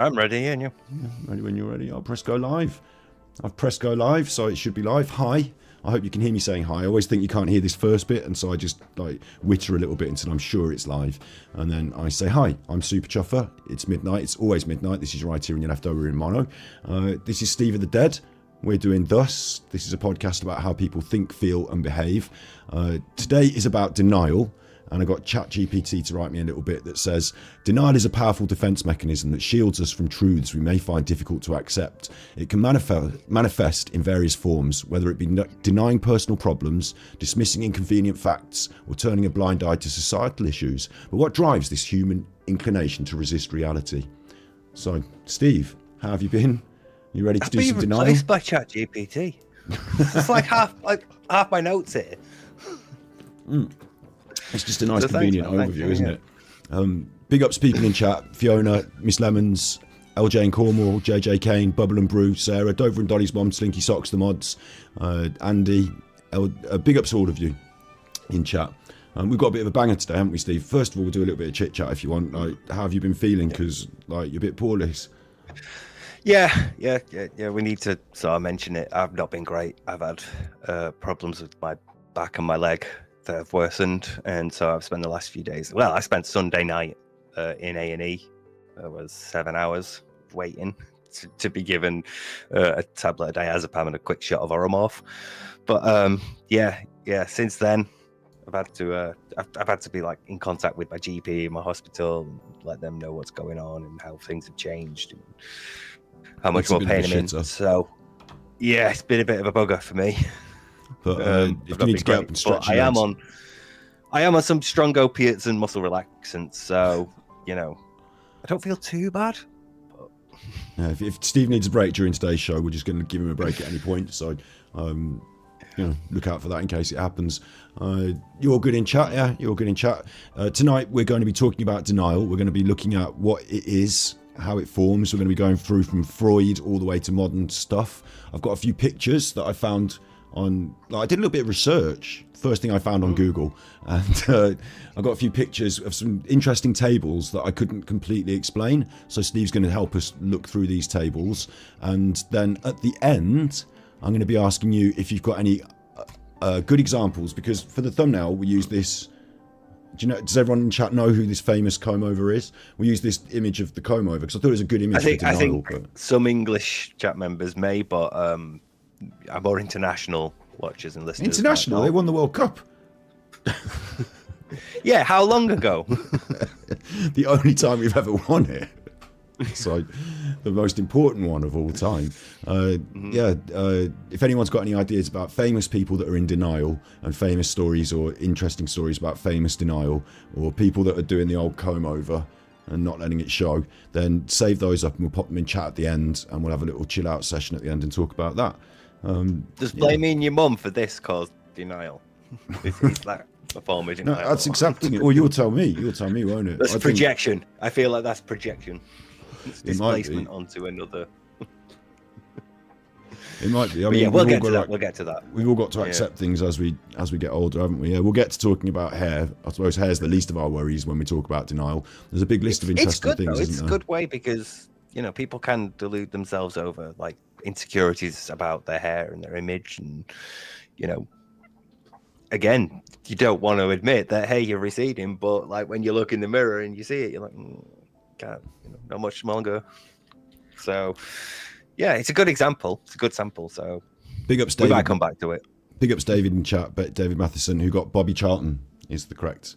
I'm ready, and you? Yeah, ready when you're ready. I'll press go live. I've pressed go live, so it should be live. Hi. I hope you can hear me saying hi. I always think you can't hear this first bit, and so I just like witter a little bit until I'm sure it's live. And then I say hi, I'm Superchuffer. It's midnight. It's always midnight. This is right here in your leftover in mono. This is Steve of the Dead. We're doing Thus. This is a podcast about how people think, feel, and behave. Today is about denial. And I got ChatGPT to write me a little bit that says, denial is a powerful defense mechanism that shields us from truths we may find difficult to accept. It can manifest in various forms, whether it be denying personal problems, dismissing inconvenient facts, or turning a blind eye to societal issues. But what drives this human inclination to resist reality? So, Steve, how have you been? You ready to do some denial? I've been replaced by ChatGPT. It's like half my notes here. It's just a nice, convenient overview, isn't it? Big ups people in chat: Fiona, Miss Lemons, LJ and Cornwall, JJ Kane, Bubble and Brew, Sarah, Dover and Dolly's mom, Slinky Socks, the mods, Andy. Big ups to all of you in chat. We've got a bit of a banger today, haven't we, Steve? First of all, we'll do a little bit of chit chat if you want. Like, how have you been feeling? Because you're a bit poorly. Yeah. We need to sort of mention it. I've not been great. I've had problems with my back and my leg that have worsened, and so I've spent the last few days. Well, I spent Sunday night in A&E. It was 7 hours waiting to be given a tablet of diazepam and a quick shot of Oromorph. But yeah. Since then, I've had to be like in contact with my GP, my hospital, and let them know what's going on and how things have changed and how much more pain I'm in. So yeah, it's been a bit of a bugger for me. But if you need to get up and stretch your legs. I am on some strong opiates and muscle relaxants, so I don't feel too bad. But... Yeah, if Steve needs a break during today's show, we're just going to give him a break at any point. So, look out for that in case it happens. You're good in chat, yeah. You're good in chat. Tonight we're going to be talking about denial. We're going to be looking at what it is, how it forms. We're going to be going through from Freud all the way to modern stuff. I've got a few pictures that I found I did a little bit of research, first thing I found on Google, and I got a few pictures of some interesting tables that I couldn't completely explain. So Steve's going to help us look through these tables, and then at the end I'm going to be asking you if you've got any good examples, because for the thumbnail we use this. Does everyone in chat know who this famous comb over is? We use this image of the comb over because I thought it was a good image. I think some English chat members may, but are more international watchers and listeners. International? They won the World Cup. Yeah, how long ago? The only time we've ever won it. So, the most important one of all time. If anyone's got any ideas about famous people that are in denial, and famous stories or interesting stories about famous denial, or people that are doing the old comb over and not letting it show, then save those up and we'll pop them in chat at the end, and we'll have a little chill out session at the end and talk about that. Does blaming your mum for this cause denial? Is that a form of denial? No, that's accepting it. Or you'll tell me, won't it? That's projection. I feel like that's projection. It's displacement onto another. It might be. I mean, we'll get to that. We've all got to accept things as we get older, haven't we? Yeah, we'll get to talking about hair. I suppose hair's the least of our worries when we talk about denial. There's a big list of interesting things, isn't there? It's a good way because people can delude themselves over like insecurities about their hair and their image, and again, you don't want to admit that you're receding, but like when you look in the mirror and you see it, you're like, can't, not much longer. So yeah, it's a good example. It's a good sample. So big ups, David. We might come back to it. Big ups, David in chat. David Matheson, who got Bobby Charlton is the correct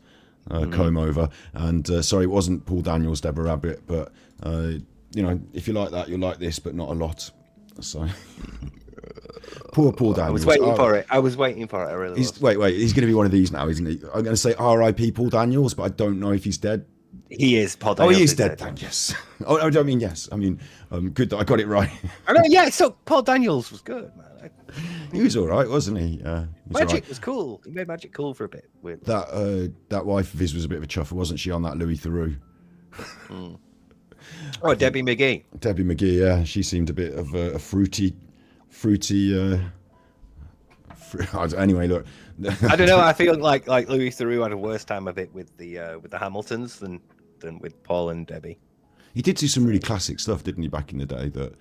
comb over. And sorry, it wasn't Paul Daniels, Deborah Rabbit, but if you like that, you'll like this, but not a lot. So poor Paul Daniels. I was waiting for it. I really was. Wait. He's going to be one of these now, isn't he? I'm going to say R.I.P. Paul Daniels, but I don't know if he's dead. He is. Paul Daniels. Oh, he is dead. Yes. Oh, I don't mean yes. I mean, good that I got it right. I know. Yeah. So Paul Daniels was good, man. He was all right, wasn't he? Magic was cool. He made Magic cool for a bit. Weird. That wife of his was a bit of a chuffer, wasn't she? On that Louis Theroux. Oh, Debbie McGee. Debbie McGee, yeah, she seemed a bit of a fruity. Anyway, look. I don't know. I feel like Louis Theroux had a worse time of it with the Hamiltons than with Paul and Debbie. He did do some really classic stuff, didn't he, back in the day that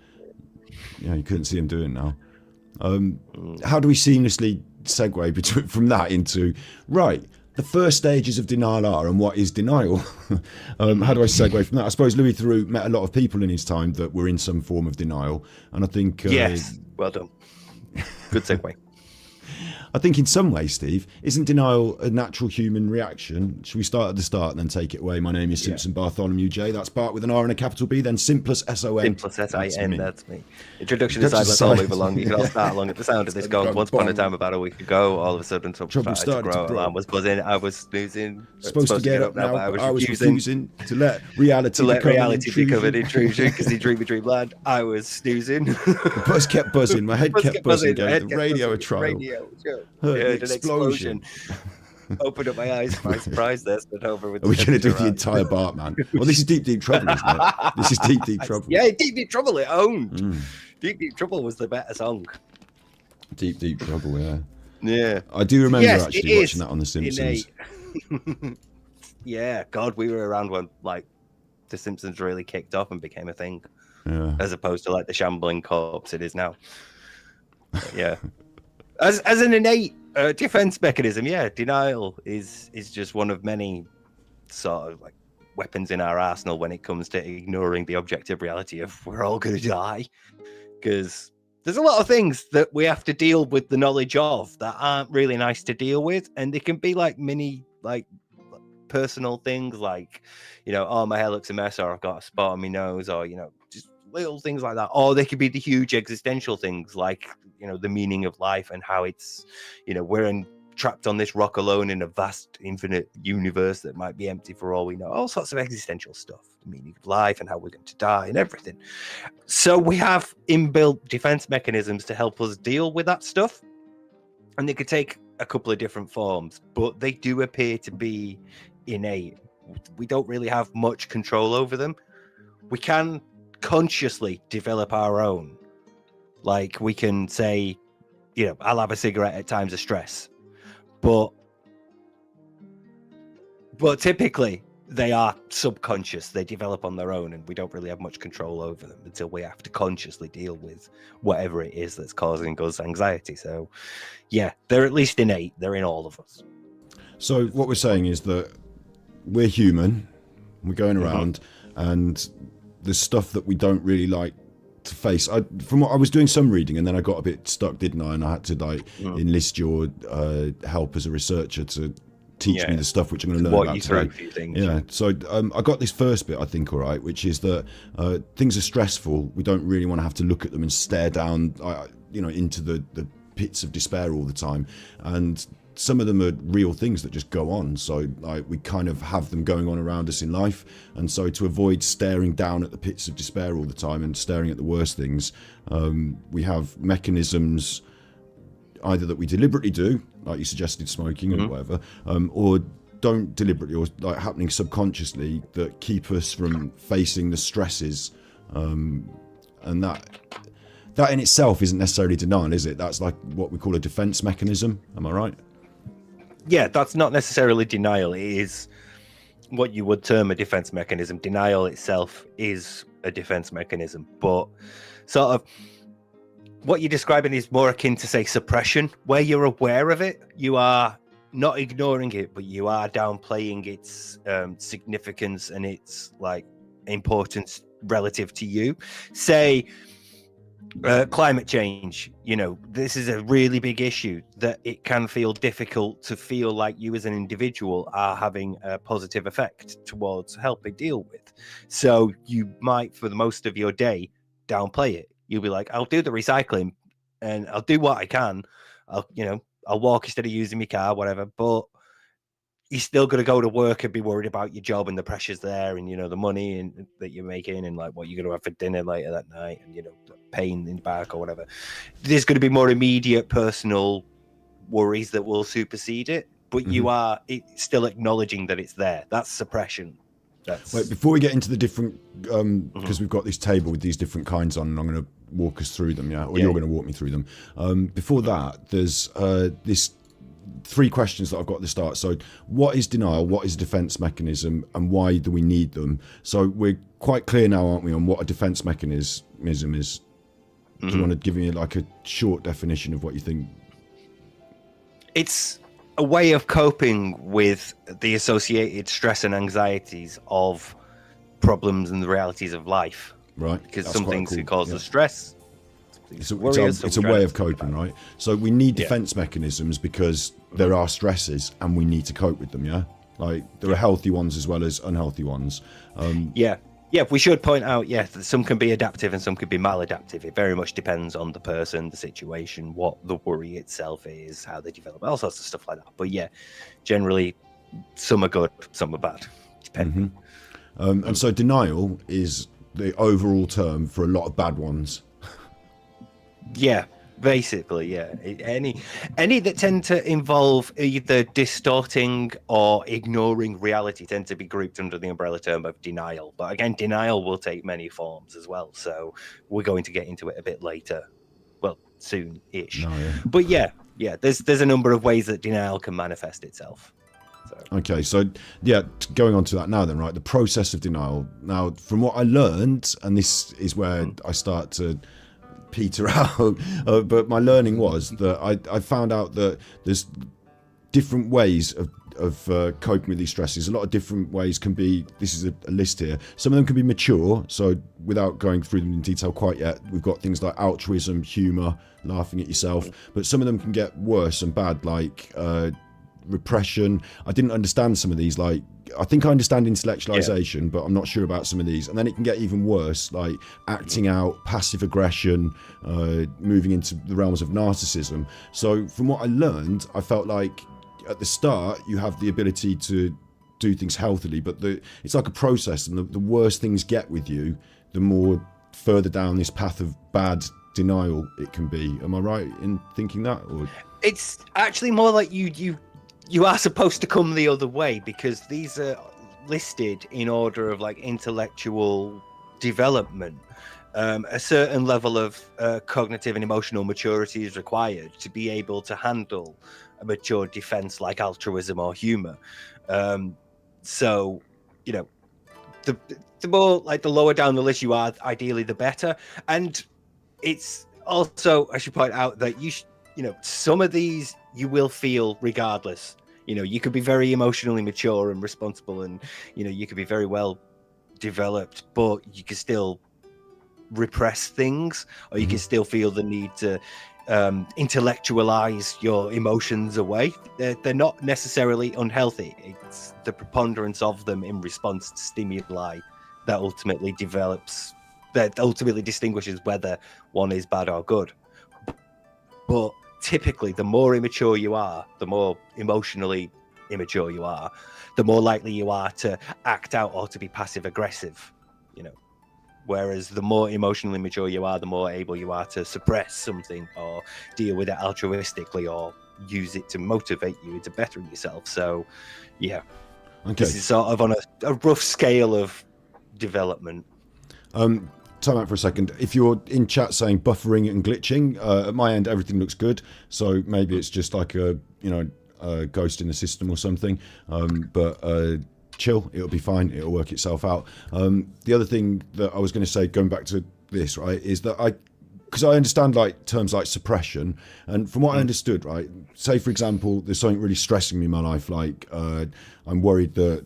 you couldn't see him doing now. How do we seamlessly segue from that into the first stages of denial are, and what is denial? How do I segue from that? I suppose Louis Theroux met a lot of people in his time that were in some form of denial, and I think yes, well done, good segue. I think in some ways, Steve, isn't denial a natural human reaction? Should we start at the start and then take it away? My name is Simpson Bartholomew J. That's Bart with an R and a capital B, then Simplus S-O-N. Simplus S-I-N, that's me. Introduction aside, let's all move along. You can all start along at the sound of this gong. Once upon a time, about a week ago, all of a sudden, trouble started to grow. Alarm was buzzing. I was snoozing. Supposed to get up now, but I was refusing to let reality be covered intrusion because he dreamed dreamland. I was snoozing. The buzz kept buzzing. My head kept buzzing. Gave the radio a trial. Heard an explosion. Opened up my eyes, my surprise there, stood over with. Are we going to do the entire Bart, man? Well, this is deep trouble, isn't it? This is deep trouble. Yeah, deep trouble. It owned. Deep trouble was the better song. Deep trouble, yeah. Yeah, I do remember actually watching that on The Simpsons. Yeah, God, we were around when like The Simpsons really kicked off and became a thing, as opposed to like the shambling corpse it is now. But, yeah. As an innate defense mechanism, denial is just one of many sort of like weapons in our arsenal when it comes to ignoring the objective reality of we're all going to die. Because there's a lot of things that we have to deal with the knowledge of that aren't really nice to deal with, and they can be like mini like personal things like, oh, my hair looks a mess, or I've got a spot on my nose, or just little things like that. Or they could be the huge existential things like the meaning of life and how it's we're trapped on this rock alone in a vast infinite universe that might be empty for all we know. All sorts of existential stuff, the meaning of life and how we're going to die and everything. So we have inbuilt defense mechanisms to help us deal with that stuff, and they could take a couple of different forms, but they do appear to be innate. We don't really have much control over them. We can consciously develop our own. Like we can say, I'll have a cigarette at times of stress, but typically they are subconscious. They develop on their own, and we don't really have much control over them until we have to consciously deal with whatever it is that's causing us anxiety. So, they're at least innate. They're in all of us. So what we're saying is that we're human. We're going around, and there's stuff that we don't really like to face. From what I was doing some reading, and then I got a bit stuck, didn't I? And I had to enlist your help as a researcher to teach me the stuff which I'm going to learn about today. So I got this first bit, I think, all right, which is that things are stressful. We don't really want to have to look at them and stare down, into the pits of despair all the time. And some of them are real things that just go on. So we kind of have them going on around us in life. And so to avoid staring down at the pits of despair all the time and staring at the worst things, we have mechanisms either that we deliberately do, like you suggested, smoking or whatever, or don't deliberately, or like happening subconsciously, that keep us from facing the stresses. And that in itself isn't necessarily denial, is it? That's like what we call a defense mechanism. Am I right? Yeah, that's not necessarily denial. It is what you would term a defense mechanism. Denial itself is a defense mechanism, but sort of what you're describing is more akin to, say, suppression, where you're aware of it. You are not ignoring it, but you are downplaying its significance and its like importance relative to you. Say, climate change, this is a really big issue that it can feel difficult to feel like you as an individual are having a positive effect towards helping deal with. So you might, for the most of your day, downplay it. You'll be like, I'll do the recycling and I'll do what I can. I'll walk instead of using my car, whatever, but you're still going to go to work and be worried about your job and the pressures there and, the money and that you're making and like what you're going to have for dinner later that night and, pain in the back or whatever. There's going to be more immediate personal worries that will supersede it, but you are still acknowledging that it's there. That's suppression. Wait, before we get into the different, because we've got this table with these different kinds on, and I'm going to walk us through them, or you're going to walk me through them. Before that, there's this three questions that I've got at the start. So what is denial? What is a defense mechanism? And why do we need them? So we're quite clear now, aren't we, on what a defense mechanism is? Do you want to give me like a short definition of what you think? It's a way of coping with the associated stress and anxieties of problems and the realities of life. Right. Because That's some quite things cool. can cause Yeah. us stress. It's a way of coping, right? So we need defense mechanisms because there are stresses and we need to cope with them, yeah? Like there are healthy ones as well as unhealthy ones. Yeah, we should point out, that some can be adaptive and some can be maladaptive. It very much depends on the person, the situation, what the worry itself is, how they develop, all sorts of stuff like that. But generally, some are good, some are bad, depending. And so denial is the overall term for a lot of bad ones. Yeah, basically, any that tend to involve either distorting or ignoring reality tend to be grouped under the umbrella term of denial. But again, denial will take many forms as well, so we're going to get into it a bit later, well, soon-ish. But there's a number of ways that denial can manifest itself. Okay, so going on to that now then, right? The process of denial. Now, from what I learned, and this is where I start to peter out, but my learning was that I found out that there's different ways of coping with these stresses. A lot of different ways can be, this is a list here. Some of them can be mature, so without going through them in detail quite yet, we've got things like altruism, humour, laughing at yourself, but some of them can get worse and bad, like repression. I didn't understand some of these, like I think I understand intellectualization, but I'm not sure about some of these. And then it can get even worse, like acting out, passive aggression, moving into the realms of narcissism. So from what I learned, I felt like at the start you have the ability to do things healthily, but it's like a process, and the worse things get with you, the more further down this path of bad denial it can be. Am I right in thinking that? Or it's actually more like you are supposed to come the other way, because these are listed in order of like intellectual development. A certain level of cognitive and emotional maturity is required to be able to handle a mature defense like altruism or humor. So, the more, like, the lower down the list you are, ideally the better. And it's also, I should point out that some of these you will feel regardless. You could be very emotionally mature and responsible, and you could be very well developed, but you can still repress things, or you can still feel the need to intellectualize your emotions away. They're not necessarily unhealthy. It's the preponderance of them in response to stimuli that ultimately distinguishes whether one is bad or good. But typically, the more immature you are, the more emotionally immature you are, the more likely you are to act out or to be passive aggressive. Whereas the more emotionally mature you are, the more able you are to suppress something or deal with it altruistically or use it to motivate you to better yourself. So, this is sort of on a rough scale of development. Time out for a second. If you're in chat saying buffering and glitching, at my end everything looks good. So maybe it's just like a ghost in the system or something. But chill, it'll be fine. It'll work itself out. The other thing that I was going to say, going back to this, right, is that because I understand like terms like suppression, and from what I understood, right, say for example, there's something really stressing me in my life, like I'm worried that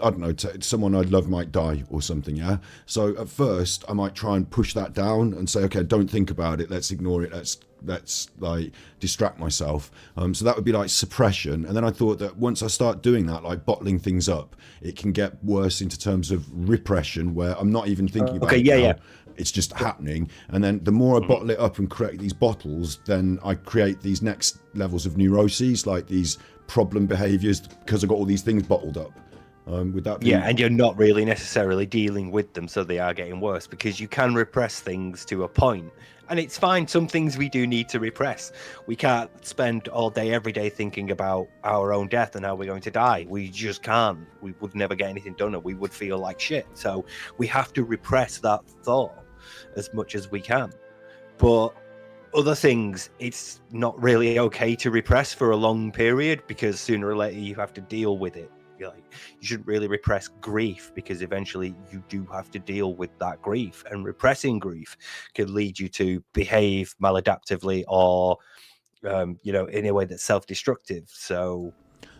I don't know, someone I love might die or something, yeah? So at first, I might try and push that down and say, okay, don't think about it, let's ignore it, let's like distract myself. So that would be like suppression. And then I thought that once I start doing that, like bottling things up, it can get worse into terms of repression, where I'm not even thinking about it now. It's just happening. And then the more I bottle it up and create these bottles, then I create these next levels of neuroses, like these problem behaviors, because I've got all these things bottled up. Would that be... and you're not really necessarily dealing with them, so they are getting worse, because you can repress things to a point, and it's fine. Some things we do need to repress. We can't spend all day every day thinking about our own death and how we're going to die. We just can't. We would never get anything done, and we would feel like shit. So we have to repress that thought as much as we can. But other things, it's not really okay to repress for a long period, because sooner or later you have to deal with it. Like, you shouldn't really repress grief, because eventually you do have to deal with that grief, and repressing grief can lead you to behave maladaptively or in a way that's self-destructive. So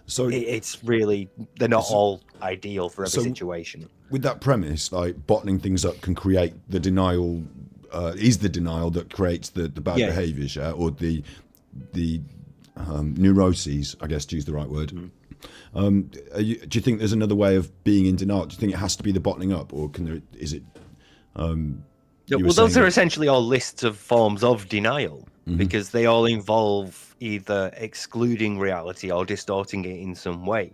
it's really, they're not all ideal for every situation. With that premise, like bottling things up can create the denial, is the denial that creates the bad behaviours, or the neuroses, I guess, to use the right word. Do you think there's another way of being in denial? Do you think it has to be the bottling up, or is it? Well, those are essentially all lists of forms of denial, because they all involve either excluding reality or distorting it in some way.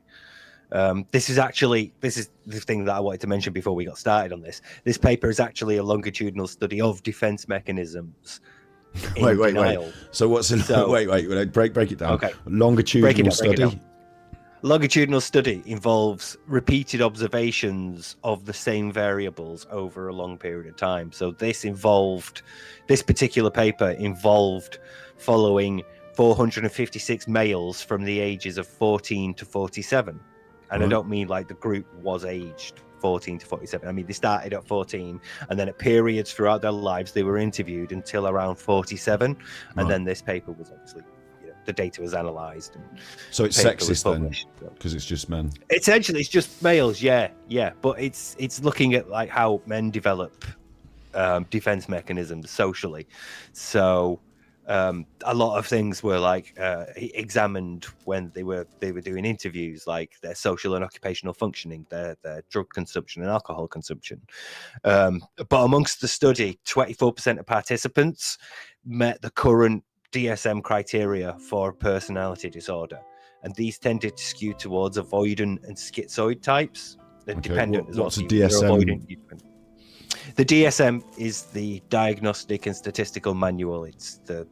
This is the thing that I wanted to mention before we got started on this. This paper is actually a longitudinal study of defense mechanisms. Wait. So what's wait? Break it down. Okay. Longitudinal study. Longitudinal study involves repeated observations of the same variables over a long period of time. So this particular paper involved following 456 males from the ages of 14 to 47. And I don't mean like the group was aged 14 to 47. I mean, they started at 14, and then at periods throughout their lives, they were interviewed until around 47. And then this paper was obviously, the data was analysed. So it's sexist then, because it's just men. Essentially, it's just males, yeah. But it's looking at like how men develop defense mechanisms socially. So a lot of things were like examined when they were doing interviews, like their social and occupational functioning, their drug consumption and alcohol consumption. But amongst the study, 24% of participants met the current DSM criteria for personality disorder, and these tended to skew towards avoidant and schizoid types. They're dependent as well. What's a DSM? The DSM is the Diagnostic and Statistical Manual. It's the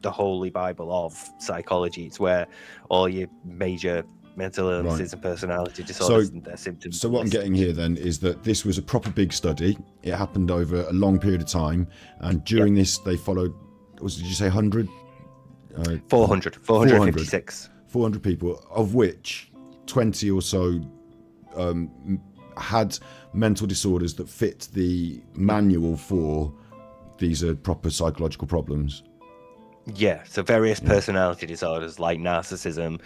holy Bible of psychology. It's where all your major mental illnesses and personality disorders and their symptoms. So what I'm getting here then is that this was a proper big study. It happened over a long period of time, and during this they followed. Did you say 100? 456. 400 people, of which 20 or so had mental disorders that fit the manual for these are proper psychological problems. Yeah, so various personality disorders like narcissism,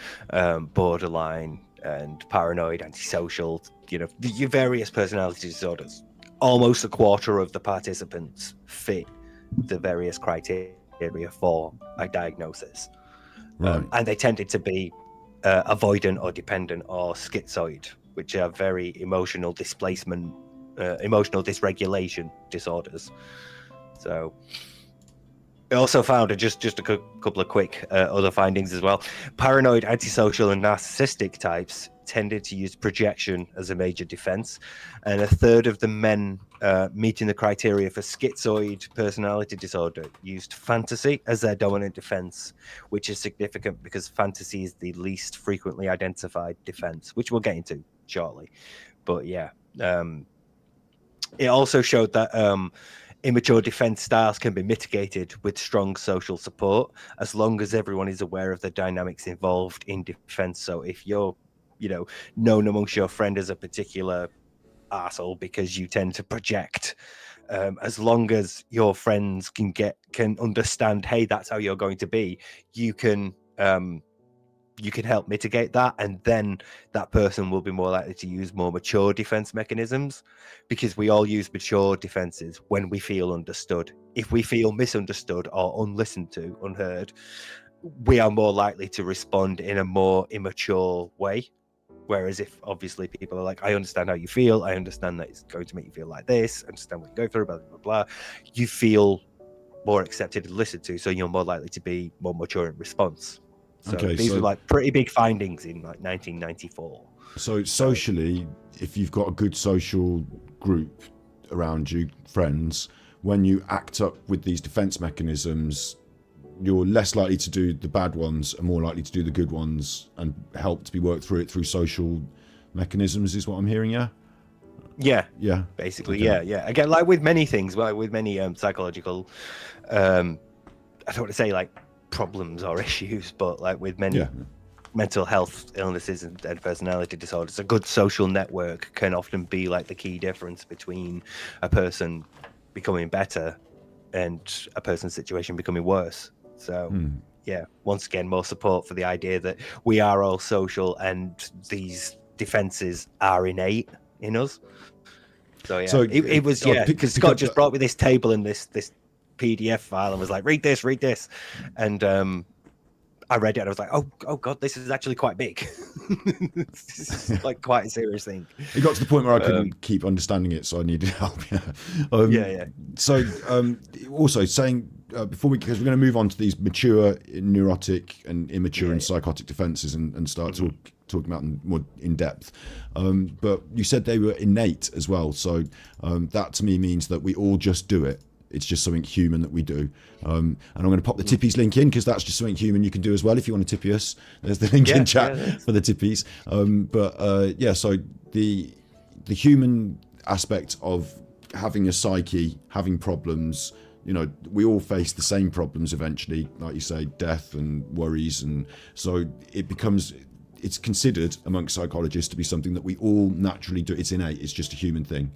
borderline, and paranoid, antisocial, your various personality disorders. Almost a quarter of the participants fit the various criteria for a diagnosis. Right. And they tended to be avoidant or dependent or schizoid, which are very emotional displacement, emotional dysregulation disorders. So it also found just a couple of quick other findings as well. Paranoid, antisocial, and narcissistic types tended to use projection as a major defense, and a third of the men meeting the criteria for schizoid personality disorder used fantasy as their dominant defense, which is significant because fantasy is the least frequently identified defense, which we'll get into shortly. But yeah, it also showed that immature defense styles can be mitigated with strong social support, as long as everyone is aware of the dynamics involved in defense. So if you're, known amongst your friend as a particular arsehole because you tend to project, as long as your friends can understand, hey, that's how you're going to be, you can help mitigate that, and then that person will be more likely to use more mature defense mechanisms, because we all use mature defenses when we feel understood. If we feel misunderstood or unlistened to, unheard, we are more likely to respond in a more immature way. Whereas if obviously people are like, I understand how you feel, I understand that it's going to make you feel like this, I understand what you go through, blah, blah, blah, you feel more accepted and listened to, so you're more likely to be more mature in response. So these were like pretty big findings in like 1994. So socially, if you've got a good social group around you, friends, when you act up with these defense mechanisms, you're less likely to do the bad ones and more likely to do the good ones, and help to be worked through it through social mechanisms, is what I'm hearing. Yeah, basically. Okay. Yeah again, like with many things, like with many psychological I don't want to say like problems or issues, but like with many Yeah. mental health illnesses and personality disorders, a good social network can often be like the key difference between a person becoming better and a person's situation becoming worse. So yeah, once again, more support for the idea that we are all social and these defenses are innate in us. So yeah, So it was because Scott just brought me this table and this PDF file and was like, read this, and I read it and I was like, oh god, this is actually quite big. This is like quite a serious thing. It got to the point where I couldn't keep understanding it, so I needed help. Yeah. So also saying before because we're going to move on to these mature, neurotic, and immature and psychotic defenses and start talking about them more in depth. But you said they were innate as well, so that to me means that we all just do it. It's just something human that we do. And I'm going to pop the Tippies link in because that's just something human you can do as well if you want to tippy us. There's the link in chat for the Tippies. So the human aspect of having a psyche, having problems, we all face the same problems eventually, like you say, death and worries. And so it's considered amongst psychologists to be something that we all naturally do. It's innate. It's just a human thing.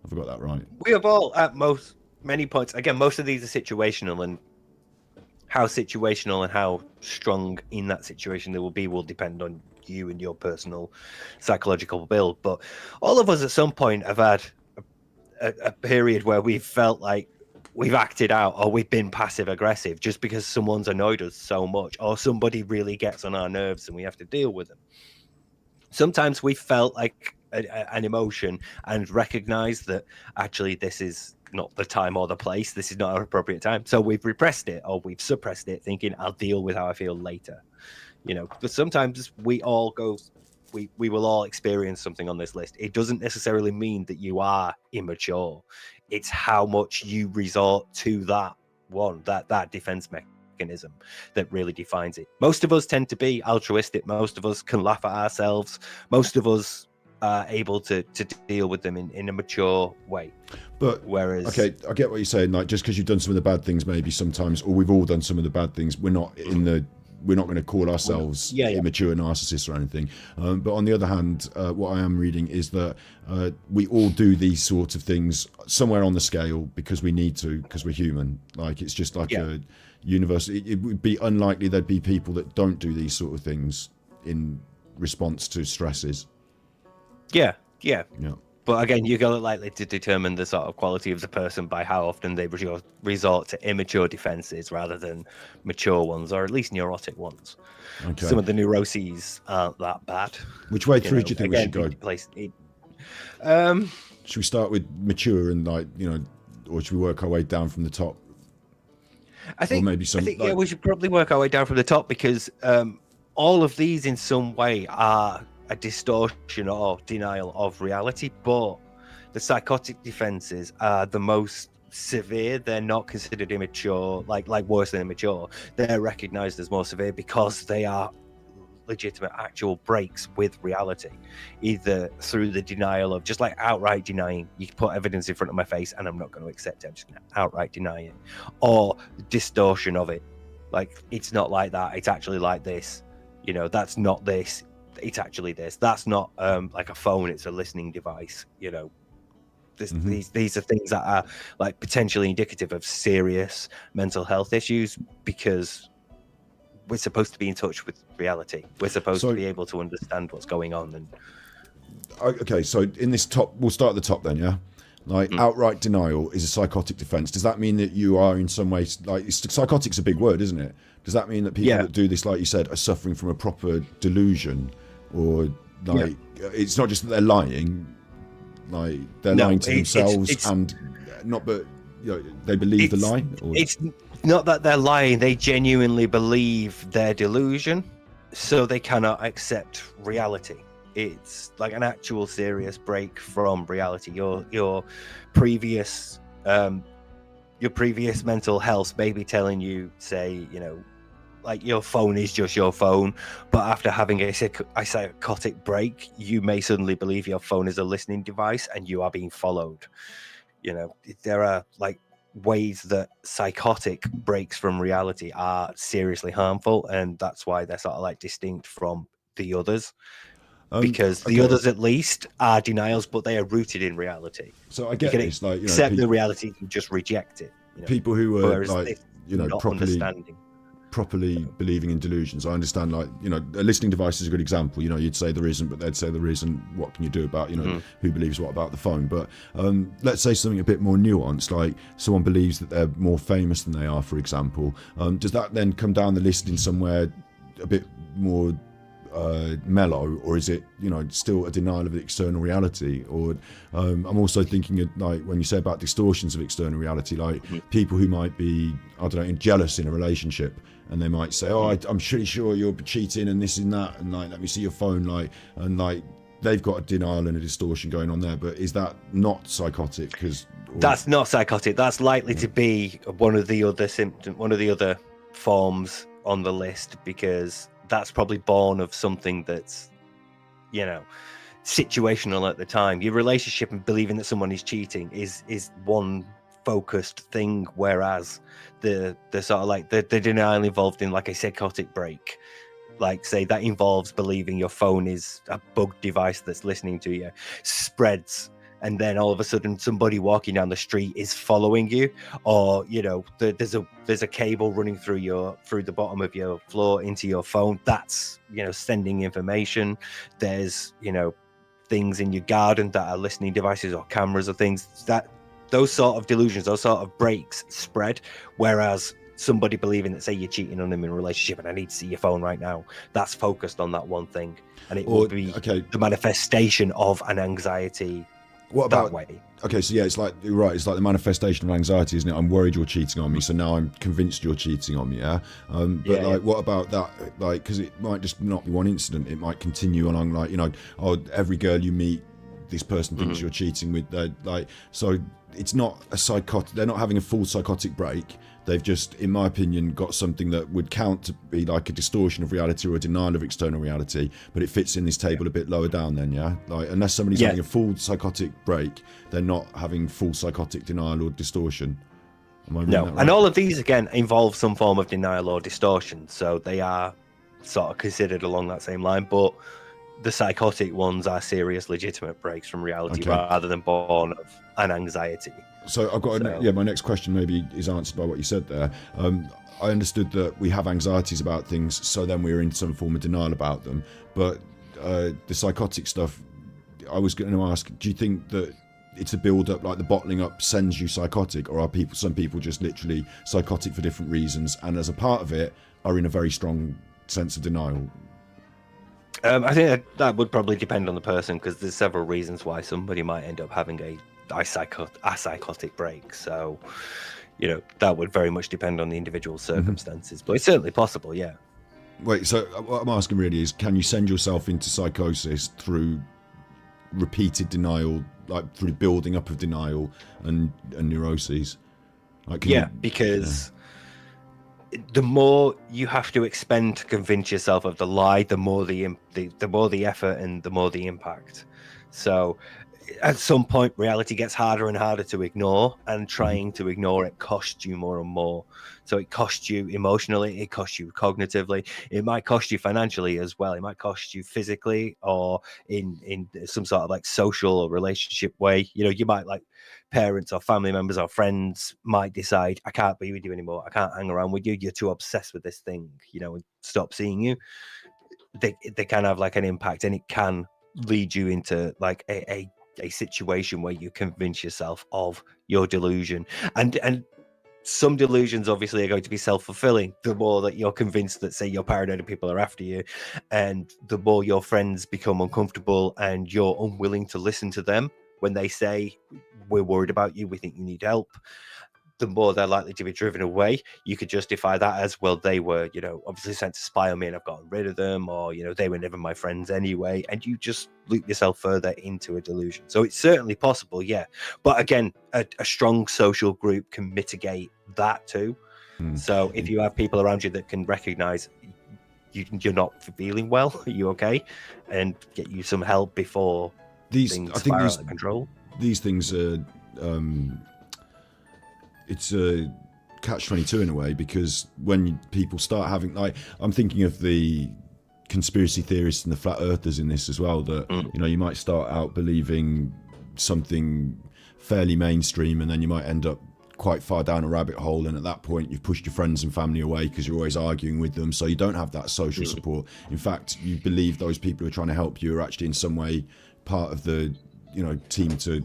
Have I got that right? We have all at many points. Again, most of these are situational, and how situational and how strong in that situation they will be will depend on you and your personal psychological build. But all of us at some point have had a period where we've felt like we've acted out or we've been passive aggressive just because someone's annoyed us so much or somebody really gets on our nerves and we have to deal with them. Sometimes we felt like an emotion and recognized that actually this is not the time or the place, this is not an appropriate time, so we've repressed it or we've suppressed it thinking I'll deal with how I feel later. But sometimes we will all experience something on this list. It doesn't necessarily mean that you are immature. It's how much you resort to that defense mechanism that really defines it. Most of us tend to be altruistic. Most of us can laugh at ourselves. Most of us are able to deal with them in a mature way. But whereas, okay, I get what you're saying. Like, just because you've done some of the bad things, maybe sometimes, or we've all done some of the bad things, we're not going to call ourselves immature narcissists or anything. But on the other hand, what I am reading is that we all do these sorts of things somewhere on the scale because we need to, because we're human. Like, it's just like a universal. It would be unlikely there'd be people that don't do these sort of things in response to stresses. Yeah. But again, you're going likely to determine the sort of quality of the person by how often they resort to immature defenses rather than mature ones, or at least neurotic ones. Okay. Some of the neuroses aren't that bad. Which way through do you think we should go? Should we start with mature and or should we work our way down from the top? I think we should probably work our way down from the top because all of these in some way are a distortion or denial of reality, but the psychotic defenses are the most severe. They're not considered immature, like worse than immature. They're recognized as more severe because they are legitimate actual breaks with reality, either through the denial of just like outright denying, you can put evidence in front of my face and I'm not going to accept it, I'm just going to outright deny it, or distortion of it, like it's not like that, it's actually like this, that's not this, it's actually this. That's not like a phone, it's a listening device. These are things that are like potentially indicative of serious mental health issues because we're supposed to be in touch with reality. We're supposed to be able to understand what's going on. And okay, so in this top, we'll start at the top then, yeah? Like outright denial is a psychotic defense. Does that mean that you are in some way, like psychotic's a big word, isn't it? Does that mean that people that do this, like you said, are suffering from a proper delusion? Or like it's not just that they're lying, like they're lying to themselves they believe the lie? Or? It's not that they're lying, they genuinely believe their delusion, so they cannot accept reality. It's like an actual serious break from reality. Your previous mental health may be telling you, say, like your phone is just your phone, but after having a psychotic break, you may suddenly believe your phone is a listening device and you are being followed. There are like ways that psychotic breaks from reality are seriously harmful, and that's why they're sort of like distinct from the others. Because the others, at least, are denials, but they are rooted in reality. So I get this, like, you know, accept the reality and just reject it. You know? People who are Whereas like, this, you know, not properly believing in delusions. I understand, like, you know, a listening device is a good example. You know, you'd say there isn't, but they'd say there is, and what can you do about, you know, who believes what about the phone? But let's say something a bit more nuanced, like someone believes that they're more famous than they are, for example. Does that then come down the list in somewhere a bit more mellow, or is it, you know, still a denial of the external reality? Or I'm also thinking of, like, when you say about distortions of external reality, like people who might be, I don't know, jealous in a relationship, and they might say, oh, I'm pretty sure you're cheating and this and that, and like, let me see your phone, like, and like they've got a denial and a distortion going on there. But is that not psychotic? That's not psychotic. That's likely to be one of the other symptoms, one of the other forms on the list, because that's probably born of something that's, you know, situational at the time. Your relationship and believing that someone is cheating is one focused thing, whereas the sort of like the denial involved in like a psychotic break, like say that involves believing your phone is a bugged device that's listening to you, spreads, and then all of a sudden somebody walking down the street is following you, or, you know, there's a cable running through the bottom of your floor into your phone. That's, you know, sending information. There's, you know, things in your garden that are listening devices or cameras or things. That those sort of delusions, those sort of breaks spread, whereas somebody believing that, say, you're cheating on them in a relationship and I need to see your phone right now, that's focused on that one thing, and it will be the manifestation of an anxiety. What about that way? Okay, so yeah, it's like, you're right, it's like the manifestation of anxiety, isn't it? I'm worried you're cheating on me, so now I'm convinced you're cheating on me, yeah? What about that? Like, because it might just not be one incident, it might continue along, like, you know, oh, every girl you meet, this person thinks you're cheating with, like, so it's not a psychotic, they're not having a full psychotic break. They've just, in my opinion, got something that would count to be like a distortion of reality or a denial of external reality, but it fits in this table a bit lower down then, yeah? Like, unless somebody's having a full psychotic break, they're not having full psychotic denial or distortion. Am I reading that right? And all of these, again, involve some form of denial or distortion, so they are sort of considered along that same line, but the psychotic ones are serious, legitimate breaks from reality rather than born of an anxiety. So I've got my next question maybe is answered by what you said there. I understood that we have anxieties about things, so then we're in some form of denial about them. But the psychotic stuff, I was going to ask, do you think that it's a build-up, like the bottling up sends you psychotic, or are some people just literally psychotic for different reasons, and as a part of it are in a very strong sense of denial? I think that would probably depend on the person, because there's several reasons why somebody might end up having a psychotic break. So, you know, that would very much depend on the individual circumstances, but it's certainly possible, yeah. Wait, so what I'm asking really is, can you send yourself into psychosis through repeated denial, like through building up of denial and neuroses? Like, because the more you have to expend to convince yourself of the lie, the more the effort and the more the impact. So at some point, reality gets harder and harder to ignore, and trying to ignore it costs you more and more. So it costs you emotionally, it costs you cognitively, it might cost you financially as well, it might cost you physically, or in some sort of like social or relationship way. You know, you might, like, parents or family members or friends might decide, I can't be with you anymore, I can't hang around with you, you're too obsessed with this thing, you know, and stop seeing you. They can have like an impact, and it can lead you into like a situation where you convince yourself of your delusion, and some delusions obviously are going to be self-fulfilling. The more that you're convinced that, say, you're paranoid and people are after you, and the more your friends become uncomfortable and you're unwilling to listen to them when they say, we're worried about you, we think you need help, the more they're likely to be driven away. You could justify that as, well, they were, you know, obviously sent to spy on me and I've gotten rid of them, or, you know, they were never my friends anyway, and you just loop yourself further into a delusion. So it's certainly possible, yeah. But again, a strong social group can mitigate that too. So if you have people around you that can recognize you're not feeling well, are you okay, and get you some help before things spiral out of control. These things are it's a catch-22 in a way, because when people start having, like, I'm thinking of the conspiracy theorists and the flat earthers in this as well, that you know, you might start out believing something fairly mainstream, and then you might end up quite far down a rabbit hole, and at that point you've pushed your friends and family away because you're always arguing with them, so you don't have that social support. In fact, you believe those people who are trying to help you are actually in some way part of the, you know, team to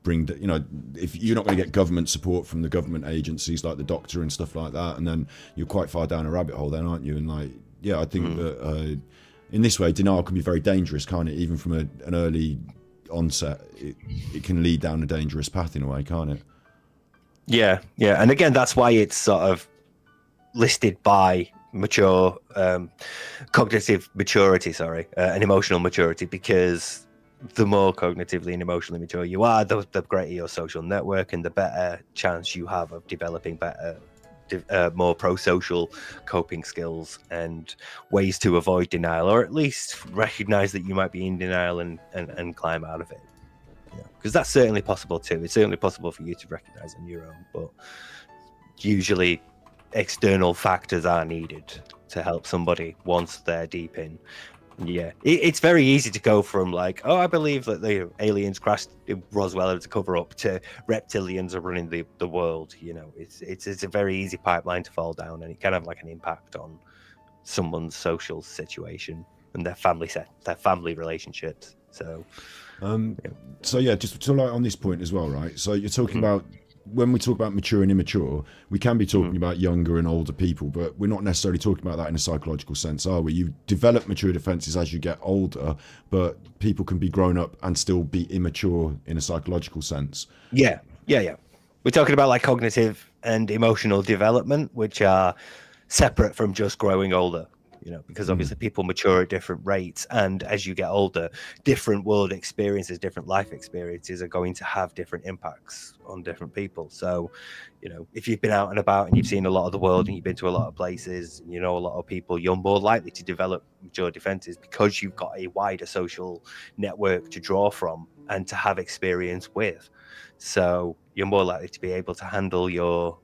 bring, you know, if you're not going to get government support from the government agencies like the doctor and stuff like that, and then you're quite far down a rabbit hole then, aren't you? And like, yeah, I think that in this way denial can be very dangerous, can't it? Even from an early onset, it can lead down a dangerous path in a way, can't it? Yeah, and again, that's why it's sort of listed by mature, cognitive maturity, and emotional maturity, because the more cognitively and emotionally mature you are, the greater your social network, and the better chance you have of developing better, more pro-social coping skills and ways to avoid denial, or at least recognize that you might be in denial and climb out of it. Because that's certainly possible too. It's certainly possible for you to recognize on your own, but usually external factors are needed to help somebody once they're deep in. Yeah, it's very easy to go from like, oh, I believe that the aliens crashed in Roswell to cover up, to reptilians are running the world. You know, it's a very easy pipeline to fall down, and it can have like an impact on someone's social situation and their family relationships. So, so yeah, just to like on this point as well, right? So you're talking about, when we talk about mature and immature, we can be talking about younger and older people, but we're not necessarily talking about that in a psychological sense, are we? You develop mature defenses as you get older, but people can be grown up and still be immature in a psychological sense. Yeah. We're talking about like cognitive and emotional development, which are separate from just growing older. You know, because obviously people mature at different rates, and as you get older, different world experiences, different life experiences are going to have different impacts on different people. So, you know, if you've been out and about and you've seen a lot of the world and you've been to a lot of places, and you know a lot of people, you're more likely to develop mature defenses because you've got a wider social network to draw from and to have experience with. So you're more likely to be able to handle your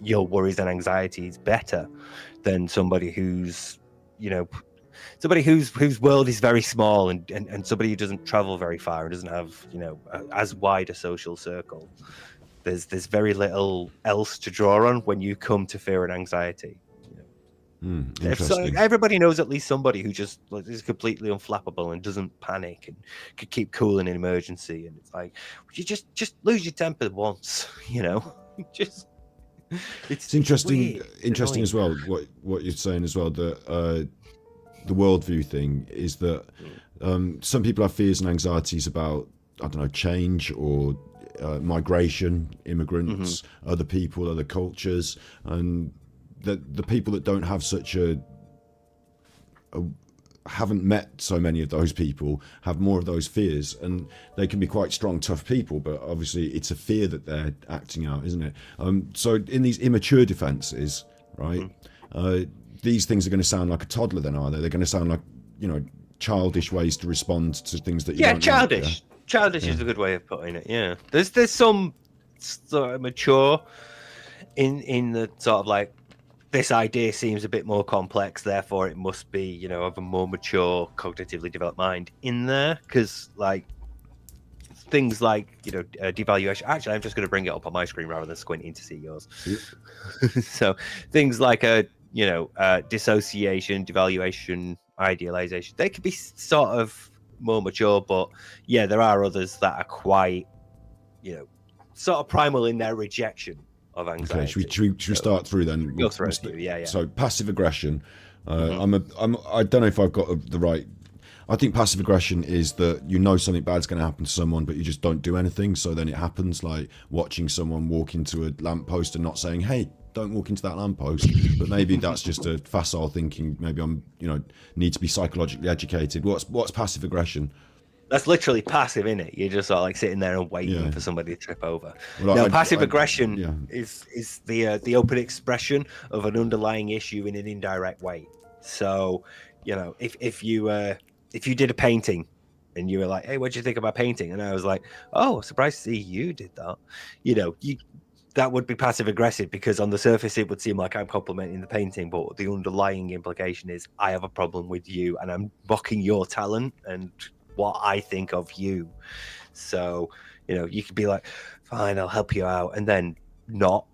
worries and anxieties better than somebody who's, you know, whose world is very small, and somebody who doesn't travel very far and doesn't have, you know, as wide a social circle. There's very little else to draw on when you come to fear and anxiety. Interesting. Everybody knows at least somebody who just like, is completely unflappable and doesn't panic and could keep cool in an emergency. And it's like, you just lose your temper once, you know. It's interesting. weird. Interesting as well. What you're saying as well, that the worldview thing is that some people have fears and anxieties about, I don't know, change or migration, immigrants, other people, other cultures, and the people that don't have such haven't met so many of those people have more of those fears, and they can be quite strong, tough people, but obviously it's a fear that they're acting out, isn't it? So in these immature defenses, right, these things are going to sound like a toddler then, are they? They're going to sound like, you know, childish ways to respond to things that you don't childish like, yeah? Childish is a good way of putting it. Yeah, there's some sort of mature in the sort of like, this idea seems a bit more complex, therefore it must be, you know, of a more mature, cognitively developed mind in there. Because like things like, you know, devaluation. Actually, I'm just going to bring it up on my screen rather than squinting to see yours. So things like dissociation, devaluation, idealization, they could be sort of more mature, but yeah, there are others that are quite, you know, sort of primal in their rejection of anxiety. Okay, should we start through then? Go through it, yeah. So passive aggression. I don't know if I've got the right. I think passive aggression is that you know something bad's going to happen to someone, but you just don't do anything. So then it happens, like watching someone walk into a lamppost and not saying, "Hey, don't walk into that lamppost." But maybe that's just a facile thinking. Maybe I'm, you know, need to be psychologically educated. What's passive aggression? That's literally passive, isn't it? You're just sort of like sitting there and waiting for somebody to trip over. Well, passive aggression is the open expression of an underlying issue in an indirect way. So, you know, if you did a painting and you were like, "Hey, what do you think about painting?" And I was like, "Oh, surprised to see you did that." You know, that would be passive aggressive, because on the surface it would seem like I'm complimenting the painting, but the underlying implication is I have a problem with you and I'm mocking your talent and what I think of you. So, you could be like, fine, I'll help you out, and then not,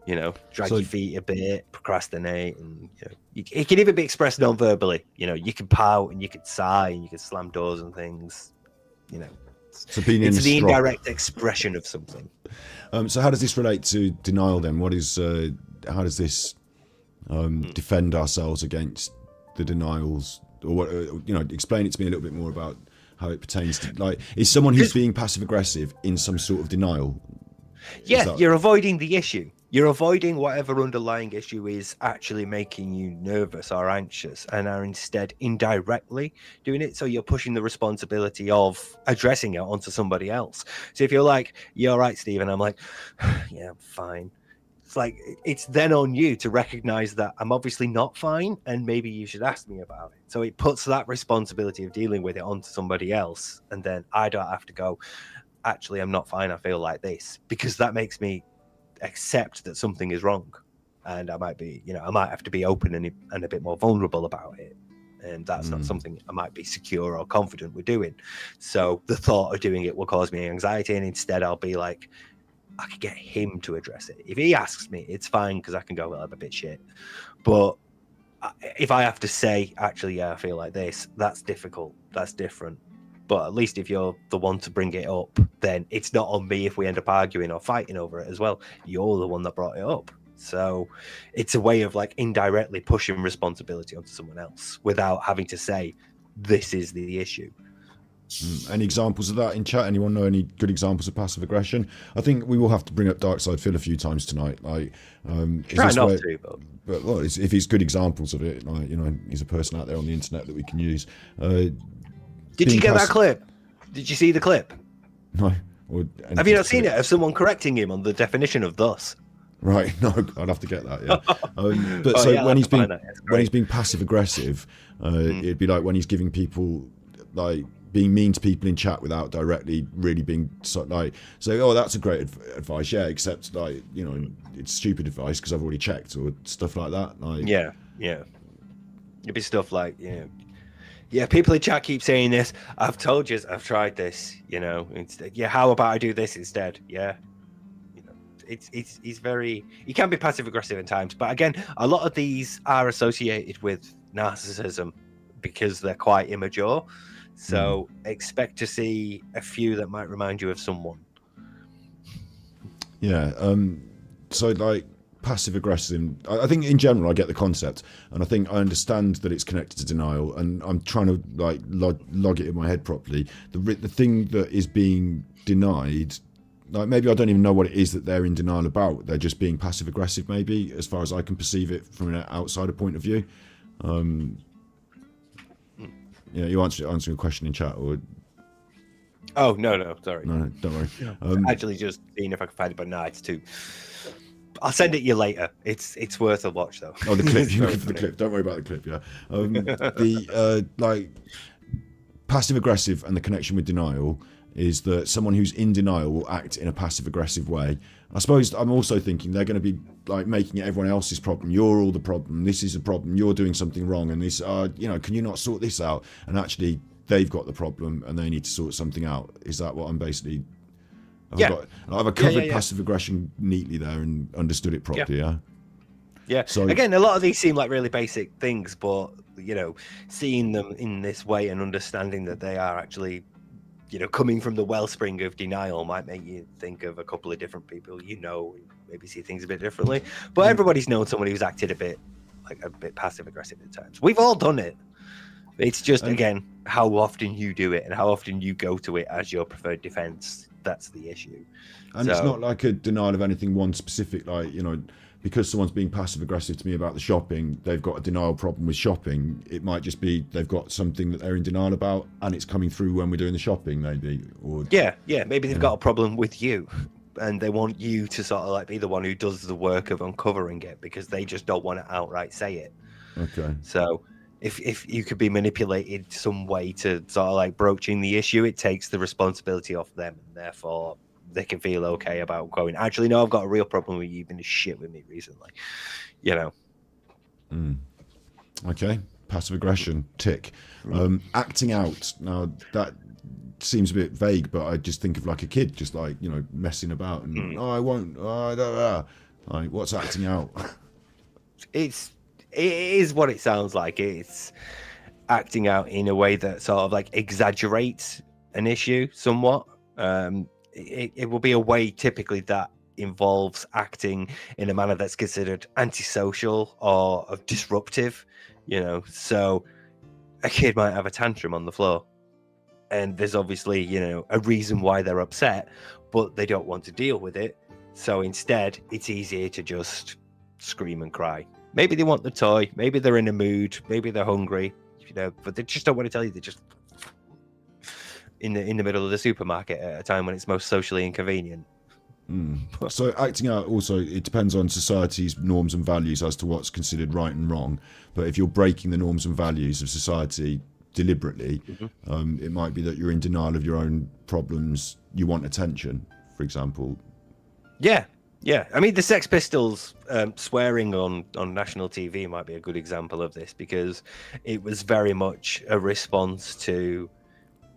drag So- your feet a bit, procrastinate, and it can even be expressed non-verbally. You can pout and you can sigh and you can slam doors and things. So being in It's a the strop. indirect expression of something. So how does this relate to denial then? What is how does this defend ourselves against the denials, or what? Explain it to me a little bit more about how it pertains to, like, is someone who's being passive aggressive in some sort of denial? Yeah, you're avoiding the issue. You're avoiding whatever underlying issue is actually making you nervous or anxious, and are instead indirectly doing it. So you're pushing the responsibility of addressing it onto somebody else. So if you're like, "You're all right, Steve," and I'm like, "Yeah, I'm fine." It's like, it's then on you to recognize that I'm obviously not fine, and maybe you should ask me about it. So it puts that responsibility of dealing with it onto somebody else, and then I don't have to go, actually, I'm not fine, I feel like this, because that makes me accept that something is wrong, and I might be, I might have to be open and a bit more vulnerable about it, and that's not something I might be secure or confident with doing. So the thought of doing it will cause me anxiety, and instead I'll be like, I could get him to address it. If he asks me, it's fine, because I can go, well, I'm a bit shit. But if I have to say, actually, yeah, I feel like this, that's difficult, that's different. But at least if you're the one to bring it up, then it's not on me if we end up arguing or fighting over it as well. You're the one that brought it up. So it's a way of, like, indirectly pushing responsibility onto someone else without having to say, this is the issue. Any examples of that in chat? Anyone know any good examples of passive aggression? I think we will have to bring up Dark Side Phil a few times tonight. Like, Try not to, but well, if he's good examples of it, like, he's a person out there on the internet that we can use. Did you get that clip? Did you see the clip? No. Have you not seen it of someone correcting him on the definition of thus? Right, no, I'd have to get that. Yeah, but so yeah, when he's being passive aggressive, it'd be like when he's giving people, like, being mean to people in chat without directly really being like saying, "Oh, that's a great advice." Yeah, except, like, it's stupid advice because I've already checked, or stuff like that. Like, yeah, it'd be stuff like, yeah, people in chat keep saying this. I've told you, I've tried this. Instead, yeah, how about I do this instead? Yeah. He's very, he can be passive aggressive at times, but again, a lot of these are associated with narcissism because they're quite immature. So expect to see a few that might remind you of someone. Yeah. So, like, passive aggressive, I think in general I get the concept, and I think I understand that it's connected to denial, and I'm trying to, like, log it in my head properly. The thing that is being denied, like, maybe I don't even know what it is that they're in denial about. They're just being passive aggressive, maybe, as far as I can perceive it from an outsider point of view. Yeah, you answering a question in chat, or? Oh, no, sorry. No, don't worry. Actually, just seeing if I can find it, but no, it's too. I'll send it you later. It's worth a watch, though. Oh, the clip. You look for the clip. Don't worry about the clip. Yeah. The like, passive aggressive and the connection with denial is that someone who's in denial will act in a passive aggressive way. I suppose I'm also thinking they're going to be, like, making it everyone else's problem. You're all the problem. This is a problem. You're doing something wrong, and this, can you not sort this out? And actually, they've got the problem, and they need to sort something out. Is that what I'm basically? Have I covered passive aggression neatly there and understood it properly? Yeah. So again, a lot of these seem like really basic things, but seeing them in this way and understanding that they are actually, coming from the wellspring of denial might make you think of a couple of different people, maybe see things a bit differently. But everybody's known someone who's acted a bit passive aggressive at times. We've all done it. It's just, again, how often you do it and how often you go to it as your preferred defense. That's the issue. And it's not like a denial of anything one specific, like, because someone's being passive aggressive to me about the shopping, they've got a denial problem with shopping. It might just be they've got something that they're in denial about, and it's coming through when we're doing the shopping, maybe. Or maybe they've got a problem with you, and they want you to sort of, like, be the one who does the work of uncovering it, because they just don't want to outright say it. Okay. So if you could be manipulated some way to sort of, like, broaching the issue, it takes the responsibility off them, and therefore they can feel okay about going, actually, no, I've got a real problem with you. You've been a shit with me recently, you know. Okay, passive aggression, tick. Acting out. Now that seems a bit vague, but I just think of like a kid, just like, you know, messing about and I won't. I don't. Like, what's acting out? It is what it sounds like. It's acting out in a way that sort of like exaggerates an issue somewhat. It will be a way typically that involves acting in a manner that's considered antisocial or disruptive, you know. So a kid might have a tantrum on the floor, and there's obviously, you know, a reason why they're upset, but they don't want to deal with it. So instead, it's easier to just scream and cry. Maybe they want the toy, maybe they're in a mood, maybe they're hungry, you know, but they just don't want to tell you. They're just in the middle of the supermarket at a time when it's most socially inconvenient. So acting out also, it depends on society's norms and values as to what's considered right and wrong. But if you're breaking the norms and values of society deliberately, it might be that you're in denial of your own problems. You want attention, for example. Yeah. I mean, the Sex Pistols swearing on national TV might be a good example of this, because it was very much a response to,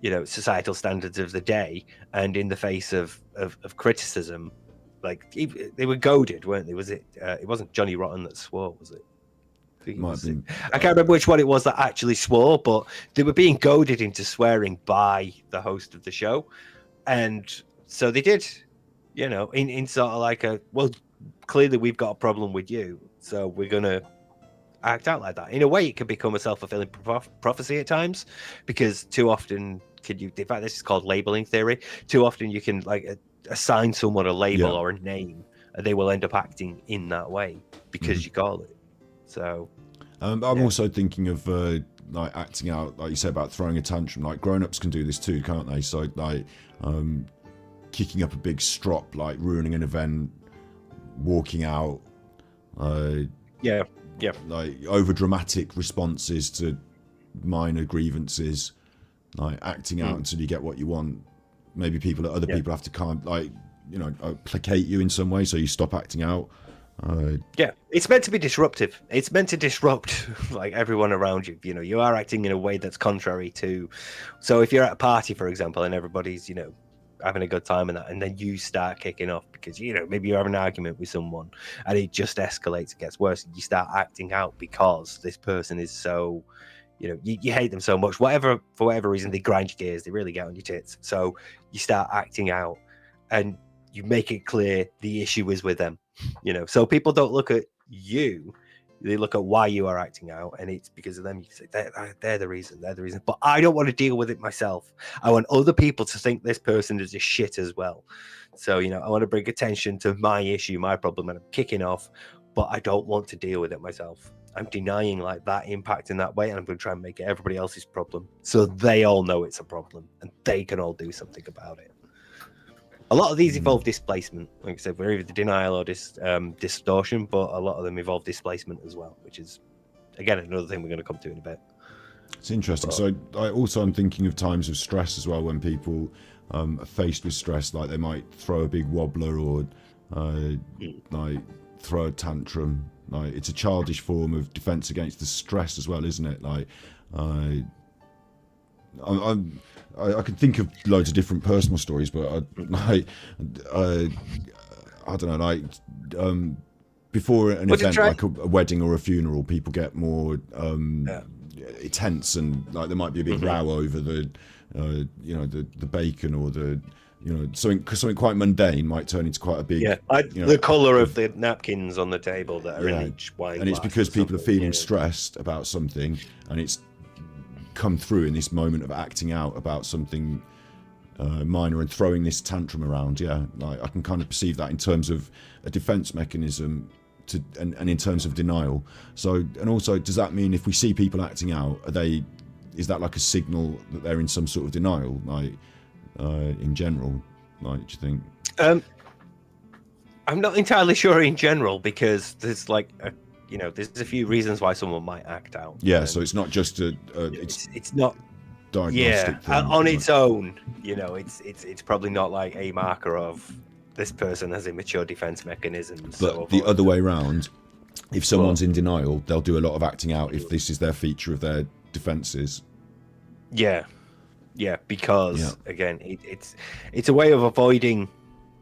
you know, societal standards of the day, and in the face of criticism. Like, they were goaded, weren't they? Was it? It wasn't Johnny Rotten that swore, was it? I can't remember which one it was that actually swore, but they were being goaded into swearing by the host of the show, and so they did. You know, in sort of like well, clearly we've got a problem with you, so we're gonna act out like that. In a way, it can become a self-fulfilling prophecy at times, because too often in fact, this is called labeling theory. Too often you can like assign someone a label or a name, and they will end up acting in that way because you call it. So I'm also thinking of like acting out, like you said, about throwing a tantrum. Like, grown-ups can do this too, can't they? So like kicking up a big strop, like ruining an event, walking out, like over dramatic responses to minor grievances, like acting out until you get what you want. Maybe other people have to kind of, like, you know, placate you in some way, so you stop acting out. It's meant to be disruptive. It's meant to disrupt like everyone around you. You know, you are acting in a way that's contrary to. So if you're at a party, for example, and everybody's, you know, having a good time and that, and then you start kicking off because, you know, maybe you're having an argument with someone and it just escalates, it gets worse, and you start acting out because this person is so, you know, you hate them so much, for whatever reason, they grind your gears, they really get on your tits. So you start acting out and you make it clear the issue is with them, you know. So people don't look at you, they look at why you are acting out, and it's because of them. You say they're the reason, but I don't want to deal with it myself. I want other people to think this person is a shit as well. So, you know, I want to bring attention to my issue, my problem, and I'm kicking off, but I don't want to deal with it myself. I'm denying like that impact in that way, and I'm going to try and make it everybody else's problem, so they all know it's a problem and they can all do something about it. A lot of these involve displacement. Like I said, we're either denial or distortion, but a lot of them involve displacement as well, which is, again, another thing we're going to come to in a bit. It's interesting. So I'm thinking of times of stress as well, when people are faced with stress, like they might throw a big wobbler or like throw a tantrum. Like, it's a childish form of defense against the stress as well, isn't it? Like, I can think of loads of different personal stories, but I don't know, like before an event like a wedding or a funeral, people get more tense, and like there might be a big row over the you know, the bacon, or the, you know, something quite mundane might turn into quite a big the colour of the napkins on the table that are in each wine and it's because people are feeling stressed about something, and it's come through in this moment of acting out about something minor and throwing this tantrum around. Like, I can kind of perceive that in terms of a defense mechanism and in terms of denial. So, and also, does that mean if we see people acting out, is that like a signal that they're in some sort of denial, like in general? Like, do you think? I'm not entirely sure in general, because there's like there's a few reasons why someone might act out. So it's not just it's not diagnostic thing. on its own, it's probably not like a marker of this person has immature defense mechanisms. But the other way around, if someone's in denial, they'll do a lot of acting out if this is their feature of their defenses. Yeah, because again, it's a way of avoiding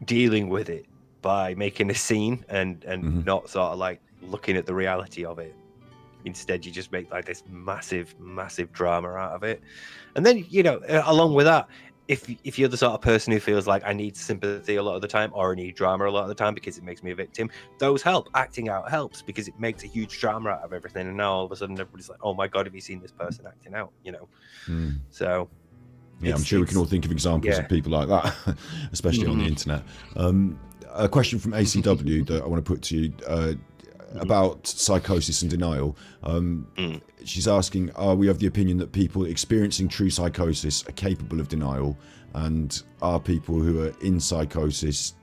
dealing with it by making a scene and not sort of like looking at the reality of it. Instead, you just make like this massive drama out of it, and then along with that, if you're the sort of person who feels like I need sympathy a lot of the time or I need drama a lot of the time because it makes me a victim, those help. Acting out helps because it makes a huge drama out of everything, and now all of a sudden everybody's like, oh my god, have you seen this person acting out? So yeah, I'm sure we can all think of examples of people like that, especially on the internet. A question from ACW that I want to put to you about psychosis and denial. She's asking, are we of the opinion that people experiencing true psychosis are capable of denial, and are people who are in psychosis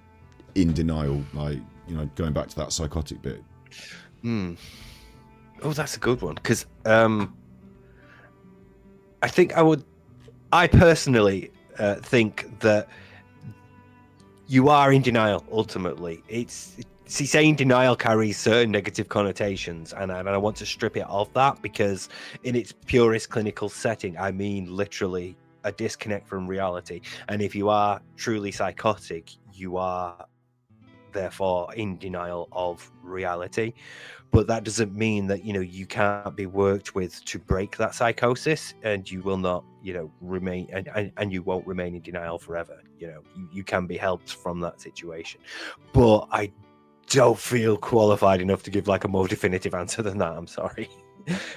in denial, like going back to that psychotic bit? Oh, that's a good one, because I personally think that you are in denial ultimately. Saying denial carries certain negative connotations, and I want to strip it of that, because in its purest clinical setting, I mean literally a disconnect from reality. And if you are truly psychotic, you are therefore in denial of reality. But that doesn't mean that you can't be worked with to break that psychosis, and you will not remain and you won't remain in denial forever. You can be helped from that situation. But I don't feel qualified enough to give like a more definitive answer than that. I'm sorry.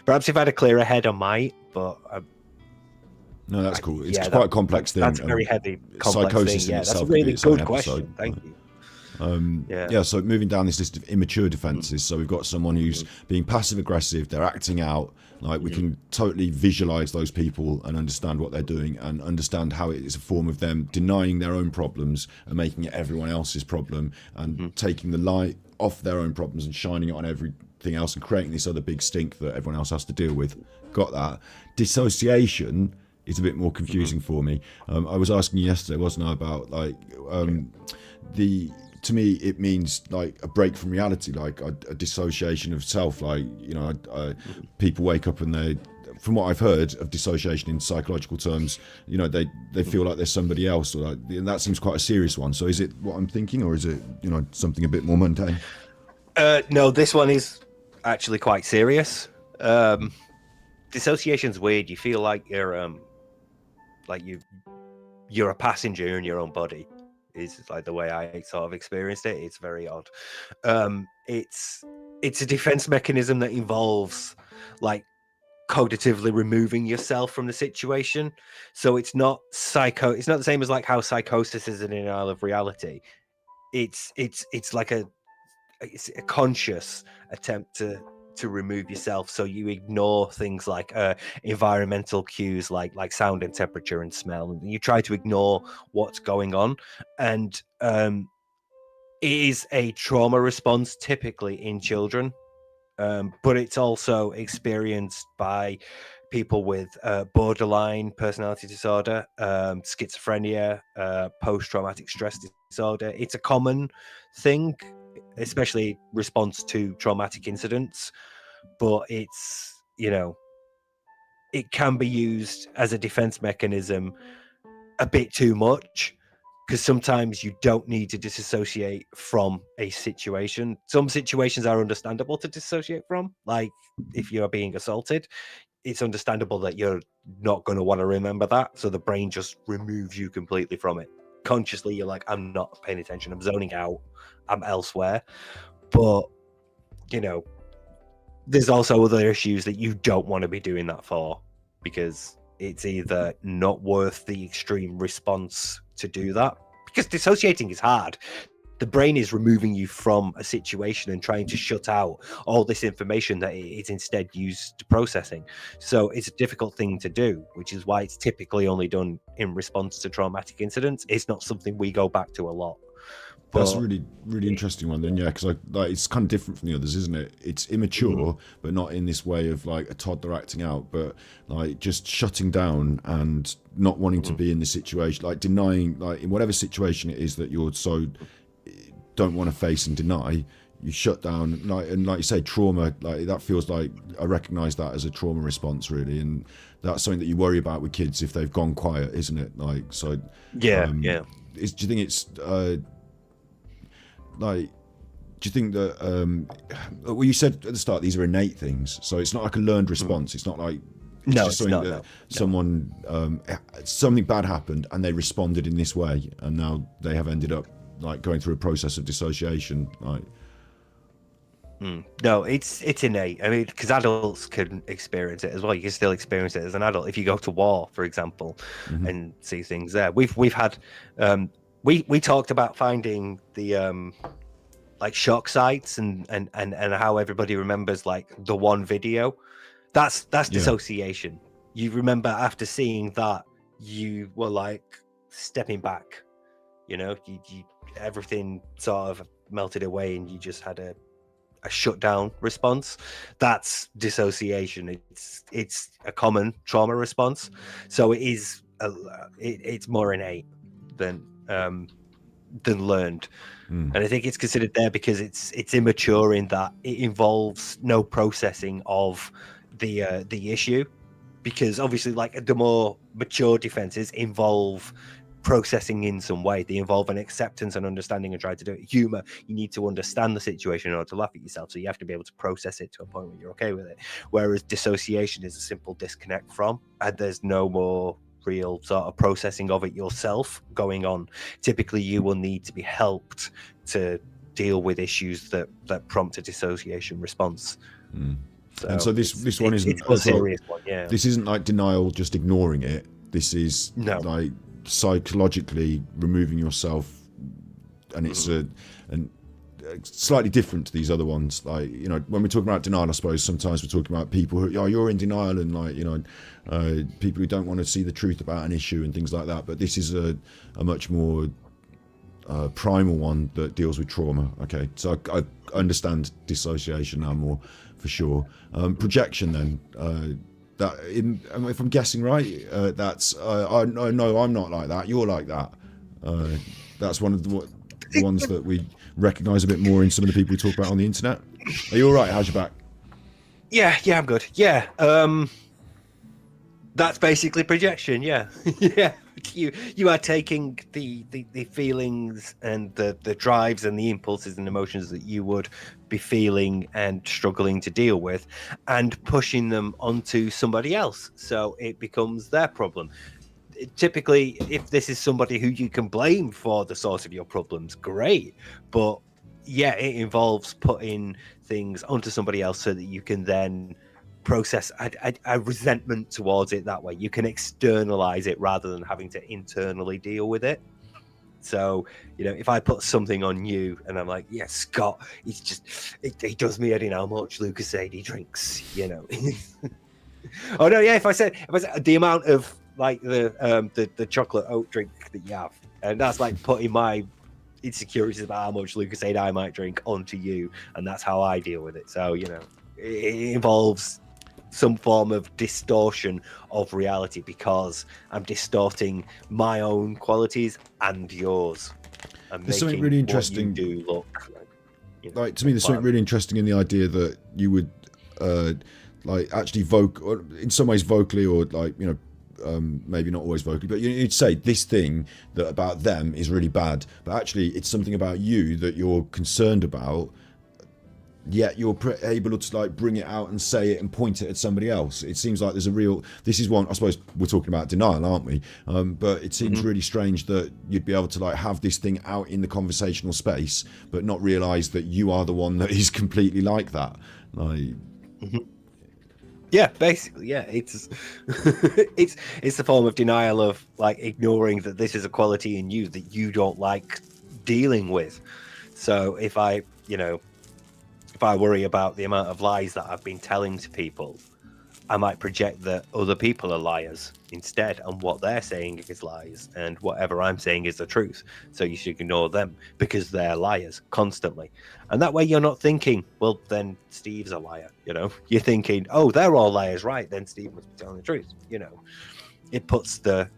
Perhaps if I had a clearer head, I might, but no, that's cool. It's quite a complex thing. That's a very heavy, complex psychosis thing. in That's itself a really good episode. question. Thank you. So moving down this list of immature defenses, so we've got someone who's being passive aggressive, they're acting out, like we can totally visualize those people and understand what they're doing, and understand how it is a form of them denying their own problems and making it everyone else's problem, and taking the light off their own problems and shining it on everything else, and creating this other big stink that everyone else has to deal with. Got that. Dissociation is a bit more confusing for me. I was asking you yesterday, wasn't I, about like to me it means like a break from reality, like a dissociation of self, like people wake up and they, from what I've heard of dissociation in psychological terms, they feel like they're somebody else, or like, and that seems quite a serious one. So is it what I'm thinking, or is it something a bit more mundane? No, this one is actually quite serious. Dissociation's weird. You feel like you're a passenger in your own body. Is like the way I sort of experienced it. It's very odd. It's a defense mechanism that involves like cognitively removing yourself from the situation. So it's not the same as like how psychosis is an denial of reality. It's like it's a conscious attempt to remove yourself, so you ignore things like environmental cues like sound and temperature and smell, and you try to ignore what's going on. And it is a trauma response typically in children, but it's also experienced by people with borderline personality disorder, schizophrenia, post-traumatic stress disorder. It's a common thing, especially response to traumatic incidents, but it's it can be used as a defense mechanism a bit too much, because sometimes you don't need to disassociate from a situation. Some situations are understandable to dissociate from, like if you're being assaulted, it's understandable that you're not going to want to remember that, so the brain just removes you completely from it. Consciously you're like, I'm not paying attention, I'm zoning out, I'm elsewhere. But there's also other issues that you don't want to be doing that for, because it's either not worth the extreme response to do that, because dissociating is hard. The brain is removing you from a situation and trying to shut out all this information that it's instead used to processing. So it's a difficult thing to do, which is why it's typically only done in response to traumatic incidents. It's not something we go back to a lot. That's a But really interesting one then, yeah, because like it's kind of different from the others, isn't it? It's immature, but not in this way of like a toddler acting out, but like just shutting down and not wanting to be in the situation, like denying, like in whatever situation it is that you're so don't want to face and deny, you shut down. Like, and like you say, trauma, like that feels like I recognise that as a trauma response, really, and that's something that you worry about with kids if they've gone quiet, isn't it? Like, so yeah, do you think it's like, do you think that well, you said at the start these are innate things, so it's not like a learned response. It's not like it's just something that someone something bad happened and they responded in this way, and now they have ended up like going through a process of dissociation. Like, no, it's innate. I mean, because adults can experience it as well. You can still experience it as an adult if you go to war, for example, and see things there. We've had we talked about finding the like shock sites and how everybody remembers like the one video. That's dissociation. You remember after seeing that, you were like stepping back. You know, you everything sort of melted away, and you just had a shutdown response. That's dissociation. It's a common trauma response, so it is it's more innate than learned. And I think it's considered there because it's immature in that it involves no processing of the issue, because obviously like the more mature defenses involve processing in some way. They involve an acceptance and understanding and try to do it. Humor, you need to understand the situation in order to laugh at yourself, so you have to be able to process it to a point where you're okay with it. Whereas dissociation is a simple disconnect from, and there's no more real sort of processing of it yourself going on. Typically you will need to be helped to deal with issues that prompt a dissociation response. So this one isn't a serious one. This isn't like denial, just ignoring it. This is like psychologically removing yourself, and it's slightly different to these other ones. Like, you know, when we're talking about denial, I suppose sometimes we're talking about people who, oh, you're in denial, and like, you know, people who don't want to see the truth about an issue and things like that. But this is a much more primal one that deals with trauma. Okay, so I understand dissociation now more for sure. Projection then. That if I'm guessing right, that's no, I'm not like that. You're like that. That's one of the ones that we recognise a bit more in some of the people we talk about on the internet. Are you all right? How's your back? Yeah, I'm good. Yeah, that's basically projection. Yeah, yeah. You are taking the feelings and the drives and the impulses and emotions that you would be feeling and struggling to deal with, and pushing them onto somebody else, so it becomes their problem. Typically, if this is somebody who you can blame for the source of your problems, great. But yeah, it involves putting things onto somebody else so that you can then process a resentment towards it that way. You can externalize it rather than having to internally deal with it. So, you know, if I put something on you and I'm like, yeah, Scott, he's just, he does me in how much Lucasade drinks, you know. Oh no, yeah, if I said the amount of like the chocolate oat drink that you have, and that's like putting my insecurities about how much Lucasade I might drink onto you, and that's how I deal with it. So, you know, it involves some form of distortion of reality, because I'm distorting my own qualities and yours. There's something really interesting. What you do look like, you know, like to me, there's something really interesting in the idea that you would like actually in some ways vocally, or like, you know, maybe not always vocally, but you'd say this thing that about them is really bad, but actually it's something about you that you're concerned about, yet you're able to like bring it out and say it and point it at somebody else. It seems like there's this is one, I suppose we're talking about denial, aren't we? But it seems really strange that you'd be able to like have this thing out in the conversational space, but not realize that you are the one that is completely like that. Like, yeah, basically, yeah, it's it's the form of denial of like ignoring that this is a quality in you that you don't like dealing with. So if I worry about the amount of lies that I've been telling to people, I might project that other people are liars instead, and what they're saying is lies, and whatever I'm saying is the truth. So you should ignore them because they're liars constantly. And that way you're not thinking, well, then Steve's a liar, you know? You're thinking, oh, they're all liars, right? Then Steve must be telling the truth, you know? It puts the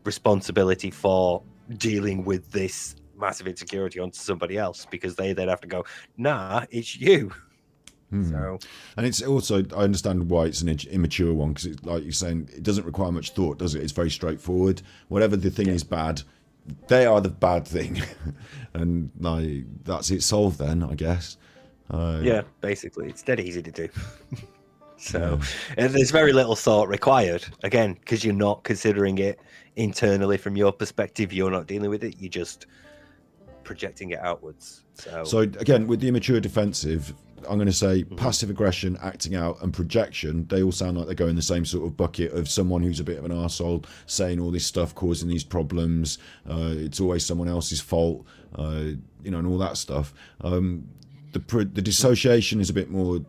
responsibility for dealing with this massive insecurity onto somebody else, because they then have to go, nah, it's you. So, and it's also, I understand why it's an immature one, because it's like you're saying, it doesn't require much thought, does it? It's very straightforward. Whatever the thing is bad, they are the bad thing, and like that's it solved then, I guess. Yeah, basically, it's dead easy to do. So there's very little thought required, again, because you're not considering it internally from your perspective. You're not dealing with it. You're just projecting it outwards. So again, with the immature defensive, I'm going to say passive aggression, acting out, and projection, they all sound like they go in the same sort of bucket of someone who's a bit of an arsehole, saying all this stuff, causing these problems. It's always someone else's fault, you know, and all that stuff. The dissociation is a bit more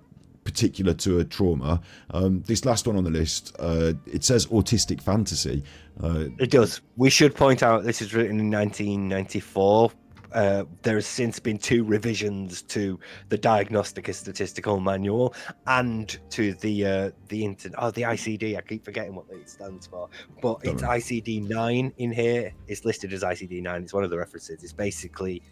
particular to a trauma. This last one on the list, it says autistic fantasy. It does. We should point out this is written in 1994. There has since been 2 revisions to the Diagnostic and Statistical Manual and to the ICD. I keep forgetting what it stands for, but it's ICD 9 in here. It's listed as ICD 9. It's one of the references. It's basically,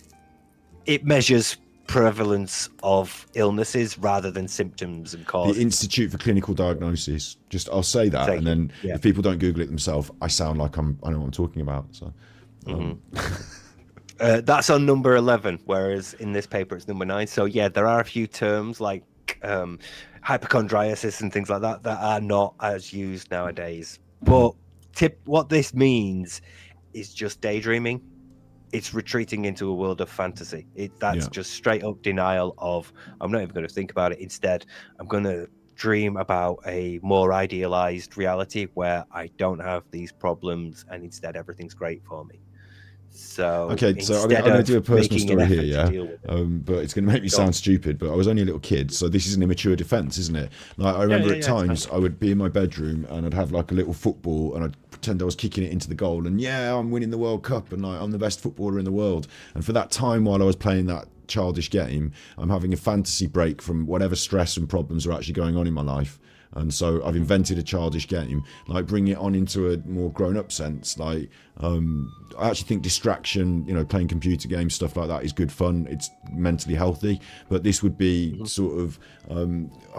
it measures prevalence of illnesses rather than symptoms and causes. The Institute for Clinical Diagnosis. Just I'll say that, and then if people don't Google it themselves, I sound like I know what I'm talking about. So. That's on number 11, whereas in this paper it's number 9. So yeah, there are a few terms like hypochondriasis and things like that that are not as used nowadays. But what this means is just daydreaming. It's retreating into a world of fantasy. That's just straight up denial of, I'm not even going to think about it. Instead, I'm going to dream about a more idealized reality where I don't have these problems and instead everything's great for me. So okay, so I'm going to do a personal story here, yeah. But it's going to make me sound stupid. But I was only a little kid, so this is an immature defence, isn't it? Like I remember at times I would be in my bedroom and I'd have like a little football and I'd pretend I was kicking it into the goal, and I'm winning the World Cup, and like I'm the best footballer in the world. And for that time while I was playing that childish game, I'm having a fantasy break from whatever stress and problems are actually going on in my life. And so I've invented a childish game, like bringing it on into a more grown-up sense. Like I actually think distraction, you know, playing computer games, stuff like that is good fun. It's mentally healthy. But this would be sort of, I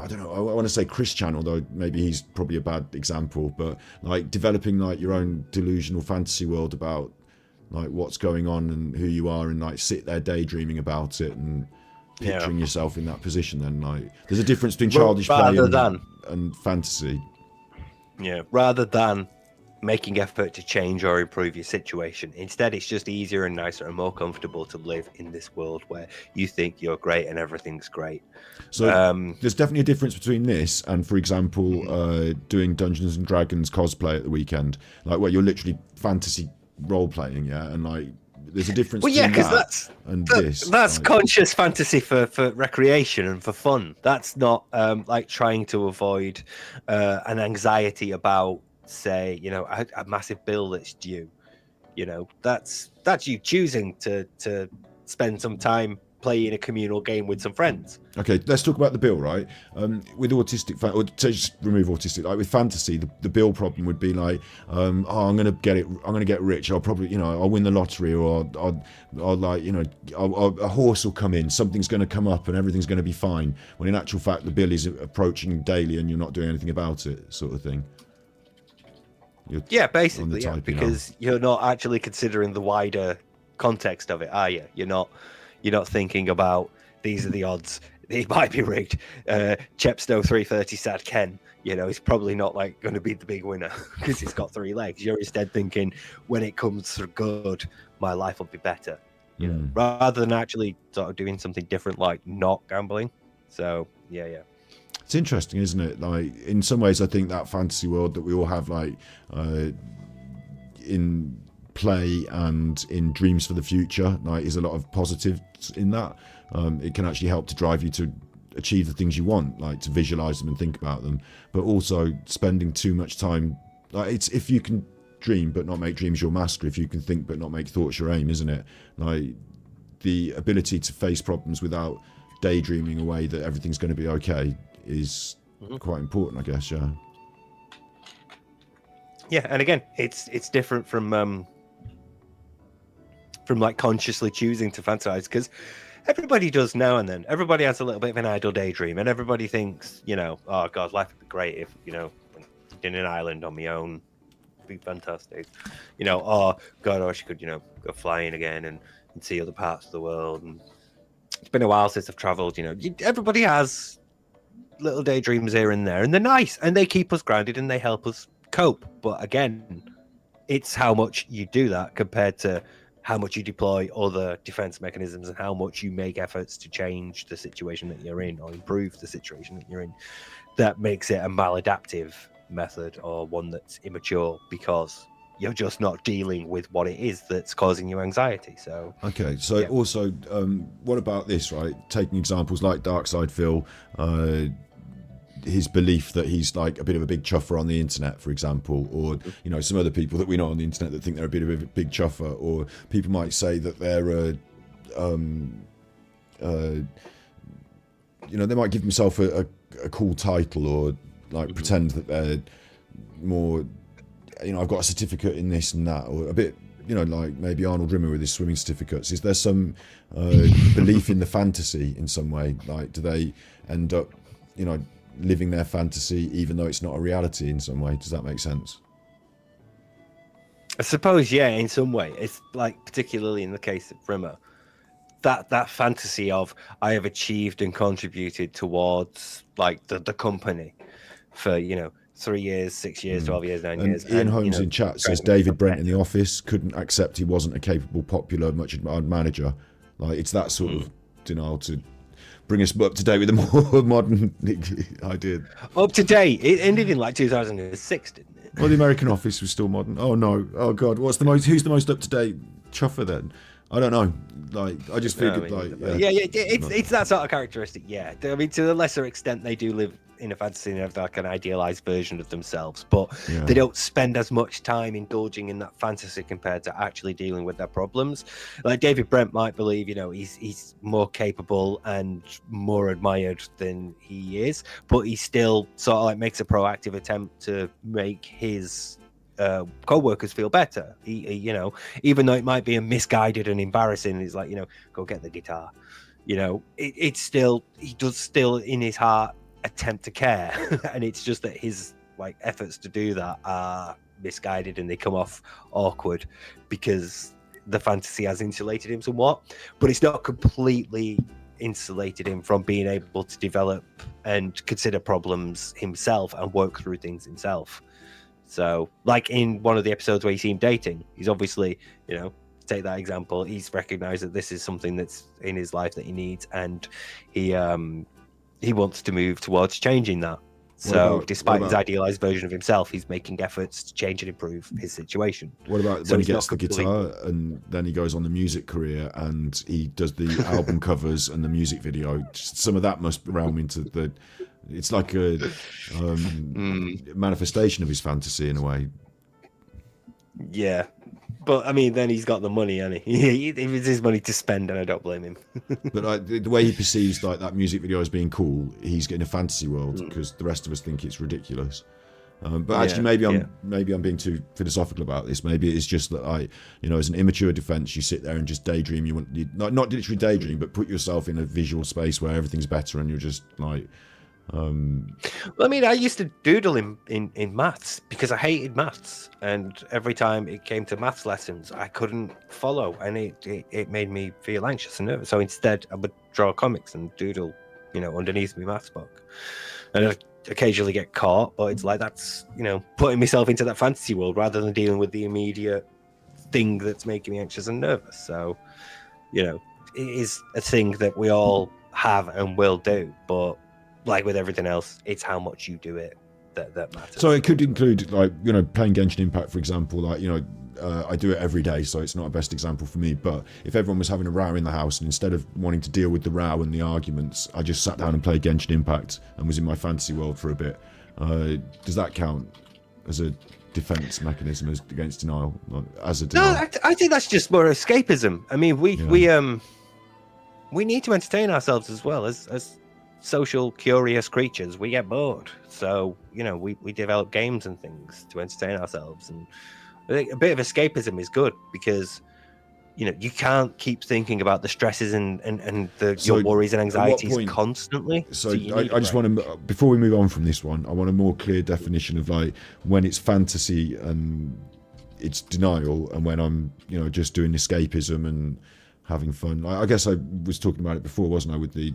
don't know, I want to say Christian, although maybe he's probably a bad example. But like developing like your own delusional fantasy world about like what's going on and who you are, and like sit there daydreaming about it and picturing yourself in that position. Then like there's a difference between childish play and fantasy. Yeah, rather than making effort to change or improve your situation. Instead, it's just easier and nicer and more comfortable to live in this world where you think you're great and everything's great. So there's definitely a difference between this and, for example, doing Dungeons and Dragons cosplay at the weekend, like where you're literally fantasy role playing, and like there's a difference between that that's conscious fantasy for recreation and for fun. That's not like trying to avoid an anxiety about, say, you know, a massive bill that's due. You know, that's you choosing to spend some time playing a communal game with some friends. Okay, let's talk about the bill, right? With autistic, or to just remove autistic, like with fantasy, the bill problem would be like, I'm gonna get rich. I'll probably, you know, I'll win the lottery, or I'll like, you know, a horse will come in, something's gonna come up, and everything's gonna be fine. When in actual fact, the bill is approaching daily, and you're not doing anything about it, sort of thing. Basically, because you're not actually considering the wider context of it, are you? You're not thinking about, these are the odds, it might be rigged. Chepstow 330 Sad Ken, you know, it's probably not like going to be the big winner because it's got 3 legs. You're instead thinking, when it comes for good, my life will be better, you know, rather than actually sort of doing something different, like not gambling. So it's interesting, isn't it? Like in some ways I think that fantasy world that we all have, like in play and in dreams for the future, like is a lot of positives in that. It can actually help to drive you to achieve the things you want, like to visualize them and think about them, but also spending too much time. Like, it's if you can dream but not make dreams your master, if you can think but not make thoughts your aim, isn't it? Like, the ability to face problems without daydreaming away that everything's going to be okay is quite important, I guess. Yeah, and again, it's different from like consciously choosing to fantasize, because everybody does now and then. Everybody has a little bit of an idle daydream, and everybody thinks, you know, oh god, life would be great if, you know, in an island on my own, it'd be fantastic. You know, oh god, I wish I could, you know, go flying again and see other parts of the world. And it's been a while since I've traveled. You know, everybody has little daydreams here and there, and they're nice, and they keep us grounded and they help us cope. But again, it's how much you do that compared to how much you deploy other defense mechanisms and how much you make efforts to change the situation that you're in or improve the situation that you're in, that makes it a maladaptive method, or one that's immature, because you're just not dealing with what it is that's causing you anxiety. So okay, so also what about this, right? Taking examples like Darkside Phil, his belief that he's like a bit of a big chuffer on the internet, for example, or, you know, some other people that we know on the internet that think they're a bit of a big chuffer, or people might say that they're you know, they might give themselves a cool title, or like pretend that they're more, you know, I've got a certificate in this and that, or a bit, you know, like maybe Arnold Rimmer with his swimming certificates. Is there some belief in the fantasy in some way? Like, do they end up, you know, living their fantasy even though it's not a reality in some way? Does that make sense? I suppose, yeah, in some way. It's like, particularly in the case of Rimmer, that fantasy of, I have achieved and contributed towards like the company for, you know, 3 years, 6 years, 12 years, 9 years. Ian Holmes, you know, in chat says David Brent in The Office couldn't accept he wasn't a capable, popular, much admired manager. Like, it's that sort of denial to bring us up to date with the more modern idea. Up to date. It ended in like 2006, didn't it? Well, the American Office was still modern. Oh no! Oh god! Who's the most up to date chuffer then? I don't know. Like, I just figured, it's that sort of characteristic. Yeah, I mean, to a lesser extent, they do live in a fantasy and have like an idealized version of themselves, but they don't spend as much time indulging in that fantasy compared to actually dealing with their problems. Like David Brent might believe, you know, he's more capable and more admired than he is, but he still sort of like makes a proactive attempt to make his co-workers feel better. He, you know, even though it might be a misguided and embarrassing, he's like, you know, go get the guitar. You know, it's still, he does still in his heart attempt to care, and it's just that his like efforts to do that are misguided and they come off awkward because the fantasy has insulated him somewhat, but it's not completely insulated him from being able to develop and consider problems himself and work through things himself. So, like in one of the episodes where you see him dating, he's obviously, you know, take that example, he's recognized that this is something that's in his life that he needs, and he wants to move towards changing that. So despite his idealized version of himself, he's making efforts to change and improve his situation. What about when he gets the guitar and then he goes on the music career and he does the album covers and the music video? Some of that must realm into the... It's like a manifestation of his fantasy in a way. Yeah. But, I mean, then he's got the money, and it's his money to spend, and I don't blame him. But like, the way he perceives like that music video as being cool, he's getting a fantasy world because the rest of us think it's ridiculous. But actually, maybe I'm being too philosophical about this. Maybe it's just that as an immature defense, you sit there and just daydream. You not literally daydream, but put yourself in a visual space where everything's better, and you're just like... Well, I mean, I used to doodle in maths because I hated maths, and every time it came to maths lessons, I couldn't follow, and it made me feel anxious and nervous. So instead, I would draw comics and doodle, you know, underneath my maths book, and I'd occasionally get caught, but it's like that's, you know, putting myself into that fantasy world rather than dealing with the immediate thing that's making me anxious and nervous. So, you know, it is a thing that we all have and will do, but like with everything else, it's how much you do it that matters. So it could include, like, you know, playing Genshin Impact, for example. Like, you know, I do it every day, so it's not a best example for me. But if everyone was having a row in the house, and instead of wanting to deal with the row and the arguments, I just sat down and played Genshin Impact and was in my fantasy world for a bit, does that count as a defense mechanism against denial? As a denial? No, I think that's just more escapism. I mean, we need to entertain ourselves as well as social curious creatures. We get bored, so you know we develop games and things to entertain ourselves, and I think a bit of escapism is good because you know you can't keep thinking about the stresses and your worries and anxieties constantly. So I just want to, before we move on from this one, I want a more clear definition of like when it's fantasy and it's denial, and when I'm, you know, just doing escapism and having fun. I guess I was talking about it before, wasn't I, with the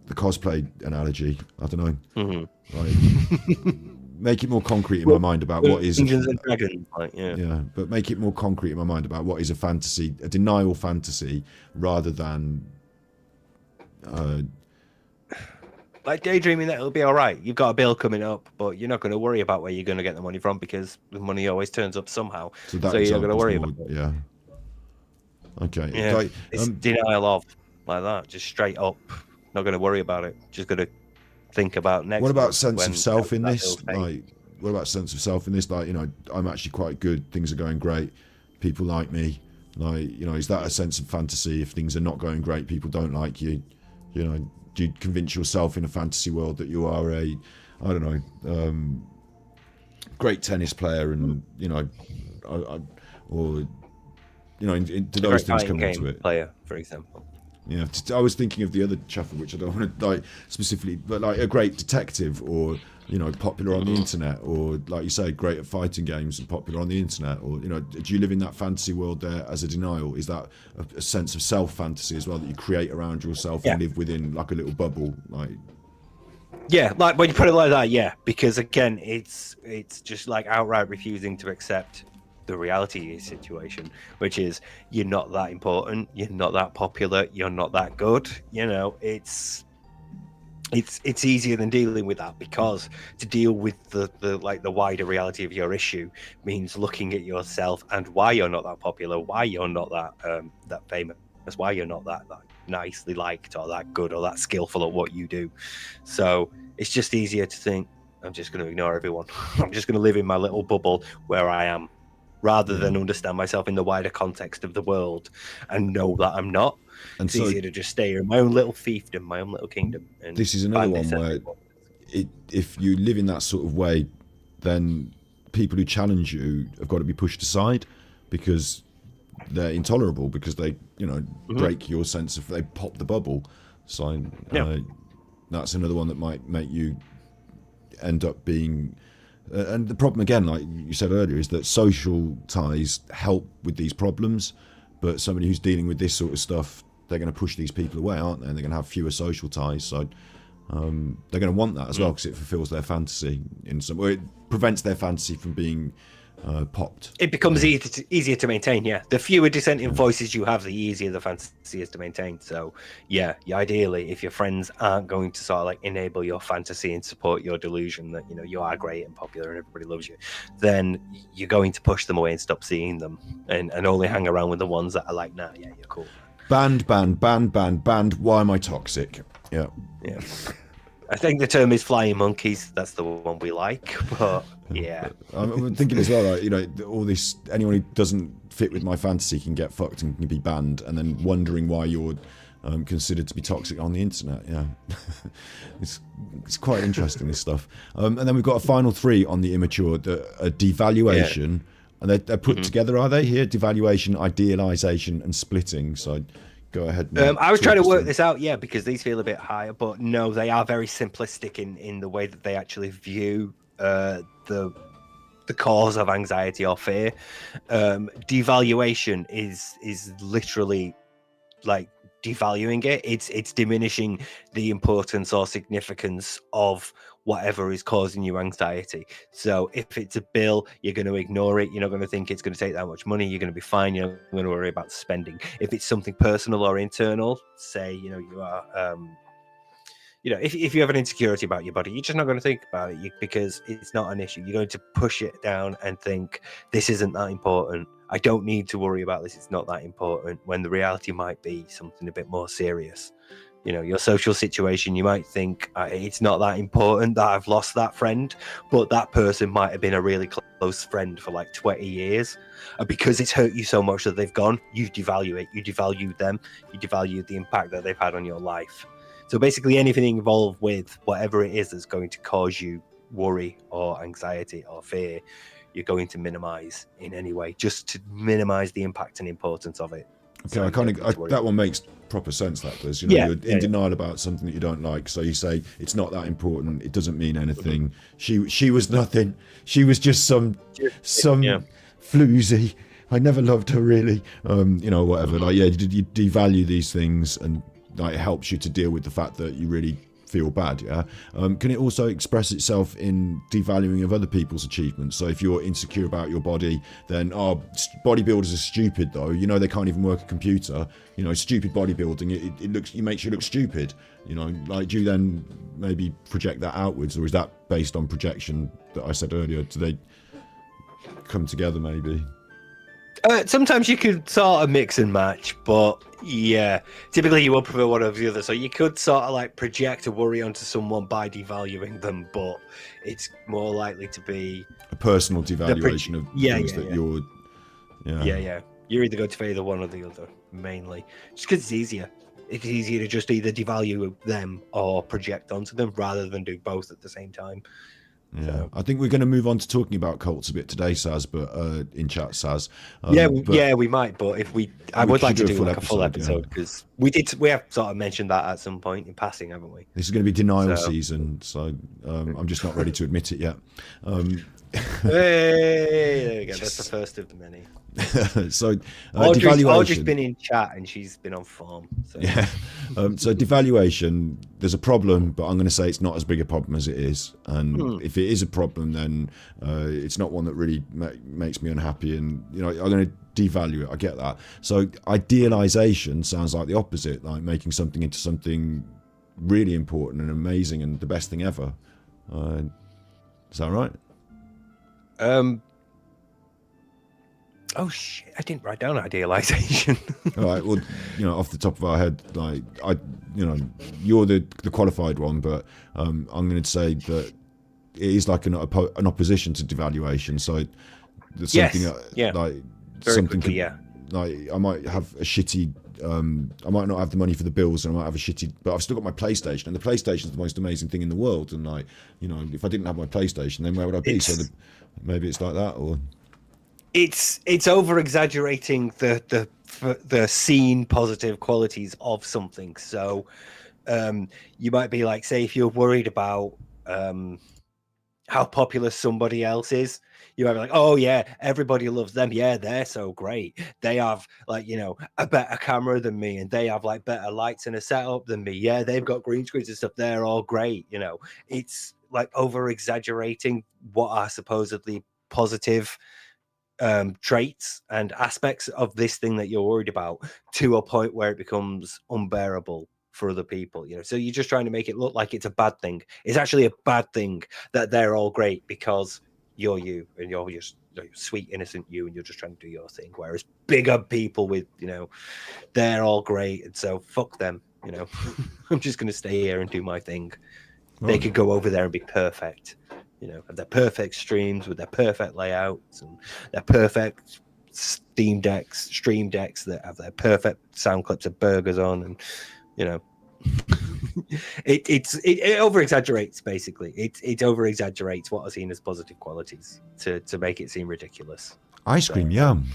cosplay analogy. I don't know. Mm-hmm. Like, make it more concrete in my mind about what is Dungeons and Dragons, like, yeah, but make it more concrete in my mind about what is a fantasy, a denial fantasy, rather than like daydreaming that it'll be all right. You've got a bill coming up, but you're not going to worry about where you're going to get the money from because the money always turns up somehow. So you're not going to worry about it. Yeah. Okay. Yeah. Like, it's denial of, like that, just straight up. Not going to worry about it. Just going to think about next. What about sense of self in this? Okay. Like, what about sense of self in this? Like, you know, I'm actually quite good. Things are going great. People like me. Like, you know, is that a sense of fantasy? If things are not going great, people don't like you. You know, do you convince yourself in a fantasy world that you are a, I don't know, great tennis player, and you know, or you know, do those things come into it? Player, for example. Yeah, I was thinking of the other chuffer, which I don't want to like specifically, but like a great detective, or you know, popular on the internet, or like you say, great at fighting games and popular on the internet, or you know, do you live in that fantasy world there as a denial? Is that a sense of self fantasy as well that you create around yourself and live within like a little bubble, like? Yeah, like when you put it like that, yeah, because again, it's just like outright refusing to accept the reality of your situation, which is you're not that important, you're not that popular, you're not that good. You know, it's easier than dealing with that, because to deal with the like the wider reality of your issue means looking at yourself and why you're not that popular, why you're not that famous, why you're not that nicely liked or that good or that skillful at what you do. So it's just easier to think, I'm just going to ignore everyone. I'm just going to live in my little bubble where I am, rather than understand myself in the wider context of the world and know that I'm not. And it's easier to just stay in my own little fiefdom, my own little kingdom. And this is another one where if you live in that sort of way, then people who challenge you have got to be pushed aside, because they're intolerable, because they, you know, break your sense of, they pop the bubble. So that's another one that might make you end up being... and the problem, again, like you said earlier, is that social ties help with these problems, but somebody who's dealing with this sort of stuff, they're going to push these people away, aren't they? And they're going to have fewer social ties. So they're going to want that as well, because it fulfills their fantasy in some way. It prevents their fantasy from being popped. It becomes easier to maintain, yeah. The fewer dissenting voices you have, the easier the fantasy is to maintain. So, yeah, ideally, if your friends aren't going to sort of like enable your fantasy and support your delusion that, you know, you are great and popular and everybody loves you, then you're going to push them away and stop seeing them, and only hang around with the ones that are like, nah, yeah, you're cool. Banned. Why am I toxic? Yeah. I think the term is flying monkeys. That's the one we like, but yeah. I'm thinking as well, like, you know, all this, anyone who doesn't fit with my fantasy can get fucked and can be banned, and then wondering why you're considered to be toxic on the internet. Yeah. it's quite interesting, this stuff. And then we've got a final three on the immature, a devaluation, and they're put together, are they, here? Devaluation, idealization, and splitting. So go ahead. I was trying to work this out, because these feel a bit higher, but no, they are very simplistic in the way that they actually view the cause of anxiety or fear. Devaluation is literally like devaluing it. It's diminishing the importance or significance of whatever is causing you anxiety. So if it's a bill, you're going to ignore it. You're not going to think it's going to take that much money. You're going to be fine. You're not going to worry about spending. If it's something personal or internal, say, you know, you are if you have an insecurity about your body, you're just not going to think about it because it's not an issue. You're going to push it down and think, this isn't that important. I don't need to worry about this. It's not that important, when the reality might be something a bit more serious. Your social situation, you might think it's not that important that I've lost that friend, but that person might have been a really close friend for like 20 years. And because it's hurt you so much that they've gone, you devalue it. You devalue them. You devalue the impact that they've had on your life. So basically anything involved with whatever it is that's going to cause you worry or anxiety or fear, you're going to minimize in any way, just to minimize the impact and importance of it. Okay, so that one makes proper sense, that does. You're in denial about something that you don't like, so you say it's not that important, it doesn't mean anything. She was nothing. She was just some floozy. I never loved her really. Whatever. Like, you devalue these things, and like, it helps you to deal with the fact that you really feel bad. Can it also express itself in devaluing of other people's achievements? So if you're insecure about your body, then bodybuilders are stupid though, they can't even work a computer. Stupid bodybuilding, it makes you look stupid. Like, do you then maybe project that outwards, or is that based on projection that I said earlier? Do they come together maybe? Sometimes you could sort of mix and match, but yeah, typically you will prefer one over the other. So you could sort of like project a worry onto someone by devaluing them, but it's more likely to be a personal devaluation of things that you're. You're either going to favor one or the other, mainly, just because it's easier. It's easier to just either devalue them or project onto them rather than do both at the same time. Yeah, so I think we're going to move on to talking about cults a bit today, Saz, but in chat, Saz. We might, but I would like to do like a full episode, because we have sort of mentioned that at some point in passing, haven't we? This is going to be denial season, so I'm just not ready to admit it yet. Hey, there we go. That's the first of the many. So devaluation. Audrey's been in chat and she's been on form. So. Yeah. So devaluation, there's a problem, but I'm going to say it's not as big a problem as it is. And if it is a problem, then it's not one that really makes me unhappy. And I'm going to devalue it. I get that. So idealization sounds like the opposite, like making something into something really important and amazing and the best thing ever. Is that right? Oh shit! I didn't write down idealization. All right. Well, off the top of our head, like you're the qualified one, but I'm going to say that it is like an opposition to devaluation. So there's something like very something quickly, like I might have a shitty. I might not have the money for the bills, and I might have a shitty. But I've still got my PlayStation, and the PlayStation is the most amazing thing in the world. And like, if I didn't have my PlayStation, then where would I be? So maybe it's like that, or. It's over exaggerating the seen positive qualities of something. So you might be like, say, if you're worried about how popular somebody else is, you might be like, oh yeah, everybody loves them. Yeah, they're so great. They have like, a better camera than me, and they have like better lights and a setup than me. Yeah, they've got green screens and stuff. They're all great. It's like over exaggerating what are supposedly positive traits and aspects of this thing that you're worried about, to a point where it becomes unbearable for other people. So you're just trying to make it look like it's a bad thing. It's actually a bad thing that they're all great because you're you, and you're just sweet innocent you, and you're just trying to do your thing. Whereas bigger people with they're all great, and so fuck them. I'm just going to stay here and do my thing. They could go over there and be perfect. Have their perfect streams with their perfect layouts and their perfect stream decks that have their perfect sound clips of burgers on, and it over exaggerates. Basically, it over exaggerates what are seen as positive qualities to make it seem ridiculous. Ice cream, yum.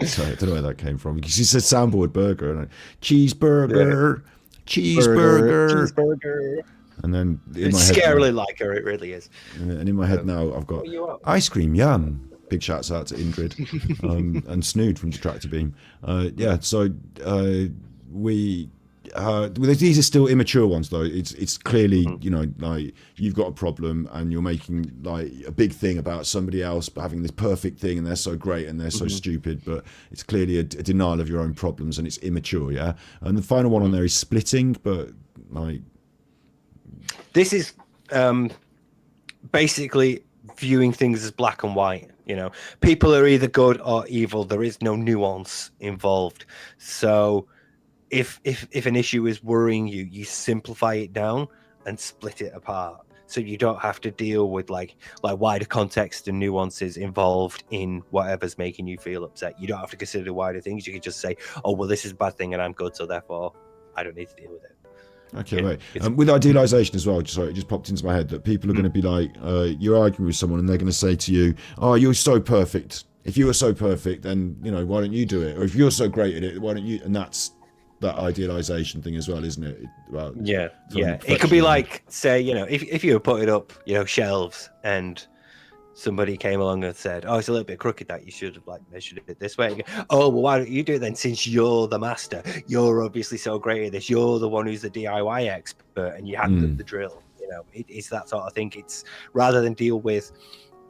Sorry, I don't know where that came from. Because you said soundboard burger and cheeseburger. And then in my head, scarily like her, it really is. And in my head now, I've got ice cream, yum. Big shouts out to Indrid and Snood from Detractor Beam. So we these are still immature ones though. It's clearly, you know, like you've got a problem and you're making like a big thing about somebody else having this perfect thing and they're so great and they're so stupid, but it's clearly a denial of your own problems and it's immature. Yeah. And the final one on there is splitting, but like this is basically viewing things as black and white. You know, people are either good or evil. There is no nuance involved. So if an issue is worrying you, you simplify it down and split it apart. So you don't have to deal with like wider context and nuances involved in whatever's making you feel upset. You don't have to consider the wider things. You can just say, oh, well, this is a bad thing and I'm good, so therefore I don't need to deal with it. Okay, right. With idealization as well, sorry, it just popped into my head that people are going to be like, you're arguing with someone and they're going to say to you, oh, you're so perfect. If you were so perfect, then, you know, why don't you do it? Or if you're so great at it, why don't you? And that's that idealization thing as well, isn't it? Well, yeah. It could be like, say, you know, if you were putting up, you know, shelves and somebody came along and said, oh, it's a little bit crooked, that you should have like measured it this way. Go, oh, well, why don't you do it then, since you're the master? You're obviously so great at this. You're the one who's the DIY expert and you had the drill. You know, it's that sort of thing. It's rather than deal with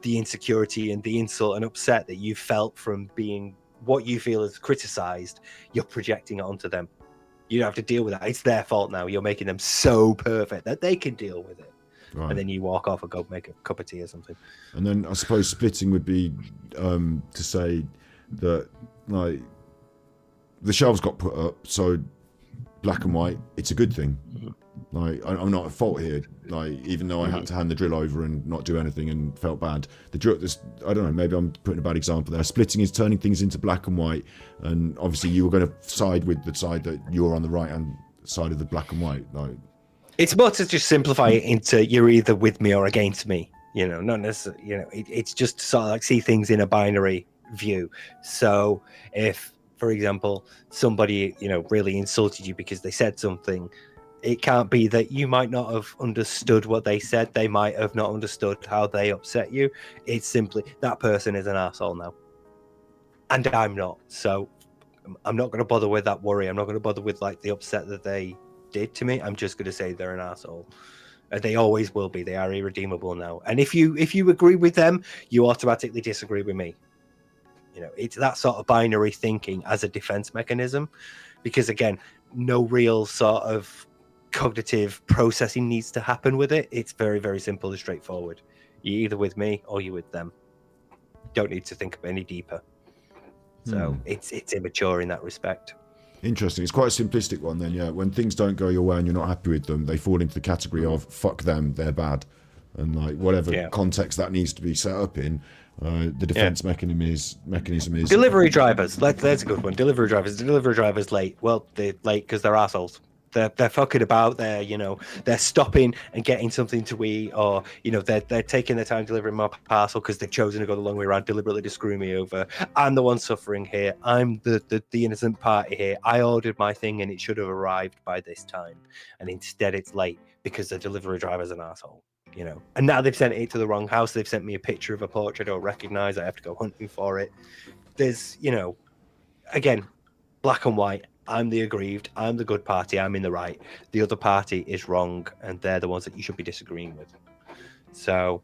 the insecurity and the insult and upset that you felt from being what you feel is criticized, you're projecting it onto them. You don't have to deal with that. It's their fault now. You're making them so perfect that they can deal with it. Right. And then you walk off and go make a cup of tea or something. And then I suppose splitting would be to say that like the shelves got put up, so black and white, it's a good thing. Like I'm not at fault here. Like even though I had to hand the drill over and not do anything and felt bad, the drill. I don't know. Maybe I'm putting a bad example there. Splitting is turning things into black and white, and obviously you were going to side with the side that you're on the right hand side of the black and white. Like it's more to just simplify it into you're either with me or against me. You know, not necessarily. You know, it's just to sort of like see things in a binary view. So if, for example, somebody, you know, really insulted you because they said something, it can't be that you might not have understood what they said. They might have not understood how they upset you. It's simply that person is an arsehole now. And I'm not. So I'm not going to bother with that worry. I'm not going to bother with like the upset that they did to me. I'm just going to say they're an arsehole. They always will be. They are irredeemable now. And if you agree with them, you automatically disagree with me. You know, it's that sort of binary thinking as a defense mechanism. Because again, no real sort of cognitive processing needs to happen with it. It's very, very simple and straightforward. You're either with me or you're with them. Don't need to think any deeper. So it's immature in that respect. Interesting. It's quite a simplistic one then, yeah. When things don't go your way and you're not happy with them, they fall into the category of fuck them, they're bad. And like whatever context that needs to be set up in, the defense mechanism is delivery drivers. That's a good one. Delivery drivers late. Well, they're late because they're assholes. They're fucking about. They're stopping and getting something to eat, or they're taking their time delivering my parcel because they've chosen to go the long way around, deliberately to screw me over. I'm the one suffering here. I'm the innocent party here. I ordered my thing and it should have arrived by this time, and instead it's late because the delivery driver's an asshole. And now they've sent it to the wrong house. They've sent me a picture of a porch I don't recognize. I have to go hunting for it. There's, again, black and white. I'm the aggrieved. I'm the good party. I'm in the right. The other party is wrong, and they're the ones that you should be disagreeing with. So,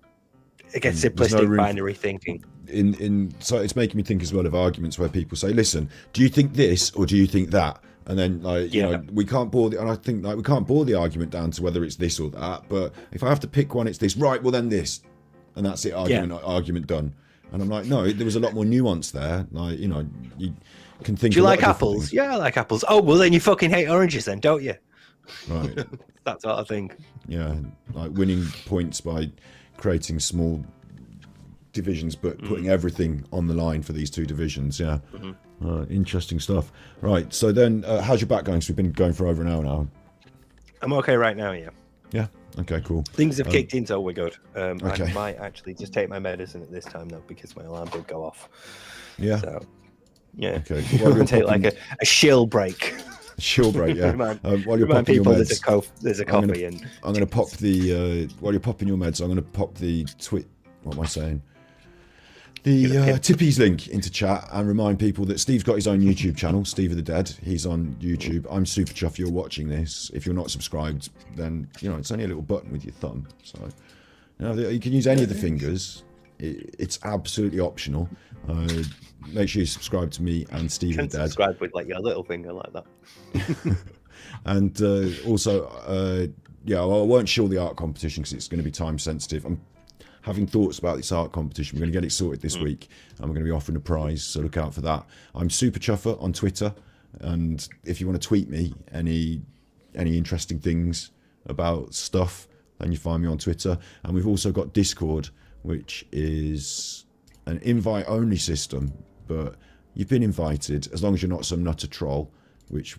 again, simplistic binary thinking. So it's making me think as well of arguments where people say, "Listen, do you think this or do you think that?" And then, we can't boil and I think we can't boil the argument down to whether it's this or that. But if I have to pick one, it's this. Right? Well, then this, and that's it. Argument done. And I'm like, no, there was a lot more nuance there. You can think. Do you like apples? Yeah, I like apples. Oh, well, then you fucking hate oranges, then, don't you? Right. That sort of thing. Yeah, like winning points by creating small divisions, but putting everything on the line for these two divisions. Yeah. Interesting stuff. Right. So then, how's your back going? So we've been going for over an hour now. I'm okay right now. Yeah. Yeah. Okay. Cool. Things have kicked in, so we're good. Okay. I might actually just take my medicine at this time though, because my alarm did go off. Yeah. So. Yeah. Okay. We're going to take like a shill break. Chill break, yeah. While you're popping your meds, there's a coffee. I'm going to pop the while you're popping your meds. I'm going to pop the What am I saying? the Tippies link into chat and remind people that Steve's got his own YouTube channel, Steve of the Dead. He's on YouTube. I'm Superchuffer. You're watching this. If you're not subscribed, then it's only a little button with your thumb. So you can use any of the fingers. It's absolutely optional. Make sure you subscribe to me and Steve of the Dead. Subscribe with like your little finger like that. And also, I won't show the art competition because it's going to be time sensitive. I'm having thoughts about this art competition. We're going to get it sorted this week, and we're going to be offering a prize, so look out for that. I'm Superchuffer on Twitter, and if you want to tweet me any interesting things about stuff, then you find me on Twitter. And we've also got Discord, which is an invite-only system, but you've been invited as long as you're not some nutter troll, which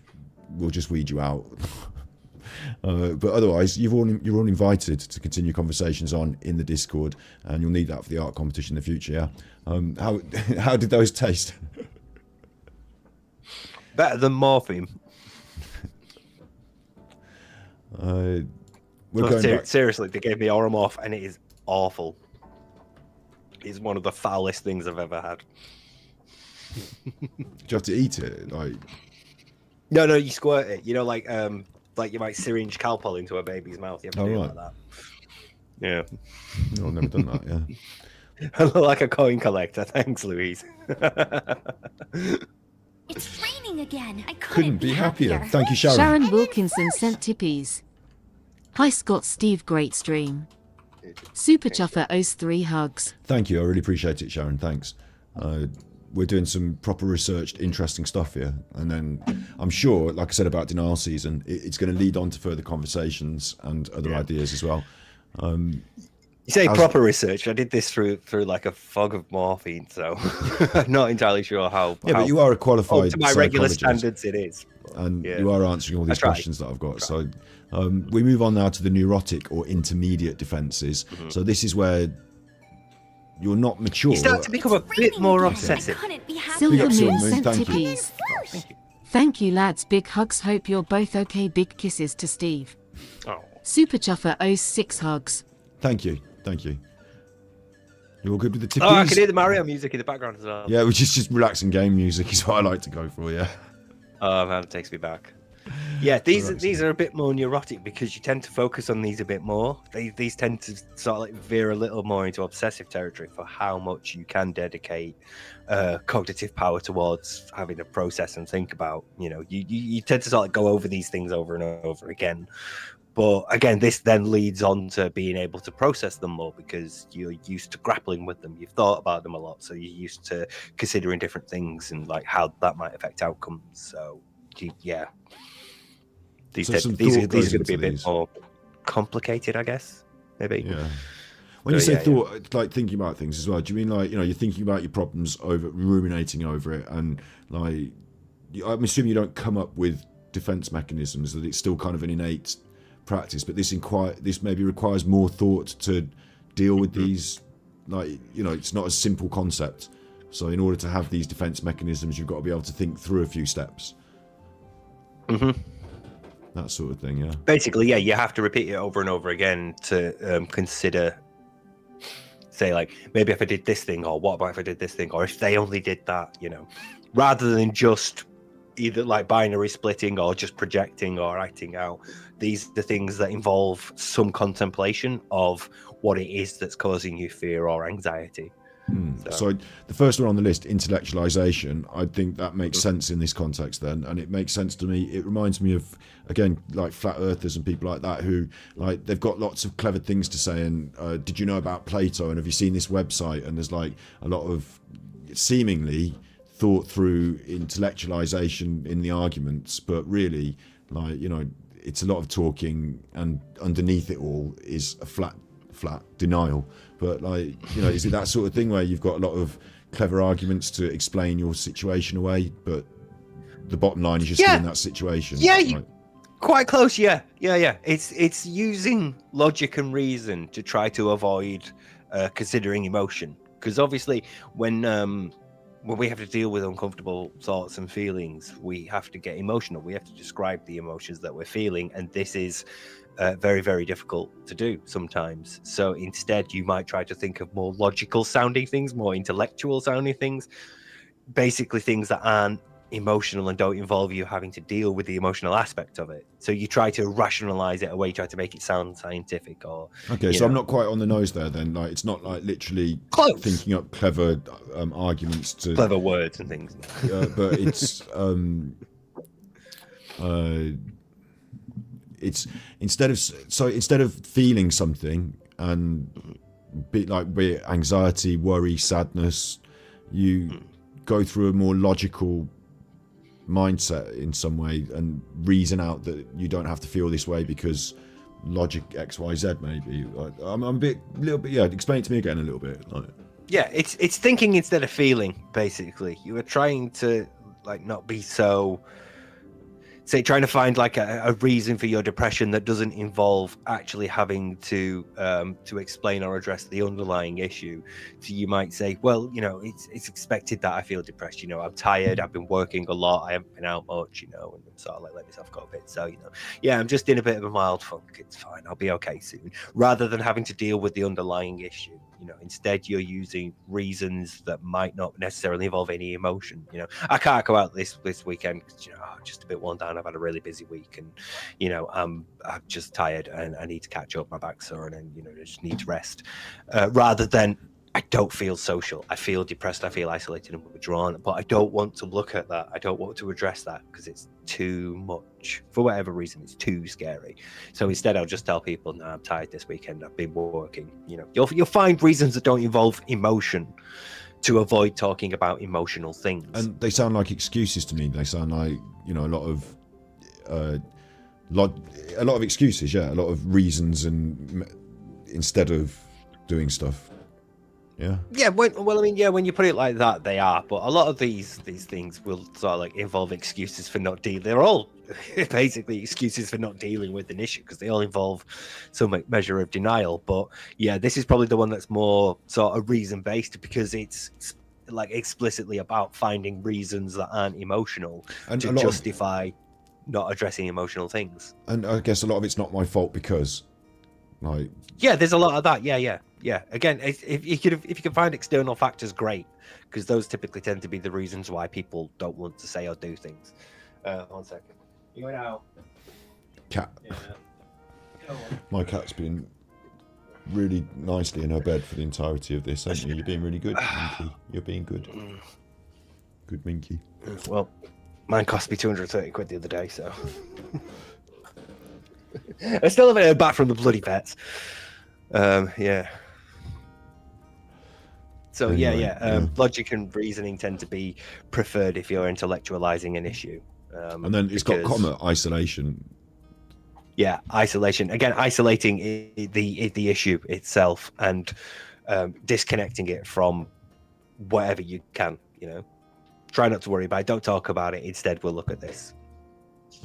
will just weed you out. But otherwise, you're all invited to continue conversations in the Discord, and you'll need that for the art competition in the future. Yeah. How did those taste? Better than morphine. Seriously, they gave me Oromorph, and it is awful. It's one of the foulest things I've ever had. Do you have to eat it? No, you squirt it. Like you might syringe Calpol into a baby's mouth. You have to do it like that. Yeah. No, I've never done that. Yeah. I look like a coin collector. Thanks, Louise. It's raining again. I couldn't be happier. Thank you, Sharon. Sharon Wilkinson sent tippies. Hi, Scott Steve. Great stream. Superchuffer owes 3 hugs. Thank you. I really appreciate it, Sharon. Thanks. We're doing some proper researched, interesting stuff here. And then I'm sure, like I said about denial season, it's going to lead on to further conversations and other ideas as well. You say proper research. I did this through like a fog of morphine, so I'm not entirely sure how. Yeah, but you are a qualified to my regular standards, it is. And you are answering all these questions that I've got. So we move on now to the neurotic or intermediate defences. So this is where you're not mature. You start to become a bit more obsessive. Silver Moon sent tippies. Thank you, lads. Big hugs. Hope you're both okay. Big kisses to Steve. Oh. Superchuffer owes 6 hugs. Thank you. You're all good with the tippies? Oh, I can hear the Mario music in the background as well. Yeah, which is just relaxing game music is what I like to go for, yeah. Oh, man, it takes me back. Yeah, these are a bit more neurotic because you tend to focus on these a bit more. These tend to sort of like veer a little more into obsessive territory for how much you can dedicate cognitive power towards having to process and think about. You tend to sort of go over these things over and over again. But again, this then leads on to being able to process them more because you're used to grappling with them. You've thought about them a lot, so you're used to considering different things and like how that might affect outcomes. So, yeah, these are going to be a bit more complicated, I guess. Maybe. Yeah. When you say thought, like thinking about things as well, do you mean like you're thinking about your problems ruminating over it, and like I'm assuming you don't come up with defense mechanisms, that it's still kind of an innate practice, but this maybe requires more thought to deal with these, it's not a simple concept. So in order to have these defense mechanisms, you've got to be able to think through a few steps. That sort of thing. Yeah, basically, yeah, you have to repeat it over and over again to consider, say, like, maybe if I did this thing, or what about if I did this thing, or if they only did that, rather than just either like binary splitting or just projecting or acting out. These are the things that involve some contemplation of what it is that's causing you fear or anxiety. So the first one on the list, intellectualization, I think that makes sense in this context then, and it makes sense to me. It reminds me of, again, like flat earthers and people like that who, like, they've got lots of clever things to say, and did you know about Plato, and have you seen this website, and there's like a lot of seemingly thought through intellectualization in the arguments, but really, like, it's a lot of talking, and underneath it all is a flat denial. But like, is it that sort of thing where you've got a lot of clever arguments to explain your situation away, but the bottom line is you're still in that situation? Yeah, quite close. Yeah. It's using logic and reason to try to avoid considering emotion, because obviously when when we have to deal with uncomfortable thoughts and feelings, we have to get emotional. We have to describe the emotions that we're feeling, and this is very, very difficult to do sometimes. So instead, you might try to think of more logical sounding things, more intellectual sounding things, basically things that aren't emotional and don't involve you having to deal with the emotional aspect of it. So you try to rationalize it away, try to make it sound scientific, or okay. So I'm not quite on the nose there. Then, like, it's not like literally close. Thinking up clever arguments to Clever words and things. but it's instead of feeling something and be it anxiety, worry, sadness, you go through a more logical mindset in some way and reason out that you don't have to feel this way because logic XYZ maybe. I'm a little bit. Yeah, explain it to me again a little bit. Yeah, it's thinking instead of feeling. Basically, you were trying to not be so. Say, trying to find a reason for your depression that doesn't involve actually having to explain or address the underlying issue. So you might say, well, it's expected that I feel depressed. I'm tired. I've been working a lot. I haven't been out much. And sort of let myself go a bit. So yeah, I'm just in a bit of a mild funk. It's fine. I'll be okay soon. Rather than having to deal with the underlying issue. Instead you're using reasons that might not necessarily involve any emotion. I can't go out this weekend because I'm just a bit worn down. I've had a really busy week, and I'm just tired and I need to catch up. My back's sore, and I just need to rest. Rather than I don't feel social. I feel depressed. I feel isolated and withdrawn. But I don't want to look at that. I don't want to address that because it's too much. For whatever reason, it's too scary. So instead, I'll just tell people, "No, I'm tired this weekend. I've been working." You'll find reasons that don't involve emotion to avoid talking about emotional things. And they sound like excuses to me. They sound like a lot of excuses. Yeah, a lot of reasons, and instead of doing stuff. Yeah. When you put it like that, they are. But a lot of these things will sort of involve excuses for not dealing. They're all basically excuses for not dealing with an issue because they all involve some measure of denial. But yeah, this is probably the one that's more sort of reason based because it's explicitly about finding reasons that aren't emotional and to justify not addressing emotional things. And I guess a lot of it's not my fault because, yeah, there's a lot of that. Yeah. Again, if you can find external factors, great, because those typically tend to be the reasons why people don't want to say or do things. 1 second. You going out? Cat. Yeah. Go on. My cat's been really nicely in her bed for the entirety of this, haven't you? You're being really good, Minky. You're being good. Good, Minky. Well, mine cost me 230 quid the other day, so I still haven't heard back from the bloody vets. Yeah. So anyway, logic and reasoning tend to be preferred if you're intellectualizing an issue. And then it's got comma isolation. Yeah, isolation. Again, isolating the issue itself and disconnecting it from whatever you can. Try not to worry about it. Don't talk about it. Instead, we'll look at this.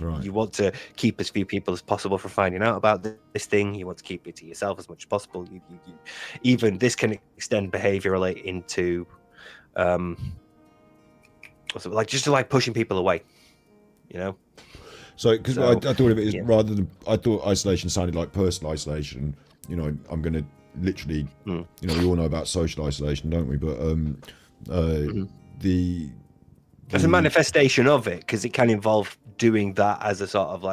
Right. You want to keep as few people as possible from finding out about this thing. You want to keep it to yourself as much as possible. You even this can extend behaviorally into just pushing people away. So because I thought of it as rather than I thought isolation sounded like personal isolation. I'm going to literally. We all know about social isolation, don't we? But As a manifestation of it, because it can involve doing that as a sort of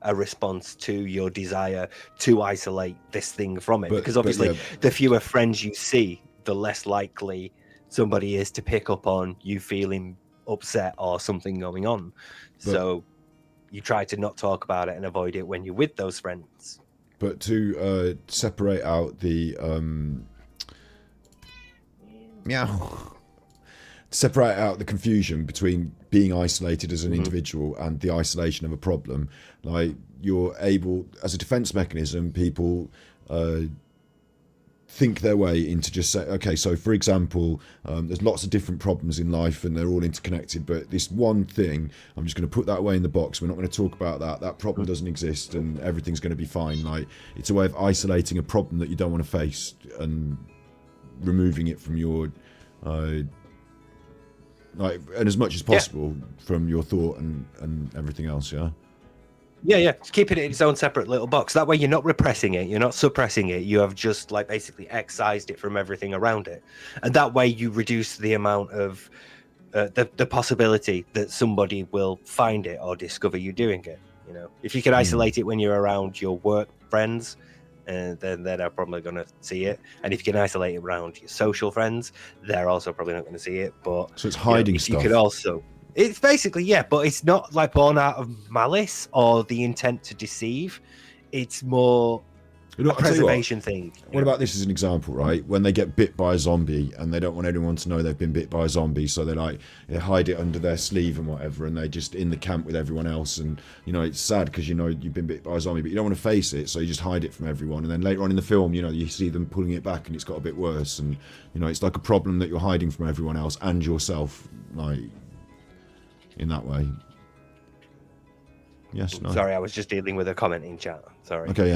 a response to your desire to isolate this thing from it. Because obviously, the fewer friends you see, the less likely somebody is to pick up on you feeling upset or something going on. So you try to not talk about it and avoid it when you're with those friends. But to separate out the separate out the confusion between being isolated as an individual and the isolation of a problem, you're able, as a defense mechanism, people think their way into just say, okay, so for example, there's lots of different problems in life and they're all interconnected, but this one thing, I'm just going to put that away in the box. We're not going to talk about that problem doesn't exist and everything's going to be fine. It's a way of isolating a problem that you don't want to face and removing it from your like, and as much as possible from your thought and everything else. Yeah, just keep it in its own separate little box. That way you're not repressing it, you're not suppressing it, you have just like basically excised it from everything around it. And that way you reduce the amount of the possibility that somebody will find it or discover you doing it. You know, if you can isolate it when you're around your work friends, then they're probably going to see it. And if you can isolate it around your social friends, they're also probably not going to see it. But So it's hiding stuff. stuff. You could also... It's basically, but it's not like born out of malice or the intent to deceive. It's more a preservation thing. What about this as an example, right? When they get bit by a zombie and they don't want anyone to know they've been bit by a zombie, so they hide it under their sleeve and whatever, and they're just in the camp with everyone else. And, you know, it's sad because, you know, you've been bit by a zombie, but you don't want to face it, so you just hide it from everyone. And then later on in the film, you know, you see them pulling it back and it's got a bit worse. And, you know, it's like a problem that you're hiding from everyone else and yourself, like... in that way. Yes, no. Sorry, I was just dealing with a comment in chat. Sorry. Okay,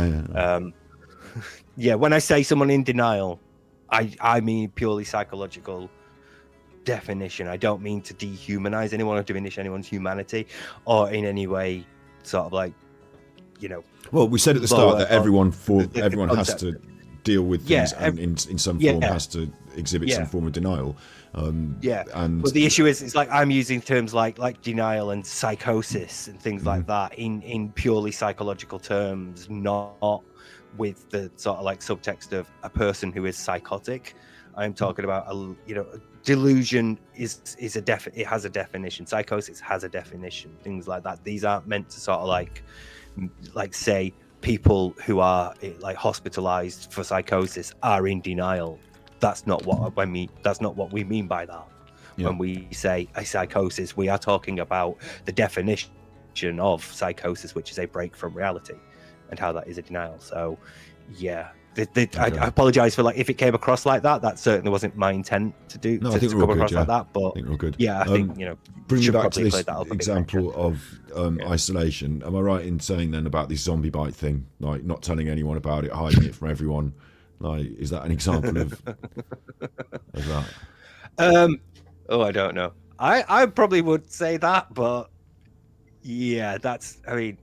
yeah. When I say someone in denial, I mean purely psychological definition. I don't mean to dehumanize anyone or diminish anyone's humanity or in any way sort of like, you know. Well, we said at the start that everyone has to deal with things and in some form has to exhibit some form of denial. But the issue is, it's like I'm using terms like denial and psychosis and things like that in purely psychological terms, not with the sort of like subtext of a person who is psychotic. I'm talking about delusion is it has a definition. Psychosis has a definition. Things like that. These aren't meant to sort of like say people who are like hospitalized for psychosis are in denial. That's not what I mean. That's not what we mean by that. When we say a psychosis, we are talking about the definition of psychosis, which is a break from reality, and how that is a denial. So, I apologize for like if it came across like that. That certainly wasn't my intent to do. No, to, I think to we're come all across good, like that. But I think we're all good. Yeah, I think bring me back to this that example of isolation. Am I right in saying then about this zombie bite thing, like not telling anyone about it, hiding it from everyone? Like, is that an example of that? I don't know. I probably would say that, but yeah, I mean,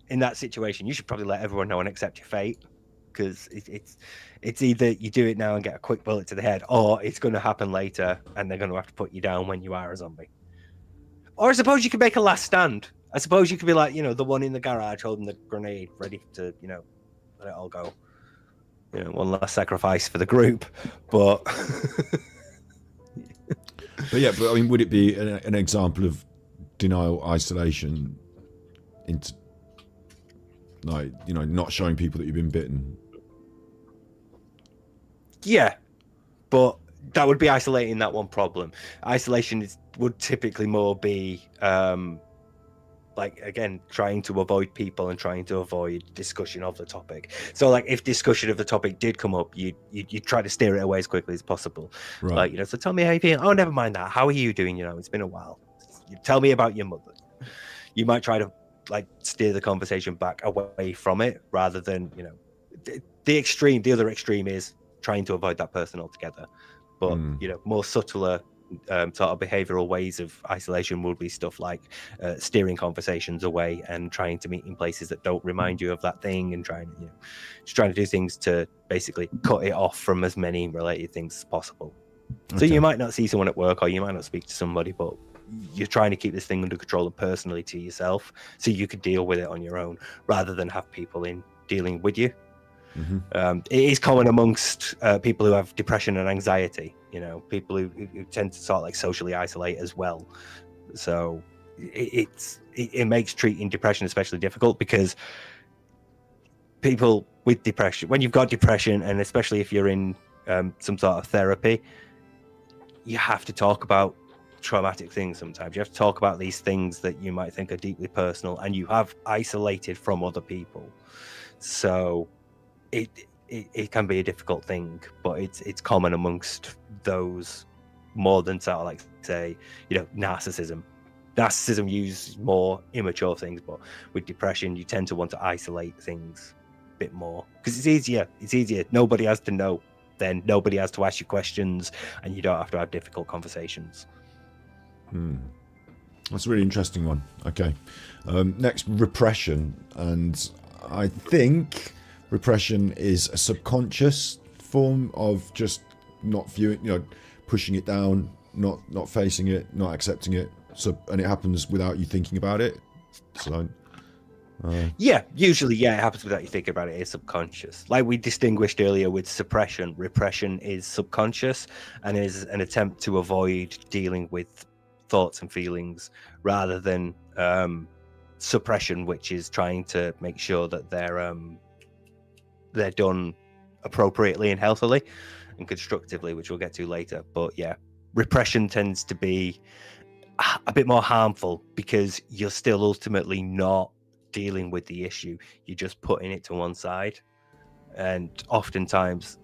in that situation, you should probably let everyone know and accept your fate, because it's either you do it now and get a quick bullet to the head, or it's going to happen later and they're going to have to put you down when you are a zombie. Or I suppose you could make a last stand. I suppose you could be like, the one in the garage holding the grenade, ready to, let it all go. One last sacrifice for the group, but but I mean, would it be an example of denial, isolation, into like not showing people that you've been bitten? Yeah, but that would be isolating that one problem. Isolation would typically more be like, again, trying to avoid people and trying to avoid discussion of the topic. So like if discussion of the topic did come up, you try to steer it away as quickly as possible. Right. Like, so tell me how you feel. Oh, never mind that. How are you doing? It's been a while. You tell me about your mother. You might try to like steer the conversation back away from it rather than, the other extreme is trying to avoid that person altogether. But, more subtler sort of behavioral ways of isolation would be stuff like steering conversations away and trying to meet in places that don't remind you of that thing, and trying to do things to basically cut it off from as many related things as possible. So you might not see someone at work, or you might not speak to somebody, but you're trying to keep this thing under control and personally to yourself, so you could deal with it on your own rather than have people in dealing with you. It is common amongst people who have depression and anxiety, people who tend to sort of like socially isolate as well. So it makes treating depression especially difficult, because people with depression, when you've got depression, and especially if you're in some sort of therapy, you have to talk about traumatic things. Sometimes you have to talk about these things that you might think are deeply personal and you have isolated from other people. So it can be a difficult thing, but it's common amongst those more than sort of like, say, narcissism. Narcissism uses more immature things, but with depression, you tend to want to isolate things a bit more because it's easier. Nobody has to know. Then nobody has to ask you questions, and you don't have to have difficult conversations. That's a really interesting one. Okay. Next, repression. And I think repression is a subconscious form of just not viewing, pushing it down, not facing it, not accepting it. And it happens without you thinking about it. So... usually, it happens without you thinking about it. It's subconscious. Like we distinguished earlier with suppression, repression is subconscious and is an attempt to avoid dealing with thoughts and feelings rather than suppression, which is trying to make sure that they're done appropriately and healthily and constructively, which we'll get to later. But yeah, repression tends to be a bit more harmful because you're still ultimately not dealing with the issue, you're just putting it to one side, and oftentimes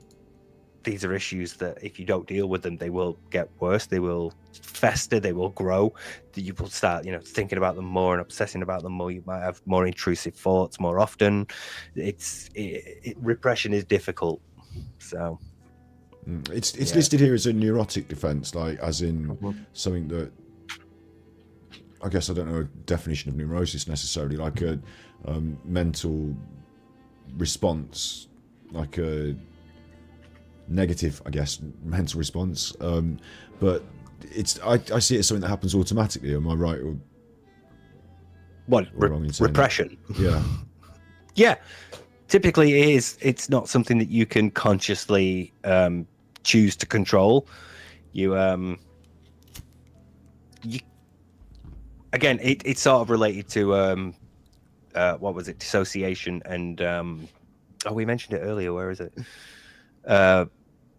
these are issues that if you don't deal with them, they will get worse, they will fester, they will grow, that you will start thinking about them more and obsessing about them more. You might have more intrusive thoughts more often. Repression is difficult. So it's listed here as a neurotic defense, like as in something that, I guess I don't know a definition of neurosis necessarily, like a mental response, like a negative, I guess, mental response. But I see it as something that happens automatically. Am I right? Or wrong in saying repression? That? Yeah. Typically, it is. It's not something that you can consciously choose to control. Again, it's sort of related to what was it? Dissociation and we mentioned it earlier. Where is it?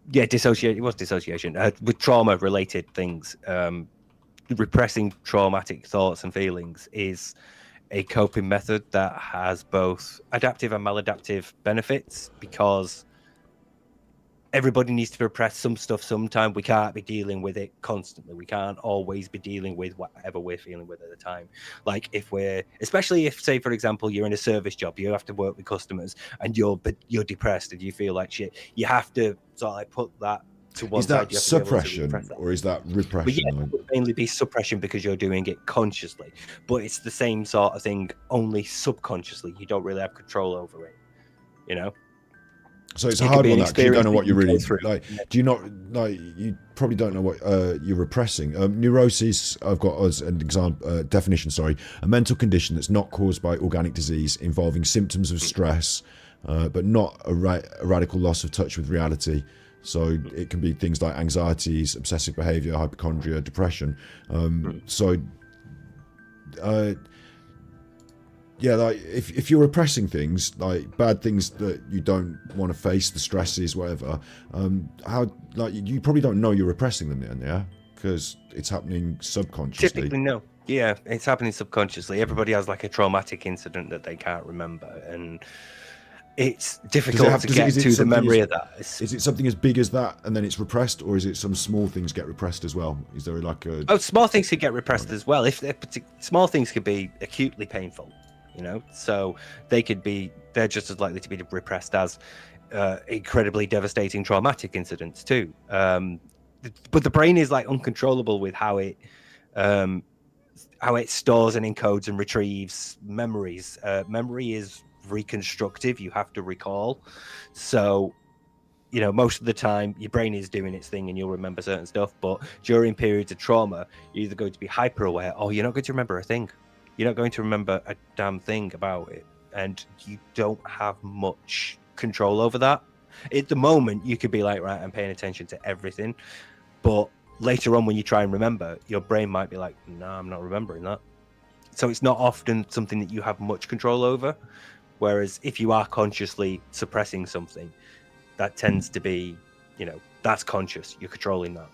Dissociation. It was dissociation with trauma-related things. Repressing traumatic thoughts and feelings is a coping method that has both adaptive and maladaptive benefits, because everybody needs to repress some stuff sometime. We can't be dealing with it constantly. We can't always be dealing with whatever we're feeling with at the time. Like especially if, say, for example, you're in a service job, you have to work with customers and you're depressed and you feel like shit, you have to sort of like put that to one side. Is that suppression or is that repression? But yeah, it would mainly be suppression because you're doing it consciously. But it's the same sort of thing, only subconsciously. You don't really have control over it, So it's a hard one, that, because you don't know what you're really like. Do you not like? You probably don't know what you're repressing. Neurosis, I've got as an example definition. Sorry, a mental condition that's not caused by organic disease, involving symptoms of stress, but not a radical loss of touch with reality. So it can be things like anxieties, obsessive behavior, hypochondria, depression. Yeah, like if you're repressing things, like bad things that you don't want to face, the stresses, whatever, you probably don't know you're repressing them then, yeah? Because it's happening subconsciously. Typically, no. Yeah, it's happening subconsciously. Everybody has like a traumatic incident that they can't remember, and it's difficult to get to the memory of that. Is it something as big as that and then it's repressed, or is it some small things get repressed as well? Is there like a... Oh, small things could get repressed as well. Small things could be acutely painful. So they're just as likely to be repressed as incredibly devastating traumatic incidents too. But the brain is like uncontrollable with how it stores and encodes and retrieves memories. Memory is reconstructive. You have to recall. So, most of the time your brain is doing its thing and you'll remember certain stuff. But during periods of trauma, you're either going to be hyper aware or you're not going to remember a thing. You're not going to remember a damn thing about it, and you don't have much control over that. At the moment, you could be like, right, I'm paying attention to everything, but later on when you try and remember, your brain might be like, no, I'm not remembering that. So it's not often something that you have much control over, whereas if you are consciously suppressing something, that tends to be, that's conscious. You're controlling that.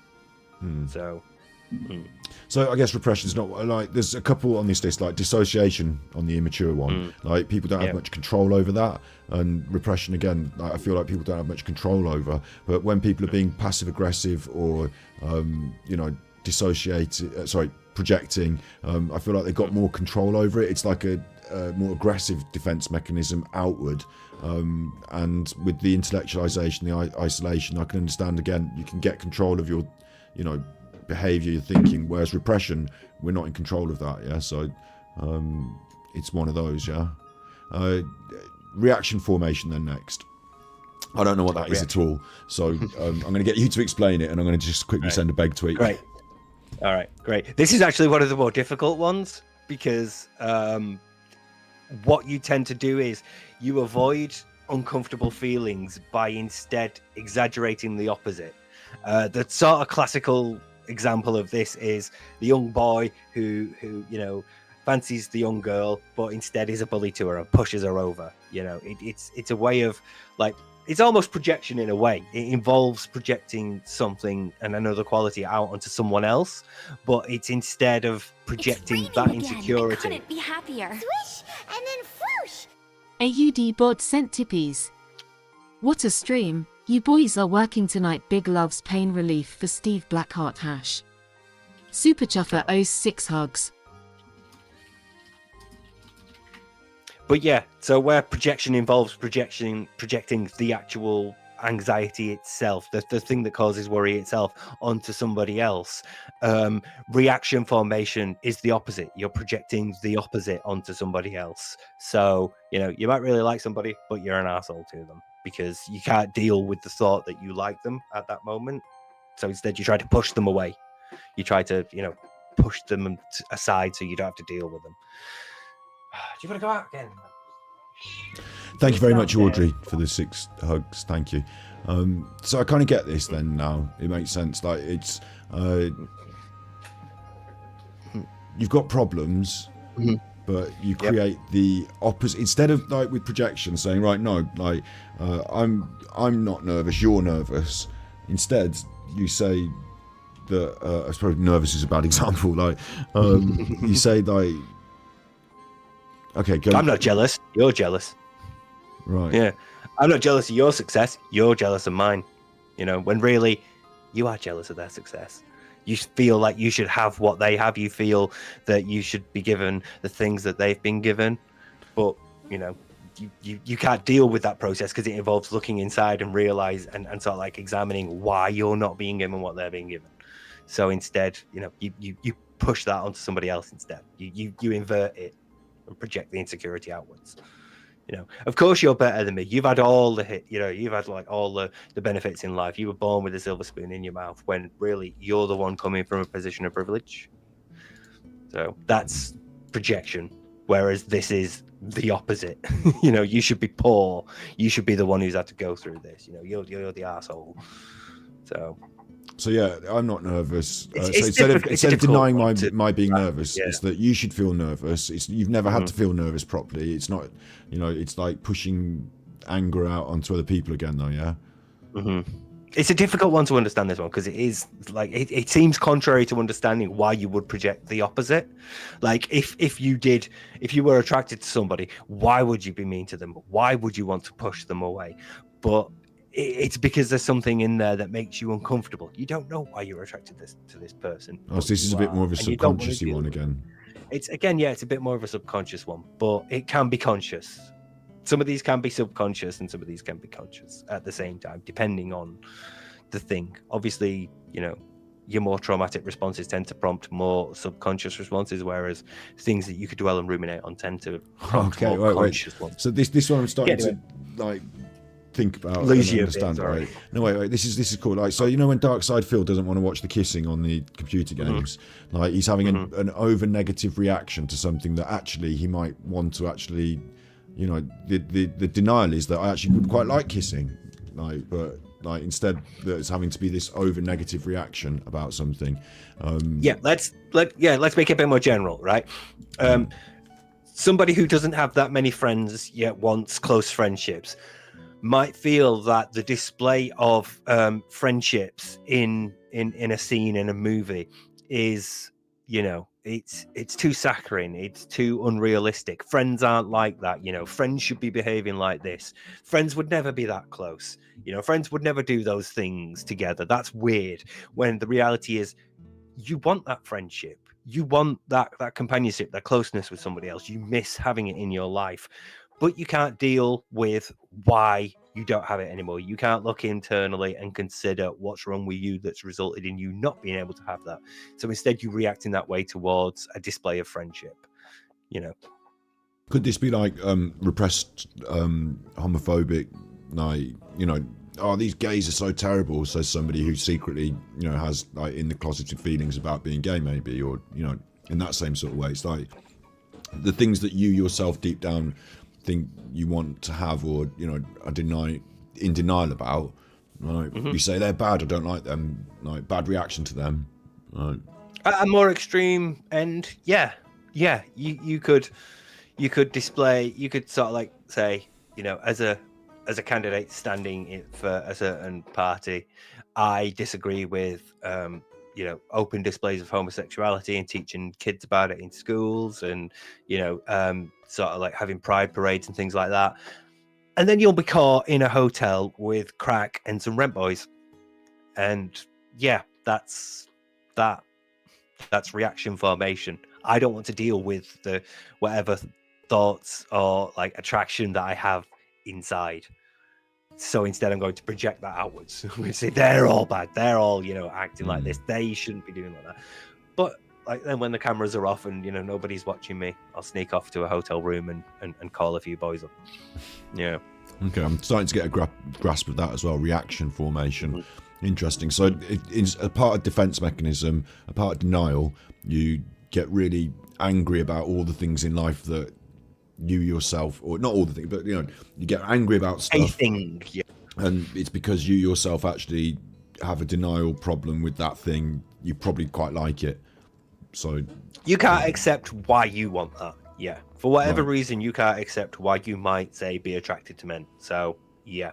So I guess repression is not like, there's a couple on this list, like dissociation on the immature one, like people don't have much control over that, and repression again, like, I feel like people don't have much control over. But when people are being passive aggressive or projecting, I feel like they've got more control over it. It's like a more aggressive defense mechanism outward, and with the intellectualization, the isolation, I can understand, again, you can get control of your behavior, your thinking, whereas repression, we're not in control of that. Yeah, so it's one of those. Yeah. Reaction formation then next. I don't know what that is at all, so I'm going to get you to explain it, and I'm going to just quickly send a beg tweet. Great. All right, great. This is actually one of the more difficult ones, because what you tend to do is you avoid uncomfortable feelings by instead exaggerating the opposite. The sort of classical example of this is the young boy who fancies the young girl, but instead is a bully to her and pushes her over. It's a way of, like, it's almost projection in a way. It involves projecting something and another quality out onto someone else, but it's instead of projecting that insecurity. I couldn't be happier. Swish and then whoosh. AUD bod sent tippies. What a stream. You boys are working tonight. Big loves, pain relief for Steve Blackheart hash. Superchuffer owes 6 hugs. But yeah, so where projection involves projecting the actual anxiety itself, the thing that causes worry itself, onto somebody else. Reaction formation is the opposite. You're projecting the opposite onto somebody else. So, you might really like somebody, but you're an asshole to them because you can't deal with the thought that you like them at that moment. So instead you try to push them away. You try to, push them aside so you don't have to deal with them. Do you want to go out again? Thank you very much, Audrey, for the 6 hugs. Thank you. So I kind of get this then now. It makes sense. Like, it's you've got problems, but you create the opposite. Instead of, like, with projection saying, right, no, like, I'm not nervous, you're nervous. Instead, you say that I suppose nervous is a bad example. Like, you say, like, okay, go. I'm not jealous. You're jealous. Right. Yeah. I'm not jealous of your success. You're jealous of mine. When really you are jealous of their success. You feel like you should have what they have. You feel that you should be given the things that they've been given. But, you can't deal with that process because it involves looking inside and realize and sort of like examining why you're not being given what they're being given. So instead, you push that onto somebody else instead. You invert it and project the insecurity outwards. Of course you're better than me. You've had all the hit, you've had like all the benefits in life. You were born with a silver spoon in your mouth, when really you're the one coming from a position of privilege. So that's projection. Whereas this is the opposite. You should be poor. You should be the one who's had to go through this. You're the asshole. So yeah, I'm not nervous. It's so instead of denying my being right? nervous, it's that you should feel nervous. You've never had to feel nervous properly. It's not, it's like pushing anger out onto other people again, though. Yeah. It's a difficult one to understand, this one, because it is like it seems contrary to understanding why you would project the opposite. Like if you were attracted to somebody, why would you be mean to them? Why would you want to push them away? But it's because there's something in there that makes you uncomfortable. You don't know why you're attracted to this person. Oh, so this is a bit more of a subconscious one again. It's a bit more of a subconscious one, but it can be conscious. Some of these can be subconscious and some of these can be conscious at the same time, depending on the thing. Obviously, your more traumatic responses tend to prompt more subconscious responses, whereas things that you could dwell and ruminate on tend to prompt more conscious ones. So this one I'm starting to like think about and understand. Right? No, wait. This is cool. Like, so when Darkside Phil doesn't want to watch the kissing on the computer games, like he's having an over negative reaction to something that actually he might want to actually, the denial is that I actually would quite like kissing, but instead there's having to be this over negative reaction about something. Let's make it a bit more general, right? Somebody who doesn't have that many friends yet wants close friendships might feel that the display of friendships in a scene in a movie is, it's too saccharine, it's too unrealistic. Friends aren't like that. Friends should be behaving like this. Friends would never be that close. Friends would never do those things together. That's weird. When the reality is, you want that friendship, you want that companionship, that closeness with somebody else. You miss having it in your life, but you can't deal with why you don't have it anymore. You can't look internally and consider what's wrong with you that's resulted in you not being able to have that. So instead, you react in that way towards a display of friendship. Could this be like repressed, homophobic, like, oh, these gays are so terrible, says somebody who secretly, has like in the closeted feelings about being gay, maybe, or in that same sort of way. It's like the things that you yourself deep down think you want to have, or are in denial about. Right? You say they're bad, I don't like them, like bad reaction to them. Right? At a more extreme end, yeah, you could display, you could sort of like say, as a candidate standing for a certain party, I disagree with open displays of homosexuality and teaching kids about it in schools, and sort of like having pride parades and things like that. And then you'll be caught in a hotel with crack and some rent boys, and yeah, that's reaction formation. I don't want to deal with the whatever thoughts or like attraction that I have inside. So instead, I'm going to project that outwards. We say they're all bad. They're all, acting like this. They shouldn't be doing like that. But like then, when the cameras are off and nobody's watching me, I'll sneak off to a hotel room and call a few boys up. Yeah. Okay, I'm starting to get a grasp of that as well. Reaction formation. Interesting. So it's a part of defense mechanism, a part of denial. You get really angry about all the things in life that you yourself, or not all the things, but you get angry about stuff. A thing, yeah. And it's because you yourself actually have a denial problem with that thing. You probably quite like it. So you can't accept why you want that. Yeah. For whatever reason, you can't accept why you might, say, be attracted to men. So, yeah.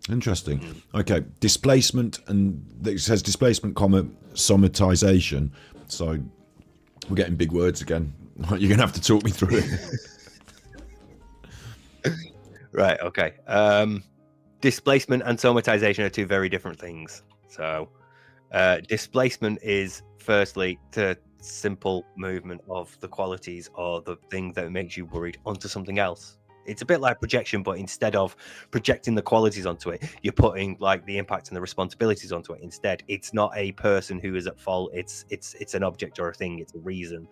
Interesting. Okay. Displacement, and it says displacement, somatization. So we're getting big words again. You're going to have to talk me through it. Right. Okay. Displacement and somatization are two very different things. So displacement is firstly the simple movement of the qualities or the thing that makes you worried onto something else. It's a bit like projection, but instead of projecting the qualities onto it, you're putting like the impact and the responsibilities onto it instead. It's not a person who is at fault. It's an object or a thing. It's a reason.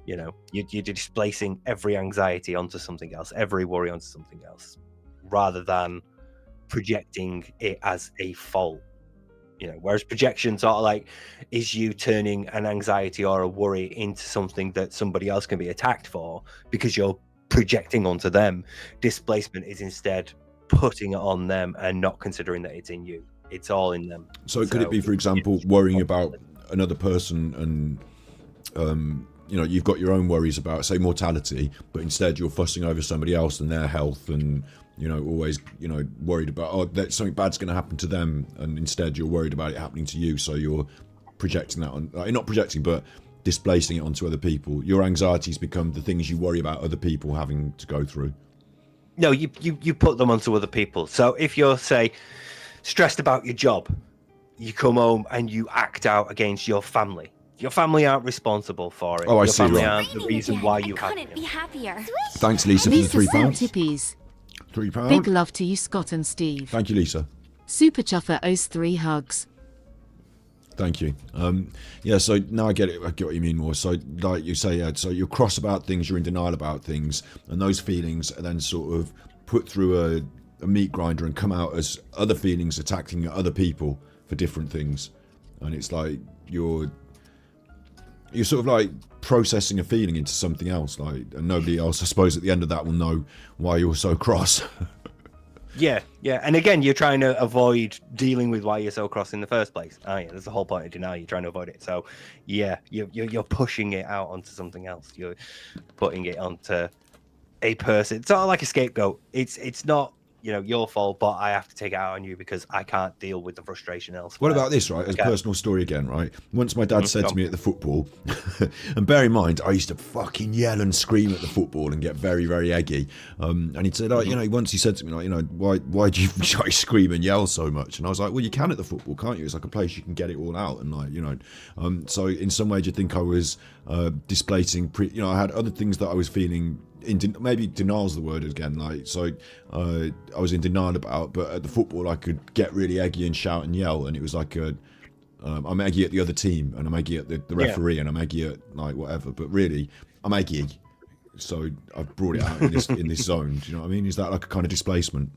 You're displacing every anxiety onto something else, every worry onto something else, rather than projecting it as a fault. Whereas projection sort of like is you turning an anxiety or a worry into something that somebody else can be attacked for because you're projecting onto them. Displacement is instead putting it on them and not considering that it's in you. It's all in them. So could it be, for example, worrying about another person and you've got your own worries about, say, mortality, but instead you're fussing over somebody else and their health and always worried about that something bad's going to happen to them, and instead you're worried about it happening to you, so you're projecting that on, not projecting but displacing it onto other people. Your anxieties become the things you worry about other people having to go through. No, you put them onto other people. So if you're, say, stressed about your job, you come home and you act out against your family. Your family aren't responsible for it. Oh, I your see. family Right. aren't the reason why you have couldn't be happier. Thanks, Lisa, for the Lisa sent £3. tippies. £3. Big love to you, Scott and Steve. Thank you, Lisa. Superchuffer owes 3 hugs. Thank you. So now I get it. I get what you mean more. So like you say, Ed, so you're cross about things, you're in denial about things, and those feelings are then sort of put through a meat grinder and come out as other feelings attacking other people for different things. And it's like you're sort of like processing a feeling into something else, like, and nobody else, I suppose, at the end of that will know why you're so cross. Yeah. And again, you're trying to avoid dealing with why you're so cross in the first place. That's the whole point of denial. You're trying to avoid it. So, yeah, you're pushing it out onto something else. You're putting it onto a person. It's sort of like a scapegoat. It's not your fault, but I have to take it out on you because I can't deal with the frustration elsewhere. What about this, right? As a personal story again, right? Once my dad said to me at the football, and bear in mind, I used to fucking yell and scream at the football and get very, very eggy. And he said, once he said to me, why do you scream and yell so much? And I was like, well, you can at the football, can't you? It's like a place you can get it all out. And so in some way, do you think I was displacing? I had other things that I was feeling maybe denial's the word again. Like, so I was in denial about, but at the football I could get really eggy and shout and yell, and it was like I'm eggy at the other team, and I'm eggy at the referee, and I'm eggy at like whatever. But really, I'm eggy, so I've brought it out in this zone. Do you know what I mean? Is that like a kind of displacement?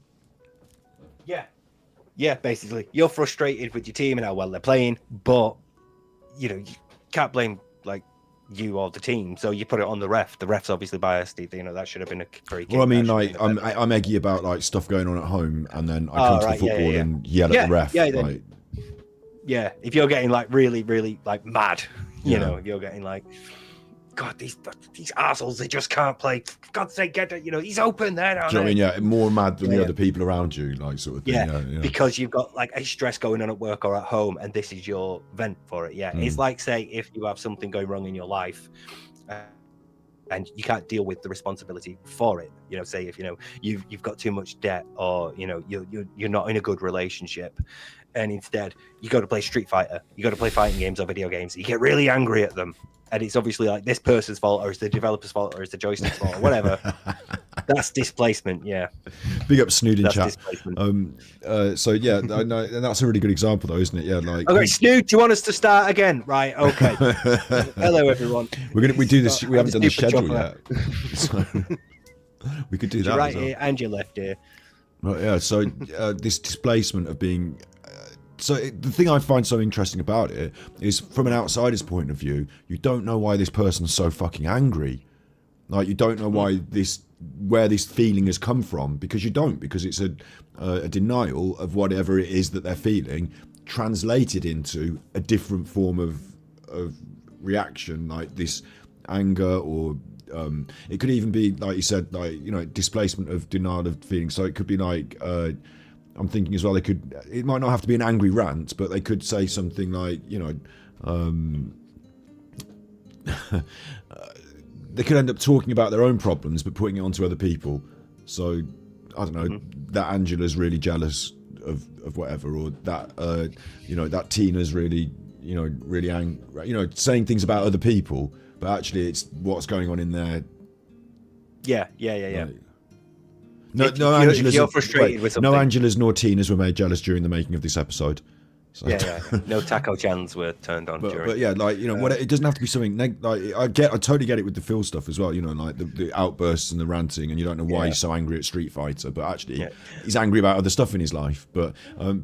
Yeah, basically, you're frustrated with your team and how well they're playing, but you can't blame like you or the team, so you put it on the ref. The ref's obviously biased. That should have been a free kick. Well, I mean, like I'm eggy about like stuff going on at home, and then I come to the football and yell at the ref. Yeah, if you're getting like really, really like mad, you know, if you're getting like, God, these assholes, they just can't play. For God's sake, get it. He's open there. Do you know what I mean? Yeah, more mad than the other people around you, like sort of thing. Yeah, because you've got like a stress going on at work or at home, and this is your vent for it. Yeah, it's like, say, if you have something going wrong in your life, and you can't deal with the responsibility for it. Say if you've got too much debt, or you're not in a good relationship, and instead you go to play Street Fighter, you go to play fighting games or video games, you get really angry at them. And it's obviously like this person's fault, or it's the developer's fault, or it's the joystick's fault, or whatever. That's displacement, yeah. Big up Snood in chat. So yeah, I know, and that's a really good example, though, isn't it? Yeah, like. Okay, Snood, do you want us to start again? Right. Okay. Hello, everyone. We do this. We haven't done the schedule yet. So, we could do that. You're right here and your left ear. Right. Yeah. So this displacement of being. So the thing I find so interesting about it is, from an outsider's point of view, you don't know why this person's so fucking angry. Like, you don't know where this feeling has come from, because you don't, because it's a denial of whatever it is that they're feeling, translated into a different form of reaction, like this anger, or it could even be, like you said, like, displacement of denial of feelings. So it could be like. I'm thinking as well, it might not have to be an angry rant, but they could say something like, they could end up talking about their own problems, but putting it onto other people. So, I don't know, that Angela's really jealous of whatever, or that, that Tina's really, really angry, saying things about other people, but actually it's what's going on in there. Yeah. Like, If you're frustrated with something. No Angelas nor Tinas were made jealous during the making of this episode. So. Yeah. No taco chans were turned on during. But yeah, like, it doesn't have to be something like I totally get it with the Phil stuff as well. Like the outbursts and the ranting, and you don't know why he's so angry at Street Fighter, but actually he's angry about other stuff in his life. But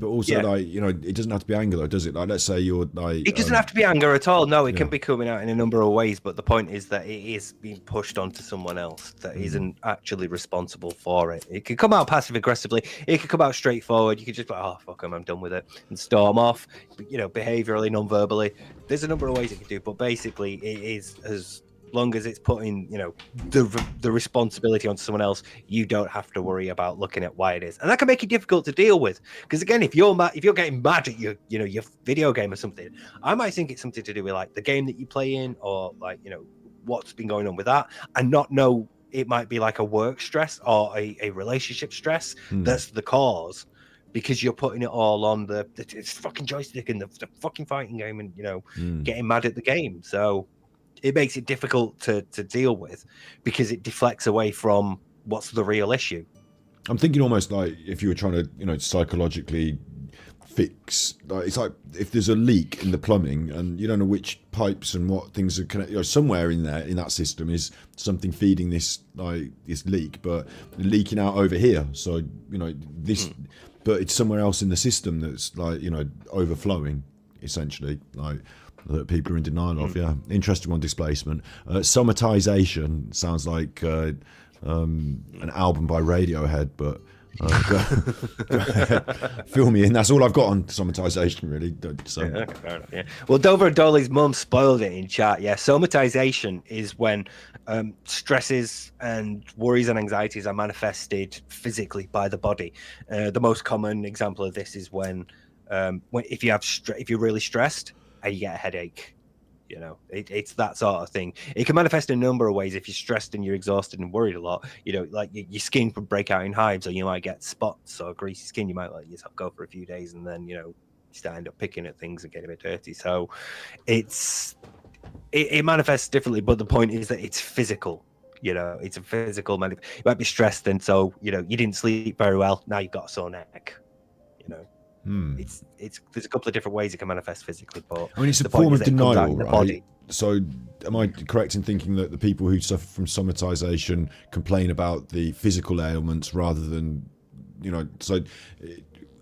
also like, it doesn't have to be anger though, does it? Like, let's say you're like. It doesn't have to be anger at all. No, it can be coming out in a number of ways. But the point is that it is being pushed onto someone else that isn't actually responsible for it. It could come out passive aggressively. It could come out straightforward. You could just be like, oh fuck him, I'm done with it, and storm off, behaviorally, non-verbally. There's a number of ways it can do, but basically it is, as long as it's putting the responsibility onto someone else, you don't have to worry about looking at why it is, and that can make it difficult to deal with. Because again, if you're getting mad at your video game or something, I might think it's something to do with like the game that you play in, or like what's been going on with that, and not know it might be like a work stress or a relationship stress that's the cause. Because you're putting it all on the fucking joystick and the fucking fighting game, and getting mad at the game. So it makes it difficult to deal with, because it deflects away from what's the real issue. I'm thinking almost like if you were trying to psychologically fix, like, it's like if there's a leak in the plumbing and you don't know which pipes and what things are connected, somewhere in there in that system is something feeding this leak, but leaking out over here. So this. But it's somewhere else in the system that's like, overflowing, essentially, like, that people are in denial of. Yeah, interesting one, displacement. Somatization sounds like an album by Radiohead, but go ahead. Fill me in. That's all I've got on somatization, really. So. Yeah, okay, fair enough, yeah. Well, Dover Dolly's mum spoiled it in chat. Yeah, somatization is when stresses and worries and anxieties are manifested physically by the body. The most common example of this is when if you're really stressed and you get a headache. It's that sort of thing. It can manifest in a number of ways. If you're stressed and you're exhausted and worried a lot, like your skin could break out in hives, or you might get spots or greasy skin. You might let yourself go for a few days, and then you start end up picking at things and getting a bit dirty. So it manifests differently, but the point is that it's physical. You know, it's a physical. You might be stressed, and so you know you didn't sleep very well. Now you've got a sore neck. You know, it's there's a couple of different ways it can manifest physically, but I mean, it's a the point form is of that it comes out denial, in the right? body. So, am I correct in thinking that the people who suffer from somatization complain about the physical ailments rather than, you know, so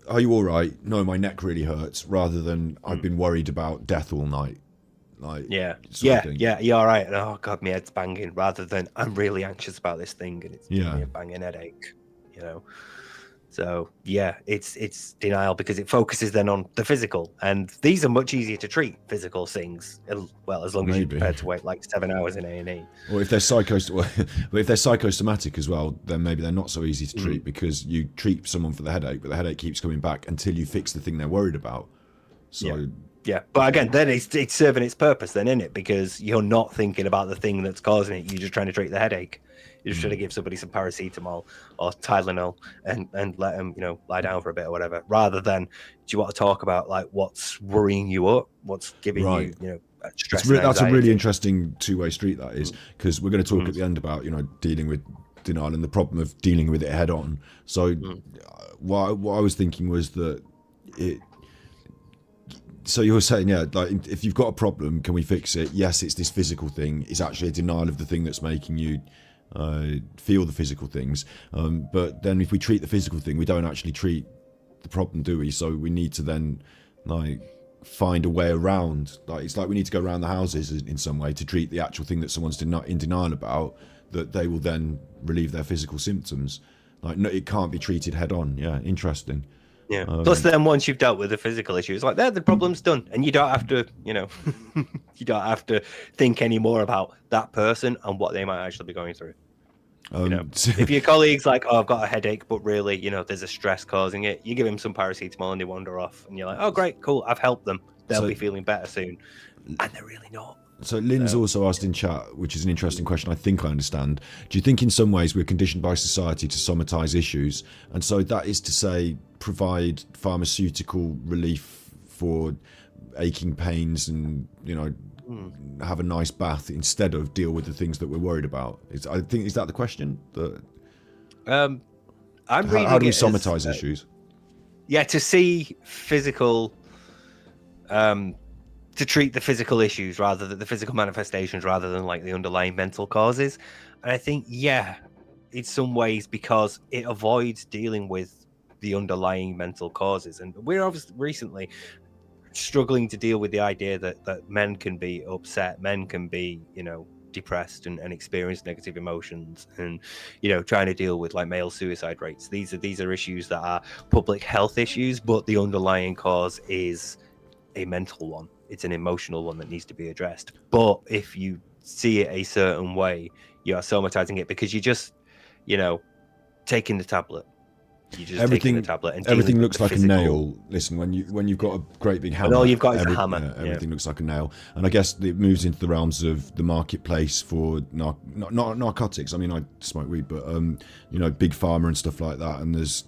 are you all right? No, my neck really hurts, rather than I've been worried about death all night. Like, Yeah, sort of thing. you're all right. And, oh god, my head's banging. Rather than I'm really anxious about this thing and it's giving me a banging headache. You know. So yeah, it's denial because it focuses then on the physical, and these are much easier to treat. Physical things, well, as long as you're prepared to wait like 7 hours in A&E. Or if they're if they're psychosomatic as well, then maybe they're not so easy to treat because you treat someone for the headache, but the headache keeps coming back until you fix the thing they're worried about. So yeah, but again, then it's serving its purpose then, isn't it? Because you're not thinking about the thing that's causing it. You're just trying to treat the headache. You're just trying to give somebody some paracetamol or Tylenol and let them, you know, lie down for a bit or whatever. Rather than, do you want to talk about like what's worrying you up, what's giving you, you know, stress? That's a really interesting two-way street. That is, because we're going to talk at the end about, you know, dealing with denial and the problem of dealing with it head on. So what I was thinking was that it. So you were saying, yeah, like if you've got a problem, can we fix it? Yes, it's this physical thing. It's actually a denial of the thing that's making you feel the physical things. But then if we treat the physical thing, we don't actually treat the problem, do we? So we need to then like find a way around. Like it's like we need to go around the houses in some way to treat the actual thing that someone's in denial about, that they will then relieve their physical symptoms. Like no, it can't be treated head on. Yeah, interesting. Yeah. Plus, then once you've dealt with the physical issues, like the problem's done, and you don't have to, you know, you don't have to think anymore about that person and what they might actually be going through. You know, if your colleague's like, "Oh, I've got a headache," but really, you know, there's a stress causing it, you give them some paracetamol and they wander off, and you're like, "Oh, great, cool, I've helped them. They'll be feeling better soon," and they're really not. So Lynn's also asked in chat, which is an interesting question. I think I understand. Do you think in some ways we're conditioned by society to somatize issues, and so that is to say, provide pharmaceutical relief for aching pains, and you know, have a nice bath instead of deal with the things that we're worried about? Is that the question? I'm reading how do we it somatize issues? Yeah, to see physical. To treat the physical issues rather than the physical manifestations rather than like the underlying mental causes. And I think, yeah, in some ways, because it avoids dealing with the underlying mental causes. And we're obviously recently struggling to deal with the idea that men can be upset, men can be, you know, depressed and experience negative emotions, and you know, trying to deal with like male suicide rates. These are issues that are public health issues, but the underlying cause is a mental one. It's an emotional one that needs to be addressed. But if you see it a certain way, you are somatizing it because you just, you know, taking the tablet. You just taking the tablet and everything looks like a nail. Listen, when you've got a great big hammer, and all you've got is a hammer. Everything looks like a nail. And I guess it moves into the realms of the marketplace for not narcotics. I mean, I smoke weed, but you know, big pharma and stuff like that. And there's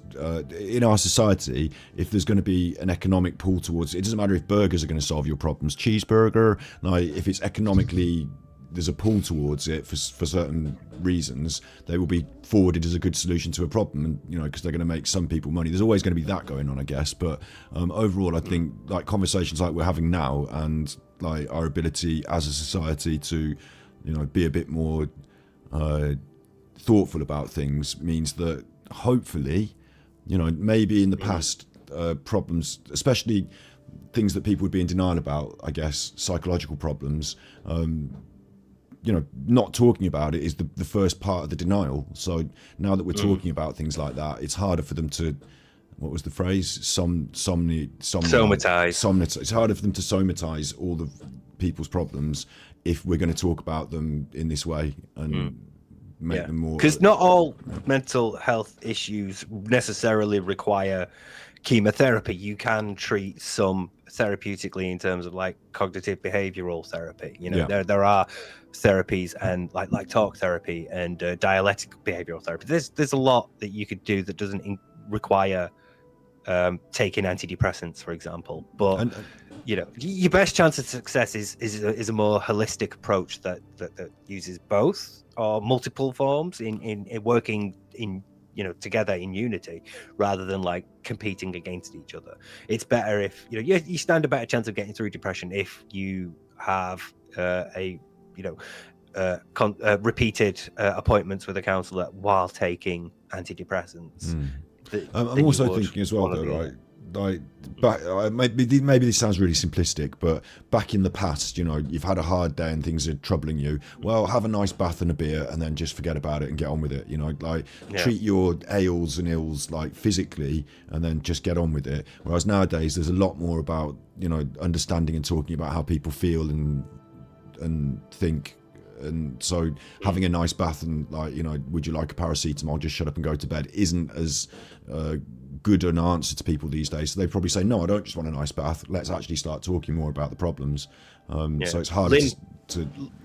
in our society, if there's going to be an economic pull towards it, doesn't matter if burgers are going to solve your problems. Cheeseburger, like if it's economically, there's a pull towards it for certain reasons, they will be forwarded as a good solution to a problem, and you know, because they're going to make some people money. There's always going to be that going on, I guess. But overall, I think like conversations like we're having now, and like our ability as a society to, you know, be a bit more thoughtful about things means that hopefully, you know, maybe in the past problems, especially things that people would be in denial about, I guess, psychological problems. You know, not talking about it is the first part of the denial. So now that we're talking about things like that, it's harder for them to, what was the phrase? Somatize. It's harder for them to somatize all the people's problems if we're going to talk about them in this way and make them more. Because not all mental health issues necessarily require chemotherapy. You can treat some therapeutically in terms of like cognitive behavioral therapy. You know, there are therapies and like talk therapy and dialectic behavioral therapy. There's a lot that you could do that doesn't require taking antidepressants, for example. But your best chance of success is a more holistic approach that uses both or multiple forms in working in together in unity, rather than like competing against each other. It's better if you stand a better chance of getting through depression if you have repeated appointments with a counsellor while taking antidepressants. I'm also thinking as well, though, right? Like, maybe this sounds really simplistic, but back in the past, you've had a hard day and things are troubling you. Well, have a nice bath and a beer, and then just forget about it and get on with it. Treat your ails and ills like physically, and then just get on with it. Whereas nowadays, there's a lot more about understanding and talking about how people feel and think. And so having a nice bath and would you like a paracetamol, just shut up and go to bed, isn't as good an answer to people these days. So they probably say, no, I don't just want a nice bath, let's actually start talking more about the problems. So it's hard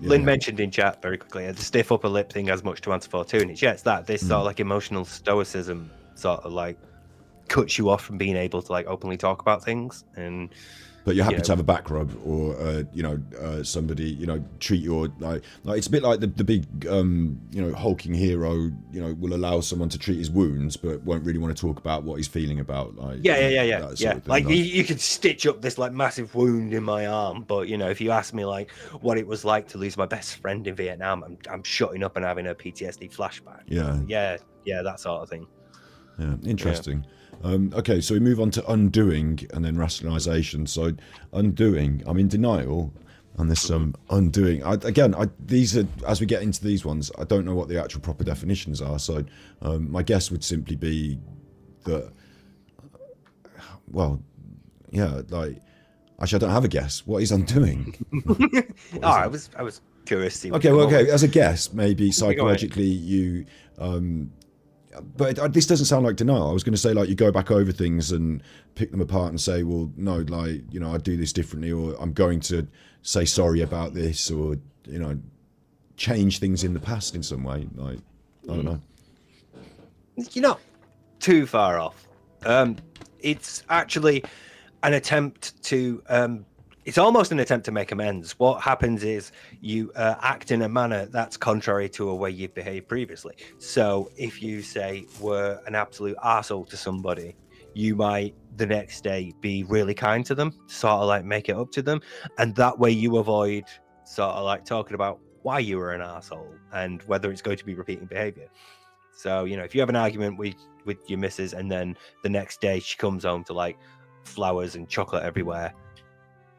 Lynn mentioned in chat very quickly, the stiff upper lip thing has much to answer for too, and it's this sort of like emotional stoicism sort of like cuts you off from being able to like openly talk about things. But you're happy to have a back rub, or somebody treat your like it's a bit like the big hulking hero will allow someone to treat his wounds, but won't really want to talk about what he's feeling about. Like Like you could stitch up this like massive wound in my arm, but if you ask me like what it was like to lose my best friend in Vietnam, I'm shutting up and having a PTSD flashback. Yeah, that sort of thing. Yeah, interesting. Yeah. Okay, so we move on to undoing and then rationalization. So undoing, I'm in denial, and there's some undoing. These are, as we get into these ones, I don't know what the actual proper definitions are. So my guess would simply be that, actually I don't have a guess. What is undoing? I was curious to see. Okay. As a guess, maybe psychologically you. But this doesn't sound like denial. I was going to say like you go back over things and pick them apart and say, well, no, like I do this differently, or I'm going to say sorry about this, or change things in the past in some way. Like I don't know. You're not too far off. It's actually an attempt to. It's almost an attempt to make amends. What happens is you act in a manner that's contrary to a way you've behaved previously. So if you say were an absolute arsehole to somebody, you might the next day be really kind to them, sort of like make it up to them. And that way you avoid sort of like talking about why you were an arsehole and whether it's going to be repeating behavior. So, if you have an argument with your missus and then the next day she comes home to like flowers and chocolate everywhere,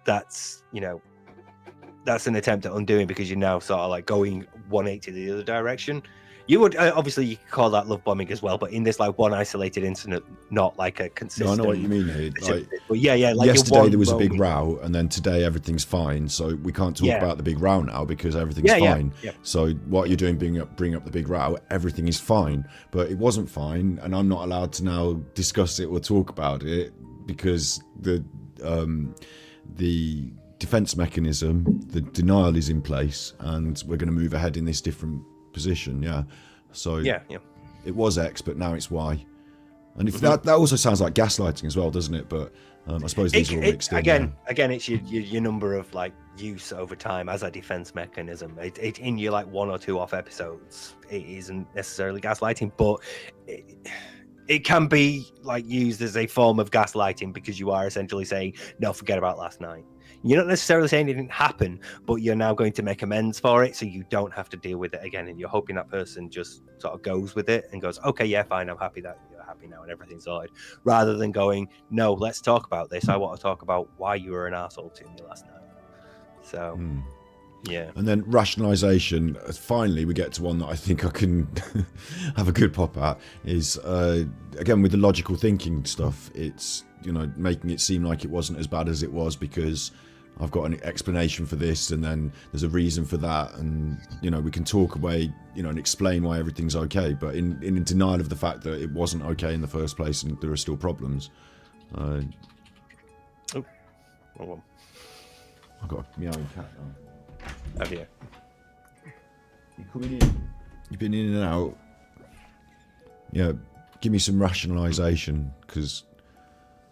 that's an attempt at undoing, because you're now sort of like going 180 the other direction. You would obviously you could call that love bombing as well, but in this like one isolated incident, not like a consistent. No, I know what you mean here. Like, but like yesterday there was a big row, and then today everything's fine. So we can't talk about the big row now because everything's fine. Yeah. So what you're doing, bring up the big row, everything is fine, but it wasn't fine, and I'm not allowed to now discuss it or talk about it because the defense mechanism, the denial is in place, and we're going to move ahead in this different position. So it was X, but now it's Y, and if that also sounds like gaslighting as well, doesn't it? But I suppose these are all mixed in. Again, it's your number of like use over time as a defense mechanism. It in your like one or two off episodes, it isn't necessarily gaslighting, but it can be like used as a form of gaslighting, because you are essentially saying, no, forget about last night. You're not necessarily saying it didn't happen, but you're now going to make amends for it, so you don't have to deal with it again. And you're hoping that person just sort of goes with it and goes, okay, yeah, fine, I'm happy that you're happy now and everything's sorted, rather than going, no, let's talk about this. I want to talk about why you were an arsehole to me last night. So, yeah. And then rationalization, finally we get to one that I think I can have a good pop at, is again with the logical thinking stuff. It's making it seem like it wasn't as bad as it was because I've got an explanation for this, and then there's a reason for that, and we can talk away and explain why everything's okay, but in denial of the fact that it wasn't okay in the first place and there are still problems. Oh, I've got a meowing cat now. Have you? You coming in? You've been in and out. Yeah, give me some rationalisation, because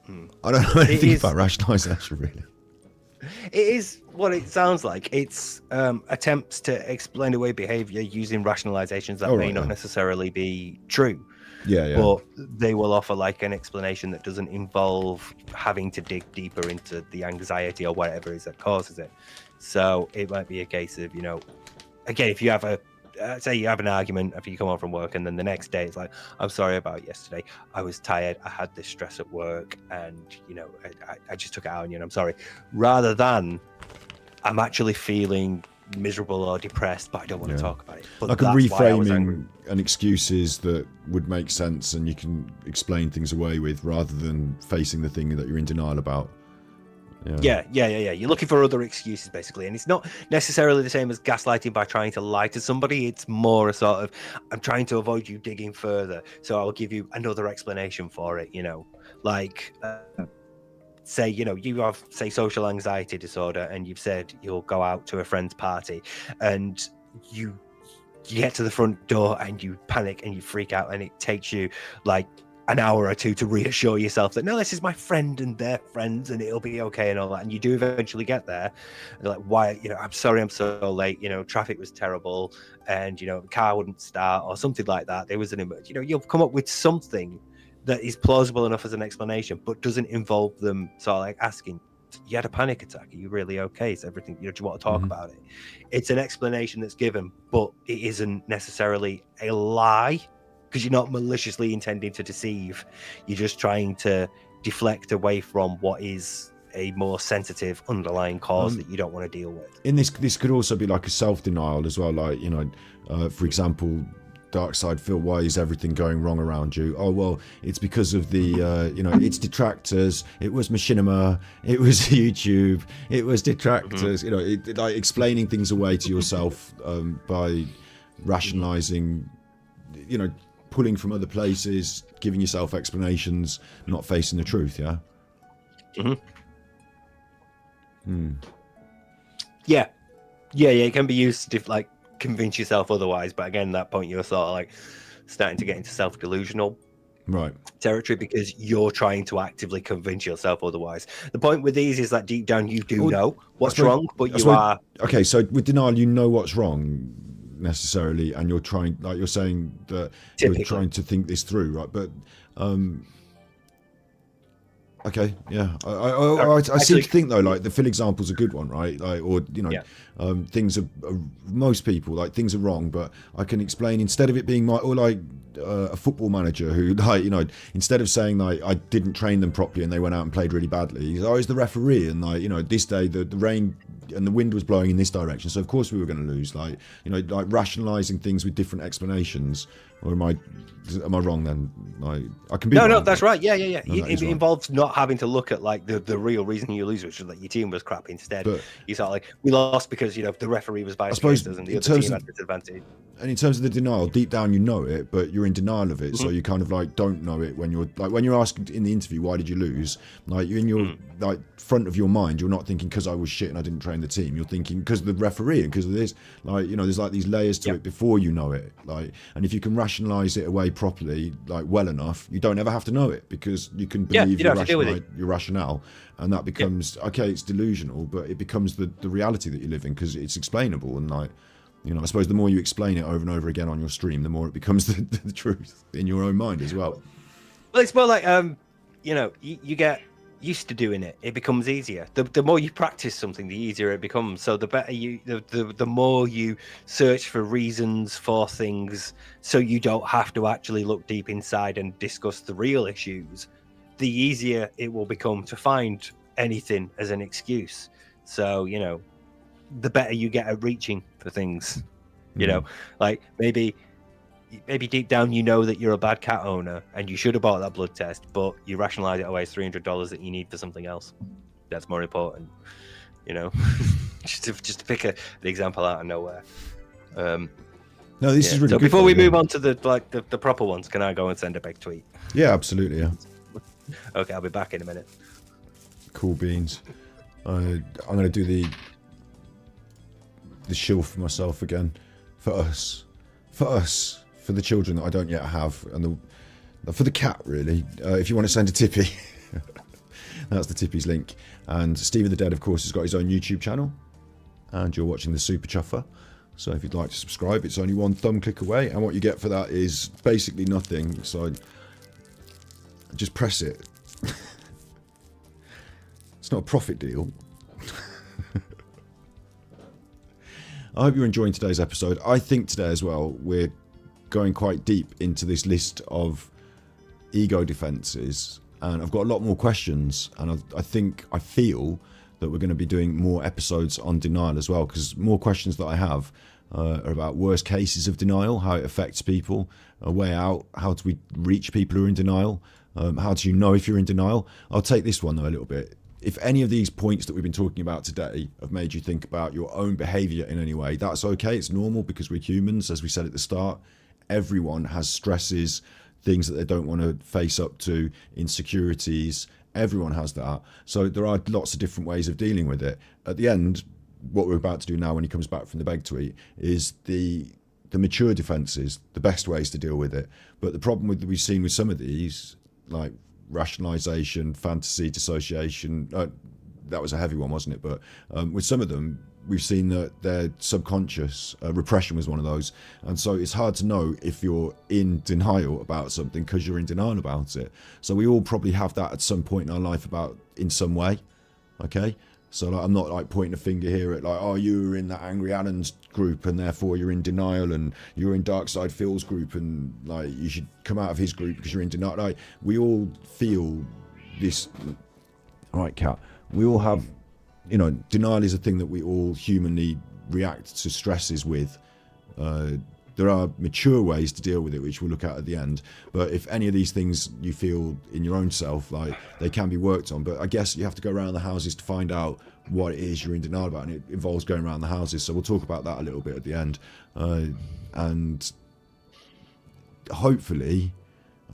I don't know anything about rationalisation, really. It is what it sounds like. It's attempts to explain away behavior using rationalizations that may not necessarily be true. Yeah. But they will offer like an explanation that doesn't involve having to dig deeper into the anxiety or whatever it is that causes it. So it might be a case of, again, if you have say you have an argument after you come home from work, and then the next day it's like, I'm sorry about yesterday. I was tired. I had this stress at work, and I just took it out on you, and I'm sorry. Rather than I'm actually feeling miserable or depressed, but I don't want to talk about it. But like a reframing and excuses that would make sense, and you can explain things away with, rather than facing the thing that you're in denial about. Yeah. You're looking for other excuses, basically, and it's not necessarily the same as gaslighting by trying to lie to somebody. It's more a sort of, I'm trying to avoid you digging further, so I'll give you another explanation for it. Like say, you have, say, social anxiety disorder, and you've said you'll go out to a friend's party, and you get to the front door and you panic and you freak out, and it takes you like an hour or two to reassure yourself that no, this is my friend and their friends and it'll be okay and all that. And you do eventually get there. And they're like, why, I'm sorry, I'm so late. Traffic was terrible, and the car wouldn't start or something like that. There was an you'll come up with something that is plausible enough as an explanation, but doesn't involve them sort of like asking, you had a panic attack, are you really okay? Is everything, do you want to talk about it? It's an explanation that's given, but it isn't necessarily a lie, because you're not maliciously intending to deceive. You're just trying to deflect away from what is a more sensitive underlying cause that you don't want to deal with. In this could also be like a self-denial as well. Like, for example, Dark Side Phil, why is everything going wrong around you? Oh, well, it's because of the, it's detractors. It was machinima. It was YouTube. It was detractors. Like explaining things away to yourself by rationalizing, pulling from other places, giving yourself explanations, not facing the truth. Yeah. Yeah. It can be used to like convince yourself otherwise, but again, at that point you're sort of like starting to get into self-delusional territory, because you're trying to actively convince yourself otherwise. The point with these is that deep down you do know what's wrong, but you are okay. So with denial, you know what's wrong necessarily, and you're trying, like you're saying that you're trying to think this through, right? But okay, yeah, I seem to think though, like the Phil example's a good one, right? Like, or things are most people like things are wrong, but I can explain, instead of it being a football manager who, like, instead of saying like I didn't train them properly and they went out and played really badly, he's always the referee, and like, this day the rain and the wind was blowing in this direction, so of course we were going to lose. Like, like rationalizing things with different explanations. Or am I wrong then? Like, I can be no, wrong, that's right. Yeah. No, It involves not having to look at like the real reason you lose, which is that your team was crap. Instead, you sort of like, we lost because the referee was biased against us and the other team had disadvantage. And in terms of the denial, deep down you know it, but you're in denial of it, so you kind of like don't know it when you're asked in the interview, why did you lose? Like, you're in your like front of your mind, you're not thinking because I was shit and I didn't train the team. You're thinking because of the referee and because of this. Like, there's like these layers to it before you know it. Like, and if you can rationalize it away properly, like well enough, you don't ever have to know it, because you can believe your rationale, and that becomes okay. It's delusional, but it becomes the reality that you live in, because it's explainable. And like, I suppose the more you explain it over and over again on your stream, the more it becomes the truth in your own mind as well. Well, it's more like you get used to doing it, it becomes easier. The more you practice something, the easier it becomes. So the better the more you search for reasons for things, so you don't have to actually look deep inside and discuss the real issues, the easier it will become to find anything as an excuse. So the better you get at reaching for things. Like maybe deep down that you're a bad cat owner and you should have bought that blood test, but you rationalize it away as $300 that you need for something else that's more important. just to pick the example out of nowhere. No, this is really so good. Before we move on to the proper ones, can I go and send a big tweet? Yeah, absolutely. Yeah. Okay, I'll be back in a minute. Cool beans. I'm going to do the shill for myself again, for us, for the children that I don't yet have, and for the cat, really. If you want to send a tippy, That's the Tippies link. And Steve of the Dead, of course, has got his own YouTube channel. And you're watching the Superchuffer. So if you'd like to subscribe, it's only one thumb click away. And what you get for that is basically nothing. So just press it. It's not a profit deal. I hope you're enjoying today's episode. I think today as well, we're going quite deep into this list of ego defenses. And I've got a lot more questions. And I feel that we're going to be doing more episodes on denial as well, because more questions that I have are about worst cases of denial, how it affects people, a way out, how do we reach people who are in denial, how do you know if you're in denial. I'll take this one though a little bit. If any of these points that we've been talking about today have made you think about your own behaviour in any way, that's okay, it's normal, because we're humans, as we said at the start. Everyone has stresses, things that they don't want to face up to, insecurities. Everyone has that. So there are lots of different ways of dealing with it. At the end, what we're about to do now when he comes back from the beg tweet is the mature defences, the best ways to deal with it. But the problem we've seen with some of these, like rationalisation, fantasy, dissociation, that was a heavy one, wasn't it? But with some of them, we've seen that they're subconscious. Repression was one of those. And so it's hard to know if you're in denial about something because you're in denial about it. So we all probably have that at some point in our life in some way. Okay? So like, I'm not like pointing a finger here at like, oh, you were in that Angry Allen's group and therefore you're in denial, and you're in Dark Side Phil's group and like you should come out of his group because you're in denial. Like, we all feel this. Right, Kat. We all have, denial is a thing that we all humanly react to stresses with. There are mature ways to deal with it, which we'll look at the end. But if any of these things you feel in your own self, like, they can be worked on. But I guess you have to go around the houses to find out what it is you're in denial about, and it involves going around the houses. So we'll talk about that a little bit at the end. And hopefully,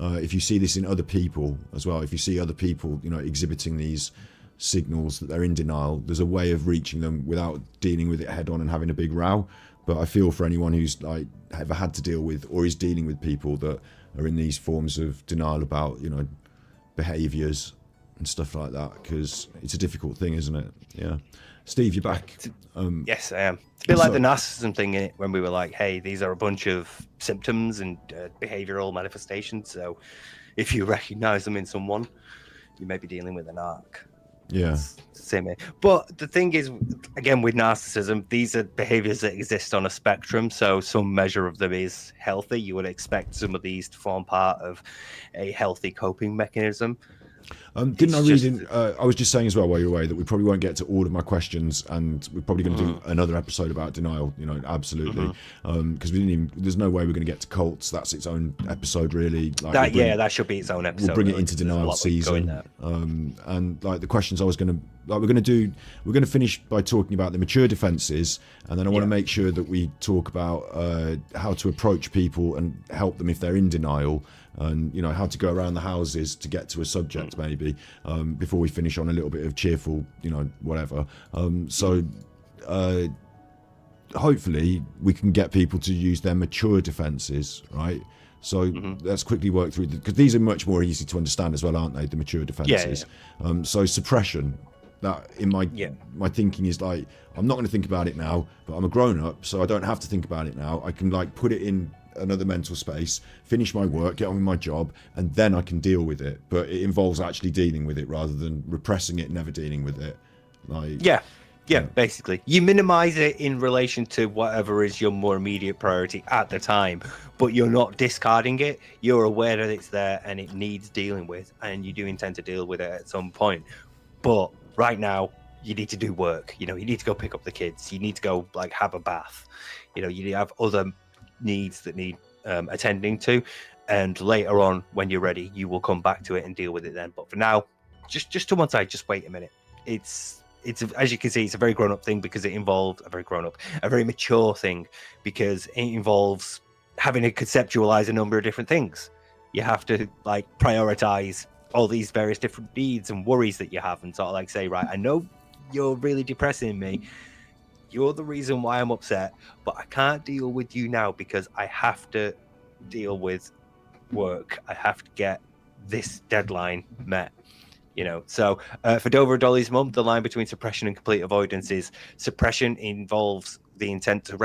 if you see this in other people as well, if you see other people, exhibiting these signals that they're in denial, there's a way of reaching them without dealing with it head on and having a big row. But I feel for anyone who's like ever had to deal with or is dealing with people that are in these forms of denial about, behaviours and stuff like that, because it's a difficult thing, isn't it? Yeah. Steve, you're back. Yes, I am. It's a bit like the narcissism thing, innit? When we were like, hey, these are a bunch of symptoms and behavioural manifestations. So if you recognise them in someone, you may be dealing with an arc. Yeah. Same here. But the thing is, again, with narcissism, these are behaviors that exist on a spectrum. So some measure of them is healthy. You would expect some of these to form part of a healthy coping mechanism. Didn't I read I was just saying as well while you're away that we probably won't get to all of my questions, and we're probably going to do another episode about denial, absolutely. Because there's no way we're going to get to cults. That's its own episode, really. Like, that should be its own episode. We'll bring it into denial season. And like the questions I was going to, we're going to finish by talking about the mature defenses, and then I want to make sure that we talk about how to approach people and help them if they're in denial, and how to go around the houses to get to a subject maybe, before we finish on a little bit of cheerful whatever. Hopefully we can get people to use their mature defenses, right? So let's quickly work through, because these are much more easy to understand as well, aren't they, the mature defenses? So suppression, that in my thinking is like, I'm not going to think about it now, but I'm a grown up, so I don't have to think about it now. I can like put it in another mental space, finish my work, get on with my job, and then I can deal with it. But it involves actually dealing with it rather than repressing it, never dealing with it. Basically you minimize it in relation to whatever is your more immediate priority at the time, but you're not discarding it. You're aware that it's there and it needs dealing with, and you do intend to deal with it at some point. But right now you need to do work. You need to go pick up the kids, you need to go like have a bath, you have other needs that need attending to, and later on when you're ready you will come back to it and deal with it then. But for now, just to one side, just wait a minute. It's as you can see, it's a very grown-up thing, because it involved a very mature thing, because it involves having to conceptualize a number of different things. You have to like prioritize all these various different needs and worries that you have, and sort of like say, right, I know you're really depressing me, you're the reason why I'm upset, but I can't deal with you now because I have to deal with work. I have to get this deadline met. So for Dover Dolly's mum, the line between suppression and complete avoidance is suppression involves the intent to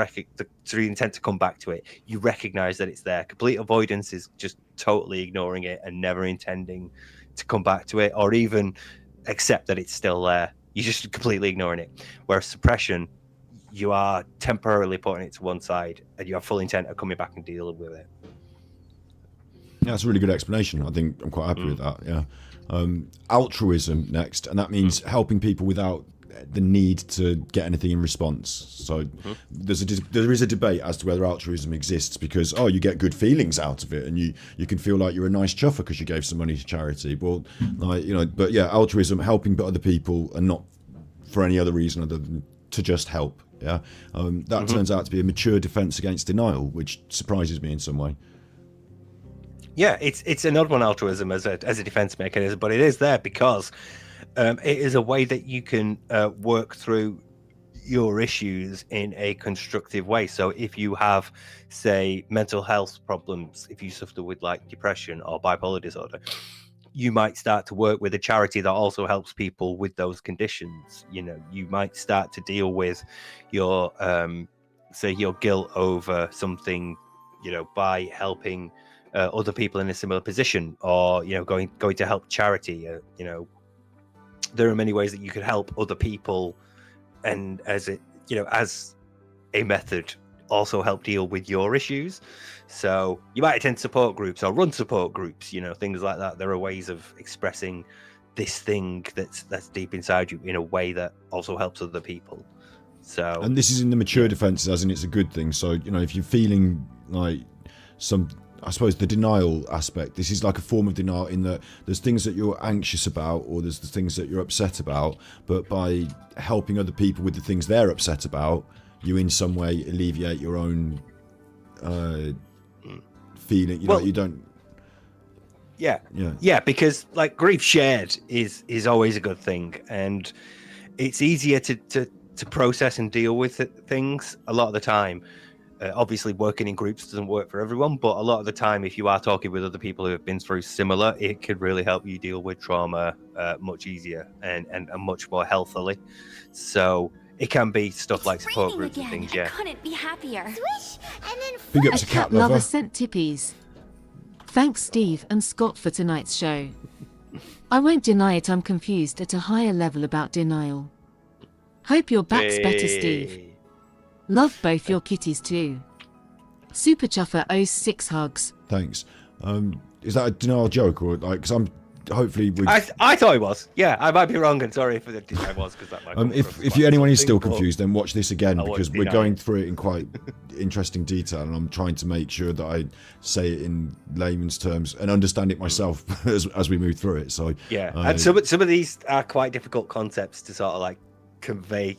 come back to it. You recognize that it's there. Complete avoidance is just totally ignoring it and never intending to come back to it or even accept that it's still there. You're just completely ignoring it. Whereas suppression, you are temporarily putting it to one side and you have full intent of coming back and dealing with it. Yeah, that's a really good explanation. I think I'm quite happy with that. Yeah. Altruism next, and that means helping people without the need to get anything in response. So there is a debate as to whether altruism exists because you get good feelings out of it and you can feel like you're a nice chuffer because you gave some money to charity. Well, but yeah, altruism, helping other people and not for any other reason other than to just help. Yeah, that turns out to be a mature defense against denial, which surprises me in some way. Yeah, it's an odd one, altruism as a defense mechanism, but it is there because it is a way that you can work through your issues in a constructive way. So if you have, say, mental health problems, if you suffer with like depression or bipolar disorder, you might start to work with a charity that also helps people with those conditions. You might start to deal with your, say, your guilt over something, by helping other people in a similar position, or going to help charity. There are many ways that you could help other people, and as a method, also help deal with your issues. So you might attend support groups or run support groups, things like that. There are ways of expressing this thing that's deep inside you in a way that also helps other people. So, and this is in the mature defenses, as in it's a good thing. So if you're feeling like I suppose the denial aspect, this is like a form of denial in that there's things that you're anxious about or there's the things that you're upset about, but by helping other people with the things they're upset about, you in some way alleviate your own feeling. You don't. Yeah, because like grief shared is always a good thing, and it's easier to process and deal with things a lot of the time. Obviously, working in groups doesn't work for everyone, but a lot of the time, if you are talking with other people who have been through similar, it could really help you deal with trauma much easier and much more healthily. So it can be stuff like support groups and things. Yeah, I couldn't be happier. Swish and then big up to Cat Lover. Sent tippies. Thanks, Steve and Scott, for tonight's show. I won't deny it, I'm confused at a higher level about denial. Hope your back's better, Steve. Love both your kitties too. Superchuffer owes 6 hugs. Thanks. Is that a denial joke or like? Because I'm hopefully. I thought it was. Yeah, I might be wrong, and sorry if I was because that might. If anyone is still confused, then watch this again because we're going through it in quite interesting detail, and I'm trying to make sure that I say it in layman's terms and understand it myself as we move through it. So yeah, and some of these are quite difficult concepts to sort of like convey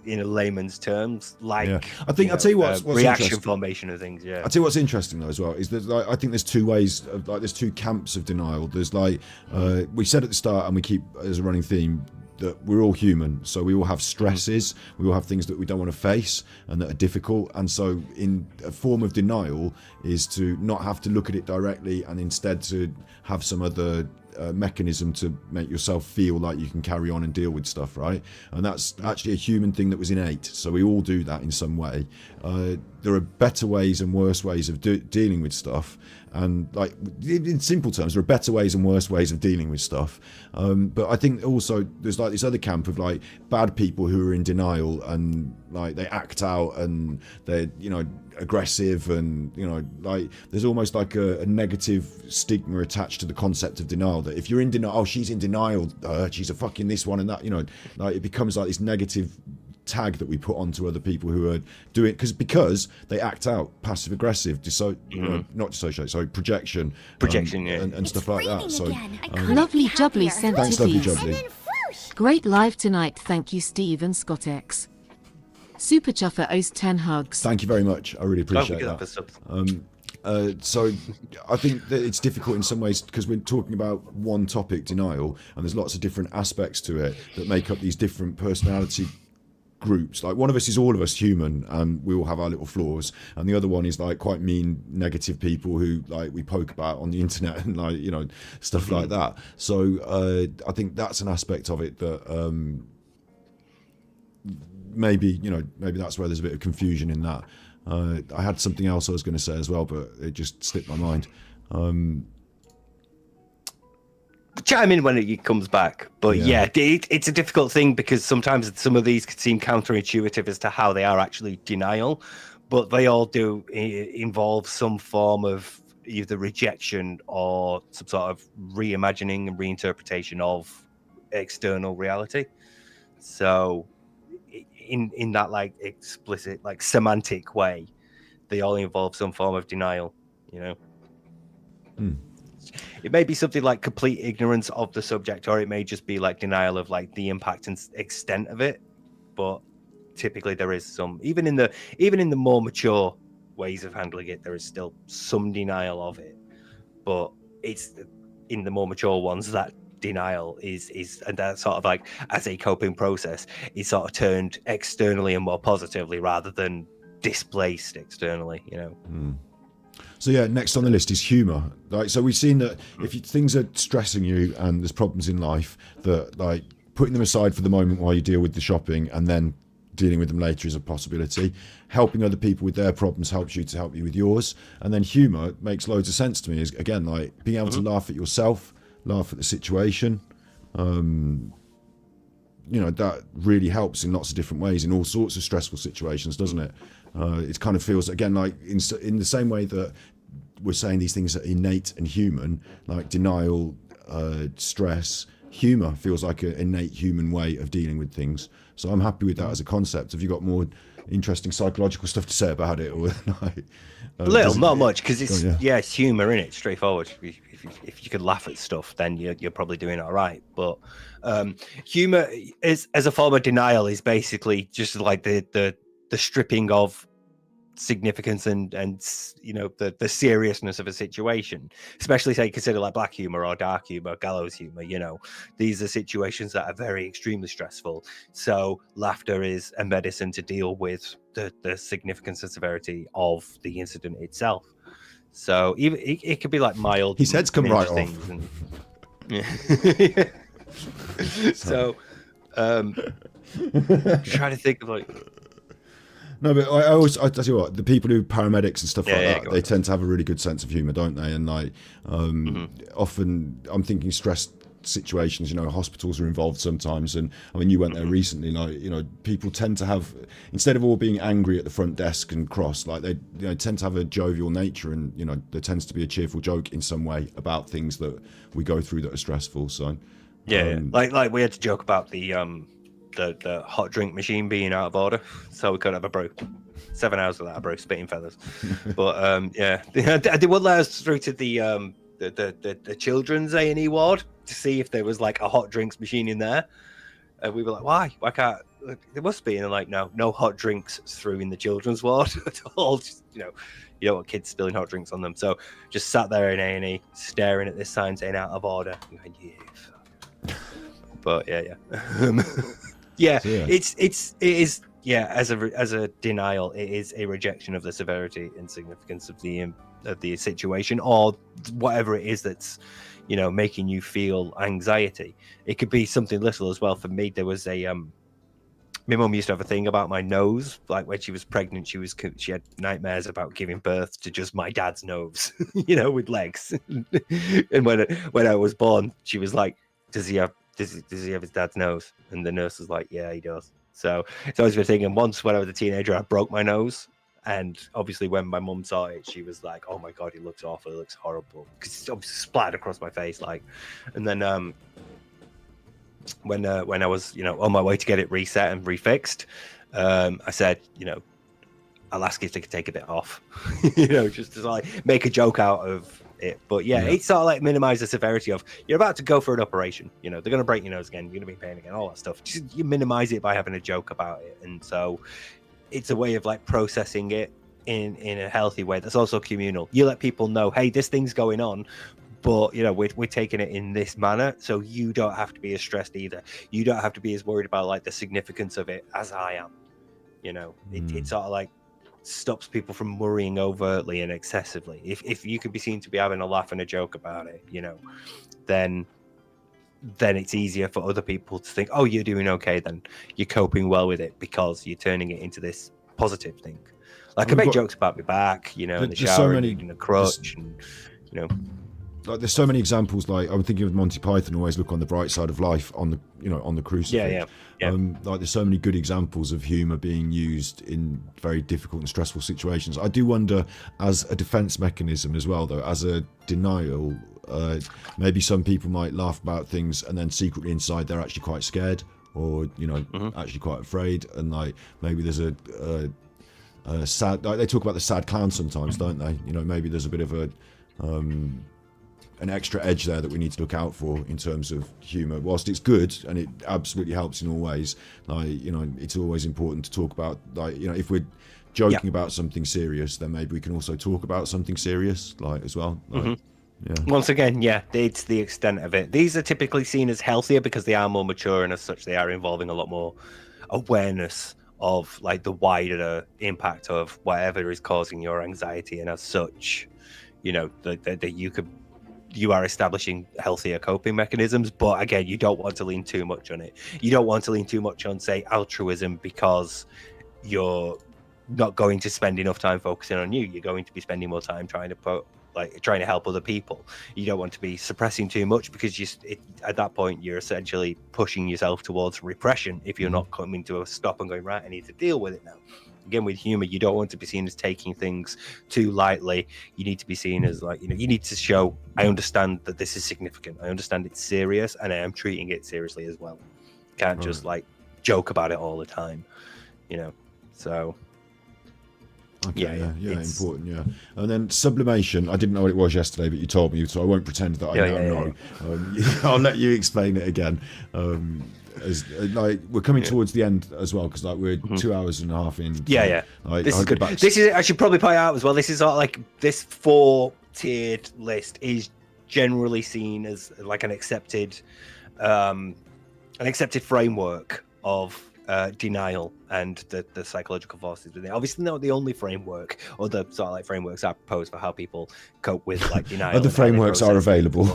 in a layman's terms, like I think I'll tell you what's reaction formation of things. Yeah, I'll tell you what's interesting though as well is that I think there's two ways of there's two camps of denial. There's we said at the start, and we keep as a running theme, that we're all human, so we all have stresses, we all have things that we don't want to face and that are difficult, and so in a form of denial is to not have to look at it directly and instead to have some other mechanism to make yourself feel like you can carry on and deal with stuff, right? And that's actually a human thing that was innate, so we all do that in some way. There are better ways and worse ways of dealing with stuff, and like in simple terms, there are better ways and worse ways of dealing with stuff, but I think also there's like this other camp of like bad people who are in denial and like they act out and they're aggressive, and like there's almost like a negative stigma attached to the concept of denial, that if you're in denial, she's in denial, she's a fucking this one and that, like it becomes like this negative tag that we put onto other people who are doing because they act out, passive aggressive, not dissociate, sorry, projection, and stuff like that. So lovely jubbly sent thanks, lovely jubbly. Great live tonight, thank you Steve and Scott X. Superchuffer owes 10 hugs. Thank you very much, I really appreciate that. So I think that it's difficult in some ways because we're talking about one topic, denial, and there's lots of different aspects to it that make up these different personality groups. Like one of us is all of us human, and we all have our little flaws, and the other one is like quite mean, negative people who like we poke about on the internet and like, you know, stuff like that. So I think that's an aspect of it that maybe that's where there's a bit of confusion in that. I had something else I was going to say as well, but it just slipped my mind. Chime in when it comes back, but it's a difficult thing because sometimes some of these could seem counterintuitive as to how they are actually denial, but they all do involve some form of either rejection or some sort of reimagining and reinterpretation of external reality. So in that like explicit, like semantic way, they all involve some form of denial, you know. It may be something like complete ignorance of the subject, or it may just be like denial of like the impact and extent of it. But typically there is some, even in the more mature ways of handling it, there is still some denial of it. But it's in the more mature ones that denial is and that sort of like as a coping process is sort of turned externally and more positively rather than displaced externally, you know. So yeah, next on the list is humour. Like, so we've seen that if things are stressing you and there's problems in life, that like putting them aside for the moment while you deal with the shopping and then dealing with them later is a possibility. Helping other people with their problems helps you to help you with yours. And then humour makes loads of sense to me. Is again like being able to laugh at yourself, laugh at the situation. You know, that really helps in lots of different ways in all sorts of stressful situations, doesn't it? It kind of feels again like in the same way that we're saying these things are innate and human, like denial, stress, humour feels like an innate human way of dealing with things. So I'm happy with that as a concept. Have you got more interesting psychological stuff to say about it, or like, not much, because it's humour in it, straightforward. If you could laugh at stuff, then you're probably doing all right. But humour is as a form of denial is basically just like the stripping of significance and you know the seriousness of a situation, especially say consider like black humor or dark humor, gallows humor. You know, these are situations that are very extremely stressful, so laughter is a medicine to deal with the significance and severity of the incident itself. So even it could be like mild, his head's come right off and, so trying to think of like. No, but I tell you what, the people who paramedics and stuff like that, they tend to have a really good sense of humour, don't they? And like, often I'm thinking stress situations, you know, hospitals are involved sometimes. And I mean, you went there recently, like, you know, people tend to have, instead of all being angry at the front desk and cross, like they tend to have a jovial nature, and, you know, there tends to be a cheerful joke in some way about things that we go through that are stressful. So, like we had to joke about the hot drink machine being out of order, so we couldn't have a brew. 7 hours of that, bro, spitting feathers. But they would let us through to the children's A&E ward to see if there was like a hot drinks machine in there, and we were like, why can't there must be? And they're like, no hot drinks through in the children's ward at all. Just, you know, you don't want kids spilling hot drinks on them. So just sat there in A&E staring at this sign saying out of order. But it is as a denial, it is a rejection of the severity and significance of the situation, or whatever it is that's, you know, making you feel anxiety. It could be something little as well. For me, there was my mum used to have a thing about my nose. Like when she was pregnant, she had nightmares about giving birth to just my dad's nose, you know, with legs. And when I was born, she was like, does he have his dad's nose? And the nurse was like, yeah, he does. So it's always been thinking. Once when I was a teenager, I broke my nose, and obviously when my mum saw it, she was like, oh my god, it looks awful, it looks horrible, because it's obviously splattered across my face, like. And then when I was, you know, on my way to get it reset and refixed, I said, you know, I'll ask you to take a bit off, you know, just to like make a joke out of it. But it's sort of like minimize the severity of, you're about to go for an operation, you know, they're going to break your nose again, you're going to be in pain again, all that stuff. Just you minimize it by having a joke about it. And so it's a way of like processing it in a healthy way that's also communal. You let people know, hey, this thing's going on, but we're taking it in this manner, so you don't have to be as stressed either. You don't have to be as worried about like the significance of it as I am. It sort of like stops people from worrying overtly and excessively. If you could be seen to be having a laugh and a joke about it, then it's easier for other people to think, oh, you're doing okay, then you're coping well with it because you're turning it into this positive thing. Like I make jokes about my back, in the shower, so many, and a crutch, and like there's so many examples. Like I'm thinking of Monty Python, always look on the bright side of life on the on the crucifix. Yeah. Like there's so many good examples of humor being used in very difficult and stressful situations. I do wonder, as a defense mechanism as well, though, as a denial, maybe some people might laugh about things and then secretly inside they're actually quite scared, or actually quite afraid, and like maybe there's a sad, like they talk about the sad clown sometimes, don't they? Maybe there's a bit of an extra edge there that we need to look out for in terms of humor. Whilst it's good and it absolutely helps in all ways, like it's always important to talk about, like if we're joking about something serious, then maybe we can also talk about something serious, like as well. Like, Once again, it's the extent of it. These are typically seen as healthier because they are more mature, and as such they are involving a lot more awareness of like the wider impact of whatever is causing your anxiety, and as such that you are establishing healthier coping mechanisms. But again, you don't want to lean too much on it. You don't want to lean too much on, say, altruism, because you're not going to spend enough time focusing on you. You're going to be spending more time trying to help other people. You don't want to be suppressing too much, because at that point you're essentially pushing yourself towards repression if you're not coming to a stop and going, right, I need to deal with it now. Again, with humor, you don't want to be seen as taking things too lightly. You need to be seen as like, you need to show, I understand that this is significant. I understand it's serious, and I am treating it seriously as well. Can't just like joke about it all the time, so. Okay, yeah, important, yeah. And then sublimation, I didn't know what it was yesterday, but you told me, so I won't pretend that I now know. I'll let you explain it again. As like we're coming towards the end as well, because like we're 2 hours and a half in. Like, this is good. This is, I should probably point out as well, this is sort of like this 4-tiered list is generally seen as like an accepted framework of denial and the psychological forces within it. Obviously not the only framework, or the sort of like frameworks are proposed for how people cope with like denial. Other frameworks are available.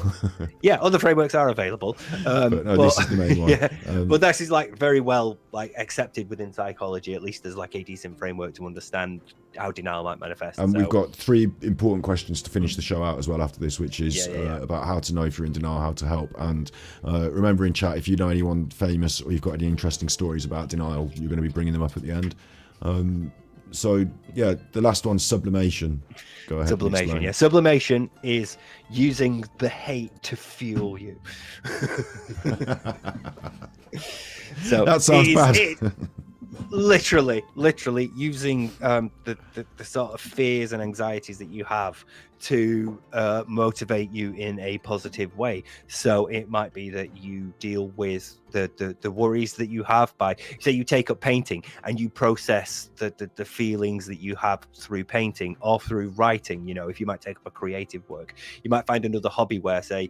Other frameworks are available. But this is the main one. But this is like very well like accepted within psychology, at least as like a decent framework to understand how denial might manifest. And we've got 3 important questions to finish the show out as well after this, which is about how to know if you're in denial, how to help. And remember in chat, if you know anyone famous or you've got any interesting stories about denial, you're going to be bringing them up at the end. So the last one, sublimation. Go ahead. Sublimation, sublimation is using the hate to fuel you. So that sounds bad. Literally using the sort of fears and anxieties that you have to motivate you in a positive way. So it might be that you deal with the worries that you have by, say, you take up painting and you process the feelings that you have through painting or through writing. If you might take up a creative work, you might find another hobby where, say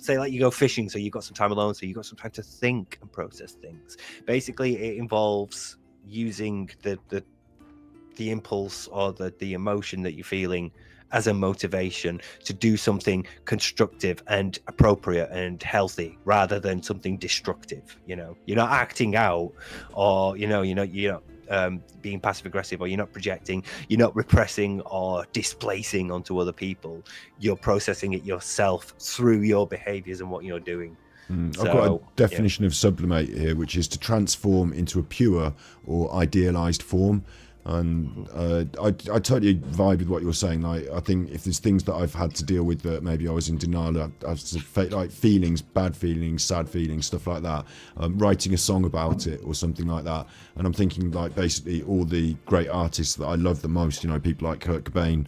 like you go fishing, so you've got some time alone, so you've got some time to think and process things. Basically, it involves using the impulse or the emotion that you're feeling as a motivation to do something constructive and appropriate and healthy, rather than something destructive. You're not acting out, or you're not being passive aggressive, or you're not projecting, you're not repressing or displacing onto other people. You're processing it yourself through your behaviors and what you're doing. I've got a definition of sublimate here, which is to transform into a pure or idealized form. And I totally vibe with what you're saying. Like, I think if there's things that I've had to deal with that maybe I was in denial, like feelings, bad feelings, sad feelings, stuff like that, writing a song about it or something like that. And I'm thinking like basically all the great artists that I love the most, people like Kurt Cobain,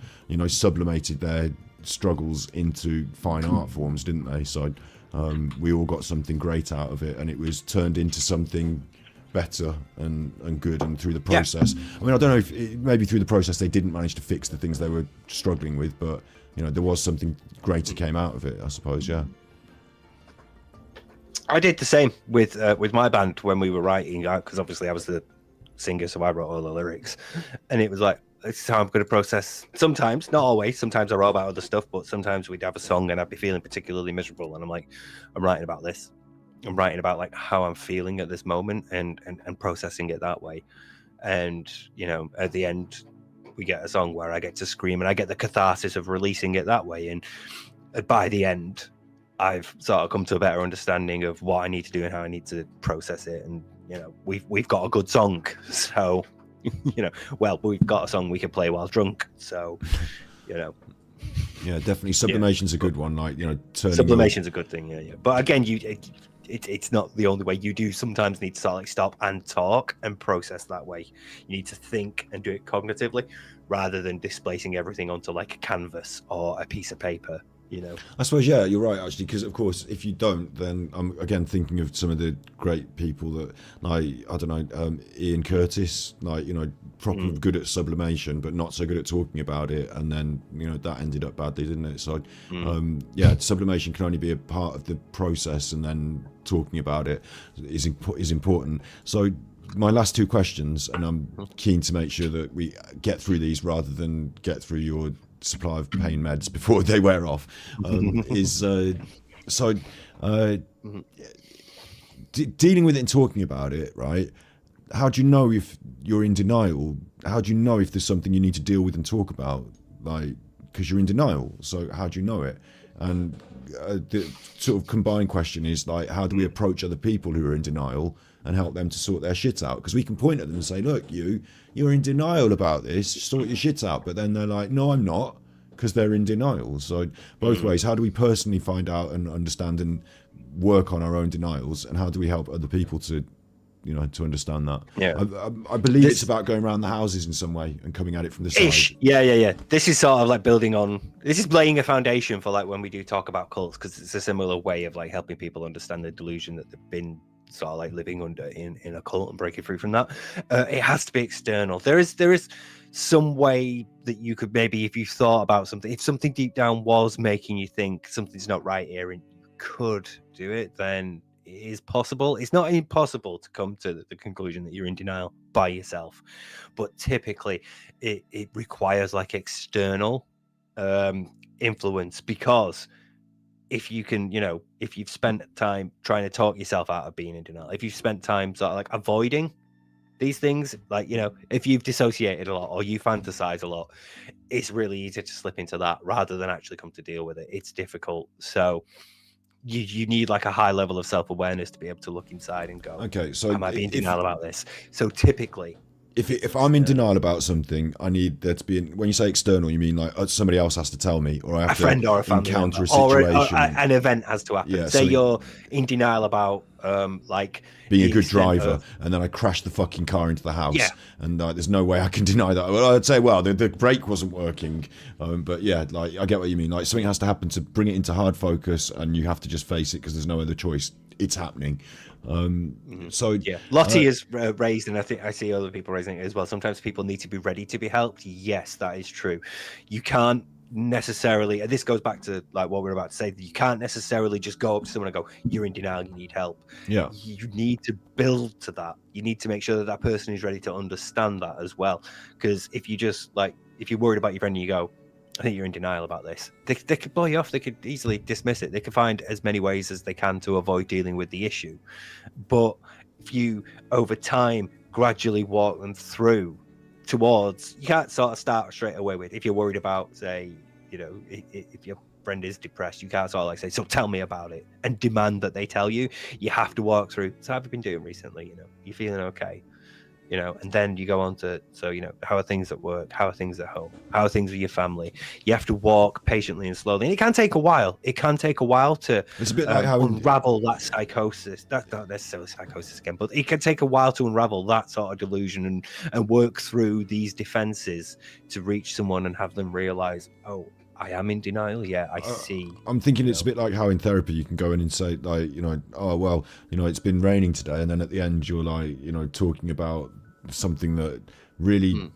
sublimated their struggles into fine art forms, didn't they? So we all got something great out of it, and it was turned into something better and good, and through the process. I mean, I don't know if maybe through the process they didn't manage to fix the things they were struggling with, but there was something greater came out of it, I suppose. Yeah. I did the same with my band when we were writing, because obviously I was the singer, so I wrote all the lyrics, and it was like, this is how I'm going to process. Sometimes, not always. Sometimes I wrote about other stuff, but sometimes we'd have a song and I'd be feeling particularly miserable, and I'm like, I'm writing about this. I'm writing about like how I'm feeling at this moment and processing it that way. And at the end, we get a song where I get to scream and I get the catharsis of releasing it that way. And by the end, I've sort of come to a better understanding of what I need to do and how I need to process it. And we've got a good song, so we've got a song we can play while drunk. So yeah, definitely sublimation's a good one. Like sublimation's a good thing. Yeah. But again, it's not the only way. You do sometimes need to sort of like stop and talk and process that way. You need to think and do it cognitively rather than displacing everything onto like a canvas or a piece of paper. I suppose, yeah, you're right, actually, because of course if you don't, then I'm again thinking of some of the great people that, like, I don't know, Ian Curtis, like, proper good at sublimation but not so good at talking about it, and then that ended up badly, didn't it? So sublimation can only be a part of the process, and then talking about it is important. So my last two questions, and I'm keen to make sure that we get through these rather than get through your supply of pain meds before they wear off, dealing with it and talking about it, right? How do you know if you're in denial? How do you know if there's something you need to deal with and talk about? Like, because you're in denial, so how do you know it? And the sort of combined question is, like, how do we approach other people who are in denial and help them to sort their shit out? Because we can point at them and say, look, you're in denial about this, sort your shit out. But then they're like, no, I'm not, because they're in denial. So both ways, how do we personally find out and understand and work on our own denials, and how do we help other people to to understand that? I believe it's about going around the houses in some way and coming at it from the side. Yeah. This is sort of like this is laying a foundation for like when we do talk about cults, because it's a similar way of like helping people understand the delusion that they've been sort of like living under in a cult and breaking free from that. It has to be external. There is some way that you could, maybe if you thought about something, if something deep down was making you think something's not right here and you could do it, then it is possible. It's not impossible to come to the conclusion that you're in denial by yourself, but typically it requires like external influence, because if you can, if you've spent time trying to talk yourself out of being in denial, if you've spent time sort of like avoiding these things, like, if you've dissociated a lot or you fantasize a lot, it's really easy to slip into that rather than actually come to deal with it. It's difficult. So you need like a high level of self-awareness to be able to look inside and go, okay, so am I being denial about this? So typically, if I'm in denial about something, I need there to be, when you say external, you mean like somebody else has to tell me, or I have a friend or a family encounter member, a situation, or an event has to happen. Say you're in denial about like being a good driver, and then I crashed the fucking car into the house, and there's no way I can deny that. Well, I'd say, well, the brake wasn't working, but yeah, like I get what you mean. Like something has to happen to bring it into hard focus, and you have to just face it because there's no other choice. It's happening. So yeah, Lottie is raised, and I think I see other people raising it as well. Sometimes people need to be ready to be helped. Yes, that is true. You can't necessarily, and this goes back to like what we're about to say, you can't necessarily just go up to someone and go, you're in denial, you need help. Yeah, you need to build to that. You need to make sure that that person is ready to understand that as well, because if you just like, if you're worried about your friend and you go, I think you're in denial about this, they could blow you off. They could easily dismiss it. They could find as many ways as they can to avoid dealing with the issue. But if you, over time, gradually walk them through towards, you can't sort of start straight away with, if you're worried about, say, if your friend is depressed, you can't sort of like say, so tell me about it, and demand that they tell you. You have to walk through, so how have you been doing recently? You feeling okay? And then you go on to, so, how are things at work? How are things at home? How are things with your family? You have to walk patiently and slowly. And it can take a while. It can take a while to it's a bit like how unravel that psychosis. That's not necessarily psychosis again, but it can take a while to unravel that sort of delusion and work through these defenses to reach someone and have them realize, oh, I am in denial. Yeah, I see. I'm thinking it's a bit like how in therapy you can go in and say, like, oh, well, it's been raining today. And then at the end, you're like, talking about something that really,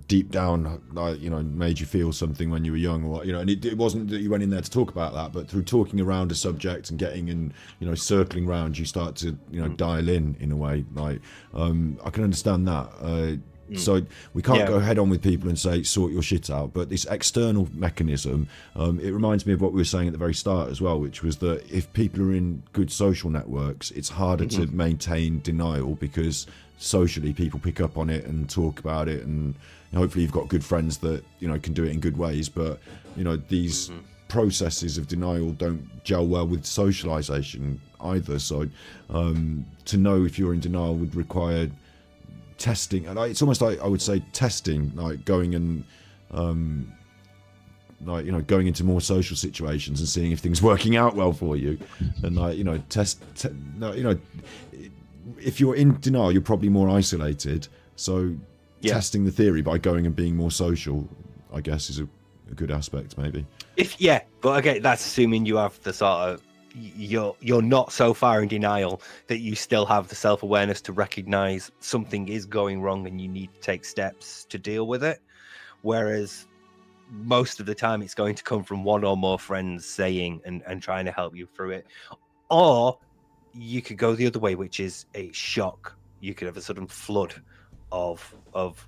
deep down, like, made you feel something when you were young, or, and it wasn't that you went in there to talk about that, but through talking around a subject and getting in, circling around, you start to, dial in a way. Like, I can understand that. So we can't go head on with people and say, sort your shit out. But this external mechanism, it reminds me of what we were saying at the very start as well, which was that if people are in good social networks, it's harder to maintain denial, because socially people pick up on it and talk about it. And hopefully you've got good friends that, can do it in good ways. But, these processes of denial don't gel well with socialization either. So to know if you're in denial would require testing, and it's almost like I would say testing, like going and going into more social situations and seeing if things working out well for you, and if you're in denial, you're probably more isolated. So testing the theory by going and being more social, I guess, is a good aspect, maybe. But again, that's assuming you have the sort of you're not so far in denial that you still have the self-awareness to recognize something is going wrong and you need to take steps to deal with it. Whereas most of the time it's going to come from one or more friends saying and trying to help you through it. Or you could go the other way, which is a shock. You could have a sudden flood of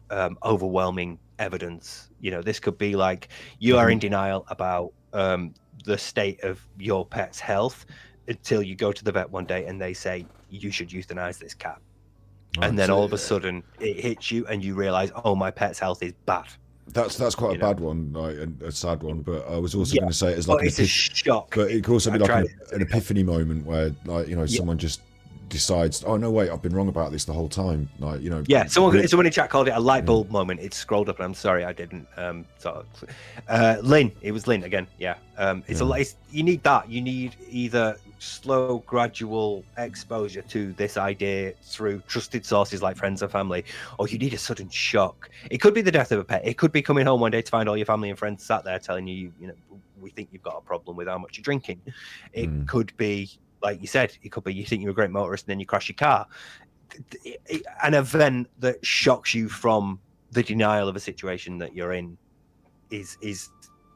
overwhelming evidence. This could be like you are in denial about the state of your pet's health until you go to the vet one day and they say you should euthanize this cat. Right. And then all of a sudden it hits you and you realize, oh, my pet's health is bad. That's quite a bad one, like a sad one. But I was also going to say it as like it's a shock. But it could also be like an epiphany moment where, like, someone just decides, oh no, wait, I've been wrong about this the whole time. Like, someone in chat called it a light bulb moment. It scrolled up, and I'm sorry I didn't. Lynn, it was Lynn again. You need that. You need either slow, gradual exposure to this idea through trusted sources like friends and family, or you need a sudden shock. It could be the death of a pet. It could be coming home one day to find all your family and friends sat there telling you, we think you've got a problem with how much you're drinking. It could be, like you said, it could be you think you're a great motorist and then you crash your car. An event that shocks you from the denial of a situation that you're in is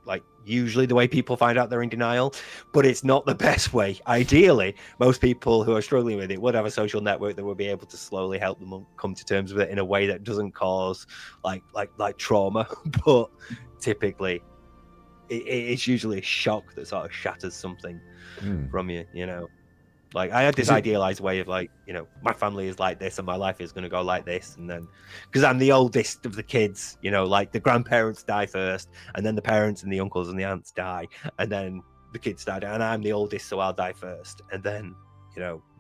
like usually the way people find out they're in denial, but it's not the best way. Ideally, most people who are struggling with it would have a social network that would be able to slowly help them come to terms with it in a way that doesn't cause like trauma. But typically, it's usually a shock that sort of shatters something from you. Like I had this idealized way of like, my family is like this and my life is going to go like this. And then because I'm the oldest of the kids, like the grandparents die first and then the parents and the uncles and the aunts die. And then the kids die and I'm the oldest, so I'll die first. And then,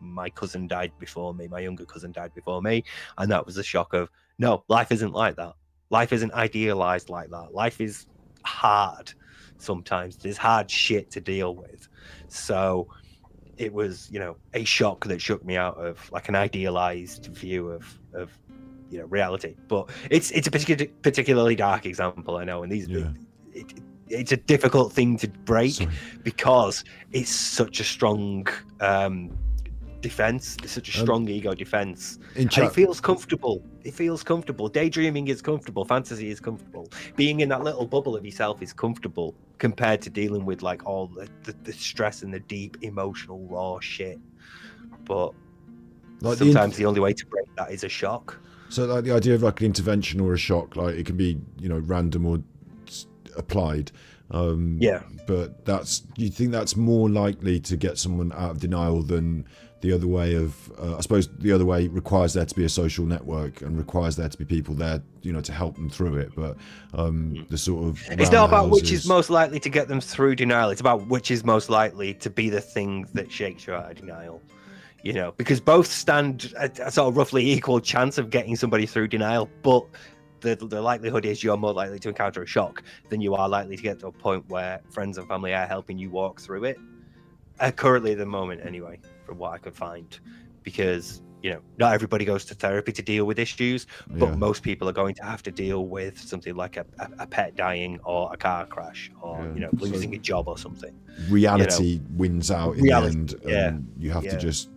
my cousin died before me. My younger cousin died before me. And that was the shock of, no, life isn't like that. Life isn't idealized like that. Life is hard. Sometimes there's hard shit to deal with. So it was, a shock that shook me out of like an idealized view of reality. But it's a particularly dark example, I know, and it's a difficult thing to break because it's such a strong defense. It's such a strong ego defense. And it feels comfortable. Daydreaming is comfortable. Fantasy is comfortable. Being in that little bubble of yourself is comfortable compared to dealing with like all the stress and the deep emotional raw shit. But like sometimes the only way to break that is a shock. So like the idea of like an intervention or a shock, like it can be, random or applied. But you think that's more likely to get someone out of denial than the other way of, I suppose the other way requires there to be a social network and requires there to be people there, to help them through it. But the sort of... It's not about which is most likely to get them through denial. It's about which is most likely to be the thing that shakes you out of denial. Because both stand a sort of roughly equal chance of getting somebody through denial, but the likelihood is you're more likely to encounter a shock than you are likely to get to a point where friends and family are helping you walk through it. Currently at the moment, anyway, from what I could find, because not everybody goes to therapy to deal with issues, but Yeah. most people are going to have to deal with something like a pet dying or a car crash or Yeah. losing So a job or something. reality wins out in Reality, the end, yeah, and you have to yeah. just,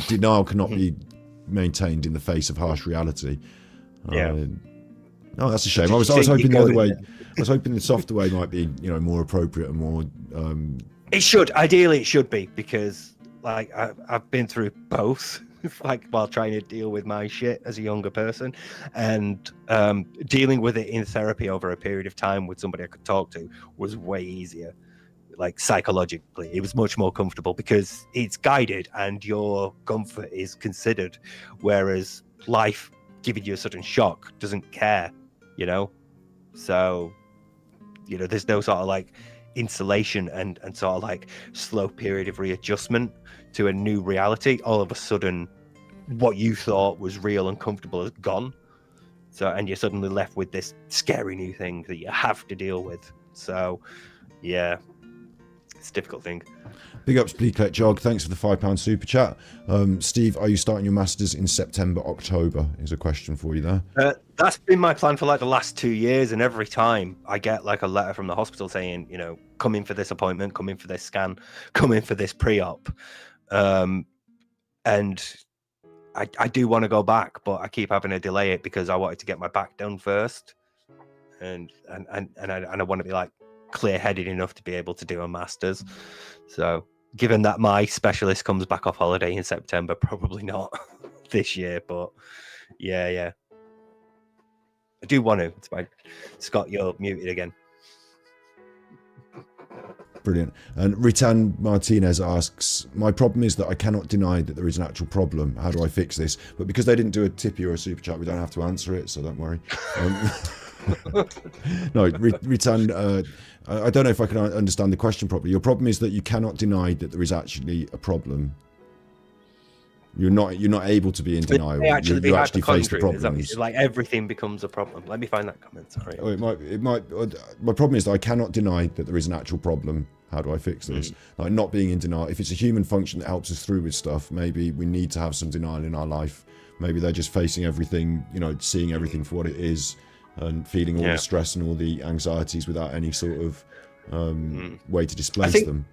denial cannot be maintained in the face of harsh reality. Yeah. Oh, that's a shame. I was So you hoping the go other in way. there. I was hoping the softer way might be, more appropriate and more. It should, ideally it should be, because like I've been through both, like while trying to deal with my shit as a younger person, and dealing with it in therapy over a period of time with somebody I could talk to was way easier. Like psychologically, it was much more comfortable because it's guided and your comfort is considered, whereas life giving you a sudden shock doesn't care, so there's no sort of like insulation and sort of like slow period of readjustment to a new reality. All of a sudden what you thought was real and comfortable is gone, and you're suddenly left with this scary new thing that you have to deal with. So yeah, it's a difficult thing. Big ups, Bleak Jog. Thanks for the £5 super chat. Steve, are you starting your masters in September, October? Is a question for you there. That's been my plan for like the last 2 years, and every time I get like a letter from the hospital saying, come in for this appointment, come in for this scan, come in for this pre-op, and I do want to go back, but I keep having to delay it because I wanted to get my back done first, and I want to be like clear-headed enough to be able to do a masters. So given that my specialist comes back off holiday in September, probably not this year, but yeah, I do want to. It's fine. Scott, you're muted again. Brilliant. And Ritan Martinez asks, my problem is that I cannot deny that there is an actual problem. How do I fix this? But because they didn't do a tippy or a super chat, we don't have to answer it, so don't worry. No, Ritan, I don't know if I can understand the question properly. Your problem is that you cannot deny that there is actually a problem. You're not able to be in denial. You actually face the problems. Like everything becomes a problem. Let me find that comment. Sorry. Oh, it might. My problem is that I cannot deny that there is an actual problem. How do I fix this? Like not being in denial. If it's a human function that helps us through with stuff, maybe we need to have some denial in our life. Maybe they're just facing everything, seeing everything for what it is, and feeling all the stress and all the anxieties without any sort of way to displace them.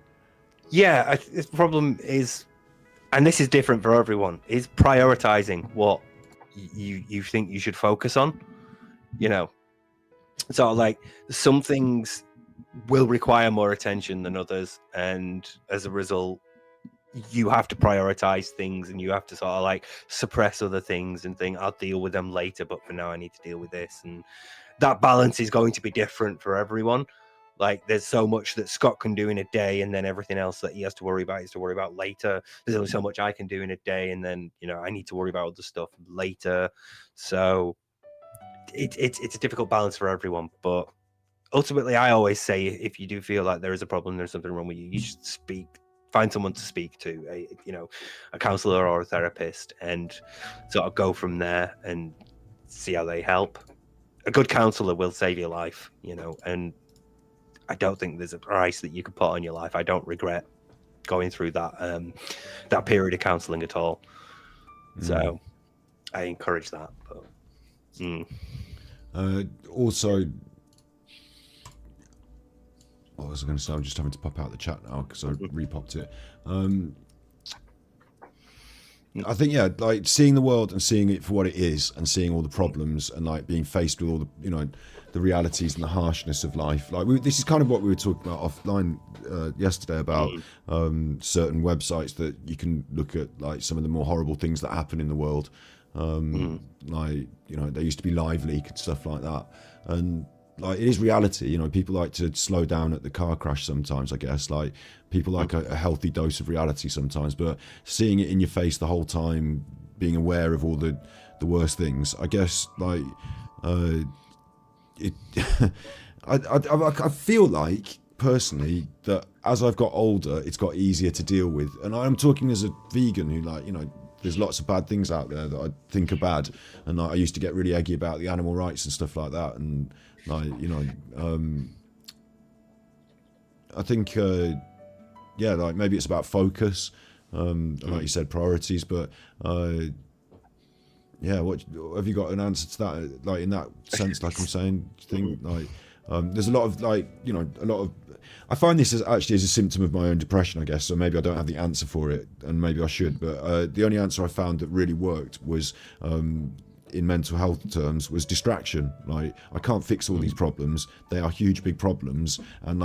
Yeah, the problem is, and this is different for everyone, is prioritizing what you think you should focus on. Sort of like some things will require more attention than others, and as a result you have to prioritize things, and you have to sort of like suppress other things and think I'll deal with them later, but for now I need to deal with this. And that balance is going to be different for everyone. Like there's so much that Scott can do in a day, and then everything else that he has to worry about later. There's only so much I can do in a day, and then I need to worry about other stuff later. So it's a difficult balance for everyone. But ultimately, I always say if you do feel like there is a problem, there's something wrong with you, you should find someone to speak to, a counselor or a therapist, and sort of go from there and see how they help. A good counselor will save your life, and I don't think there's a price that you can put on your life. I don't regret going through that period of counselling at all. So I encourage that. But, also, what was I going to say? I'm just having to pop out the chat now because I repopped it. I think, like seeing the world and seeing it for what it is, and seeing all the problems, and like being faced with all the, the realities and the harshness of life. Like this is kind of what we were talking about offline yesterday about certain websites that you can look at, like some of the more horrible things that happen in the world. Like, there used to be Live Leak and stuff like that. And like, it is reality. People like to slow down at the car crash sometimes, I guess. Like, people like a healthy dose of reality sometimes, but seeing it in your face the whole time, being aware of all the worst things, I guess, like, I feel like, personally, that as I've got older, it's got easier to deal with. And I'm talking as a vegan who, like, there's lots of bad things out there that I think are bad. And like, I used to get really eggy about the animal rights and stuff like that. And like, I think, like maybe it's about focus. like you said, priorities. But yeah, what have you got an answer to that? Like in that sense, like I'm saying, thing like there's a lot of like a lot of. I find this as a symptom of my own depression, I guess. So maybe I don't have the answer for it, and maybe I should. But the only answer I found that really worked was, in mental health terms, was distraction. Like, I can't fix all these problems. They are huge, big problems, and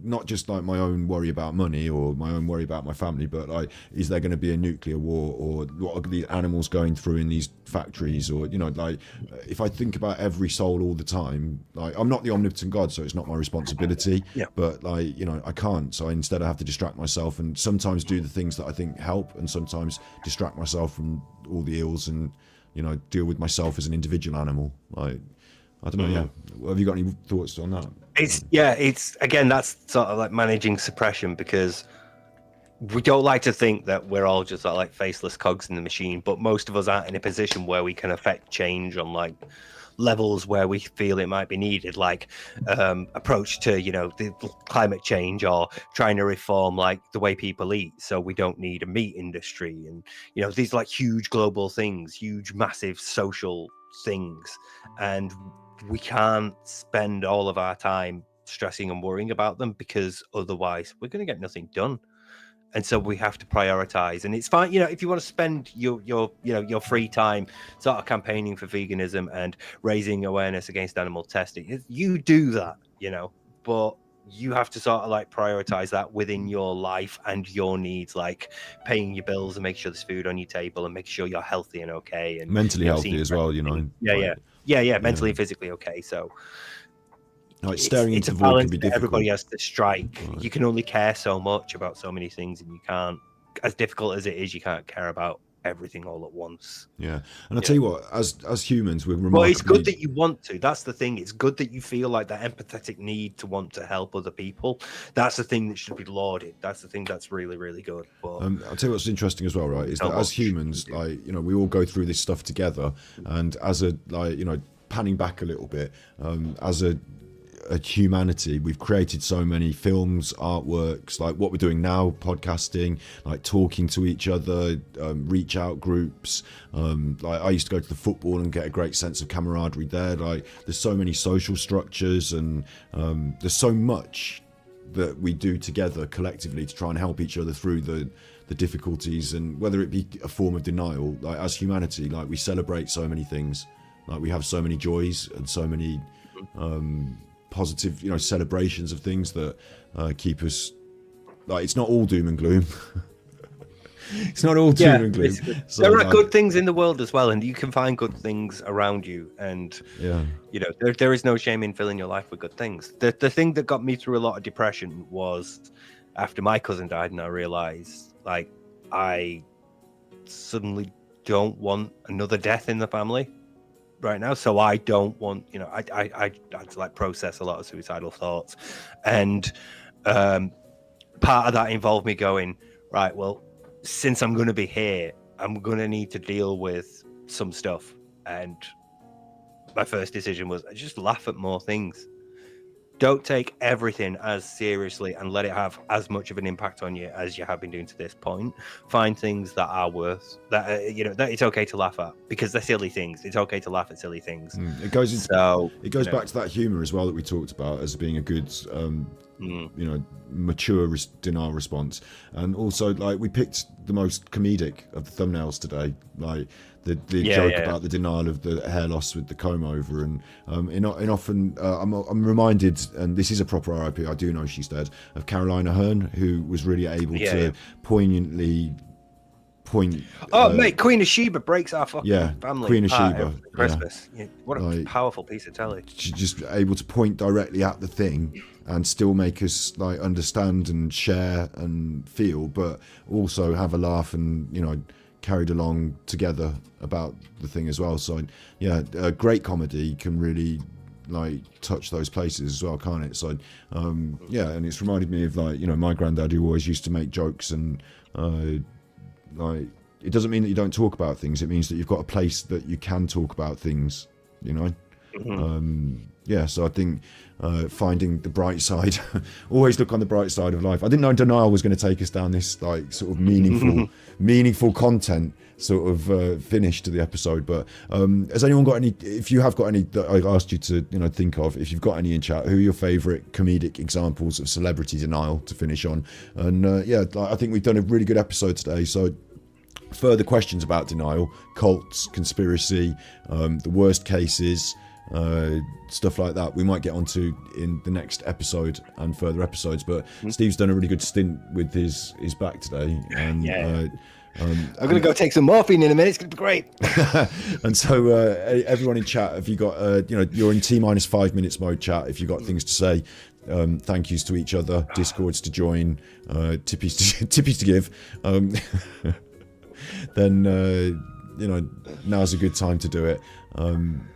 not just like my own worry about money or my own worry about my family, but like, is there going to be a nuclear war, or what are the animals going through in these factories, or like, if I think about every soul all the time, like, I'm not the omnipotent God, so it's not my responsibility. Yeah. But like, I can't. So instead, I have to distract myself, and sometimes do the things that I think help, and sometimes distract myself from all the ills, and deal with myself as an individual animal. Like, I don't know. Yeah. Have you got any thoughts on that? It's again, that's sort of like managing suppression, because we don't like to think that we're all just sort of like faceless cogs in the machine, but most of us aren't in a position where we can affect change on like levels where we feel it might be needed, like approach to the climate change, or trying to reform like the way people eat so we don't need a meat industry, and these like huge global things, huge massive social things, and we can't spend all of our time stressing and worrying about them, because otherwise we're going to get nothing done. And so we have to prioritize, and it's fine, if you want to spend your free time sort of campaigning for veganism and raising awareness against animal testing, you do that, but you have to sort of like prioritize that within your life and your needs, like paying your bills and make sure there's food on your table and make sure you're healthy and okay, and mentally healthy as well. Mentally and physically okay. So like, staring it's into a the void balance can be that difficult. everybody has to strike. Right. You can only care so much about so many things, and you can't, as difficult as it is, you can't care about everything all at once. Yeah, and I'll tell you what, as humans, we're remarkably... Well, it's good that you want to. That's the thing. It's good that you feel like that empathetic need to want to help other people. That's the thing that should be lauded. That's the thing that's really, really good. But I'll tell you what's interesting as well, right, is that as humans, like, we all go through this stuff together, and as a, like, panning back a little bit, as a humanity, we've created so many films, artworks, like what we're doing now, podcasting, like talking to each other, reach out groups, like I used to go to the football and get a great sense of camaraderie there. Like, there's so many social structures, and there's so much that we do together collectively to try and help each other through the difficulties, and whether it be a form of denial, like as humanity, like we celebrate so many things, like we have so many joys and so many positive celebrations of things that keep us, like, it's not all doom and gloom. It's not all doom and gloom. So, there are good things in the world as well, and you can find good things around you, and there is no shame in filling your life with good things. The thing that got me through a lot of depression was after my cousin died, and I realized, like, I suddenly don't want another death in the family right now, so I don't want, I had to like process a lot of suicidal thoughts, and part of that involved me going, right, well, since I'm going to be here, I'm going to need to deal with some stuff, and my first decision was just laugh at more things. Don't take everything as seriously and let it have as much of an impact on you as you have been doing to this point. Find things that are worth that, that it's okay to laugh at, because they're silly things. It's okay to laugh at silly things. It goes back to that humor as well that we talked about as being a good, mature denial response. And also, like, we picked the most comedic of the thumbnails today, like the joke about the denial of the hair loss with the comb over, and often I'm reminded, and this is a proper RIP, I do know she's dead, of Carolina Hearn, who was really able to poignantly point. Mate, Queen of Sheba breaks our fucking family. Queen of Sheba, Christmas. Yeah. What a powerful piece of telly. She's just able to point directly at the thing and still make us like understand and share and feel, but also have a laugh and carried along together about the thing as well. So great comedy can really like touch those places as well, can't it? So and it's reminded me of, like, my granddad, who always used to make jokes, and like, it doesn't mean that you don't talk about things, it means that you've got a place that you can talk about things, yeah, so I think finding the bright side, always look on the bright side of life. I didn't know Denial was going to take us down this like sort of meaningful content sort of finish to the episode. But has anyone got any? If you have got any that I asked you to think of, if you've got any in chat, who are your favourite comedic examples of celebrity denial to finish on? And yeah, I think we've done a really good episode today. So further questions about denial, cults, conspiracy, the worst cases, stuff like that we might get onto in the next episode and further episodes. But Steve's done a really good stint with his back today, and I'm gonna go take some morphine in a minute. It's gonna be great. And so everyone in chat, if you got you're in T-5 minutes mode chat, if you've got things to say, thank yous to each other, discords to join, tippies to give, then now's a good time to do it.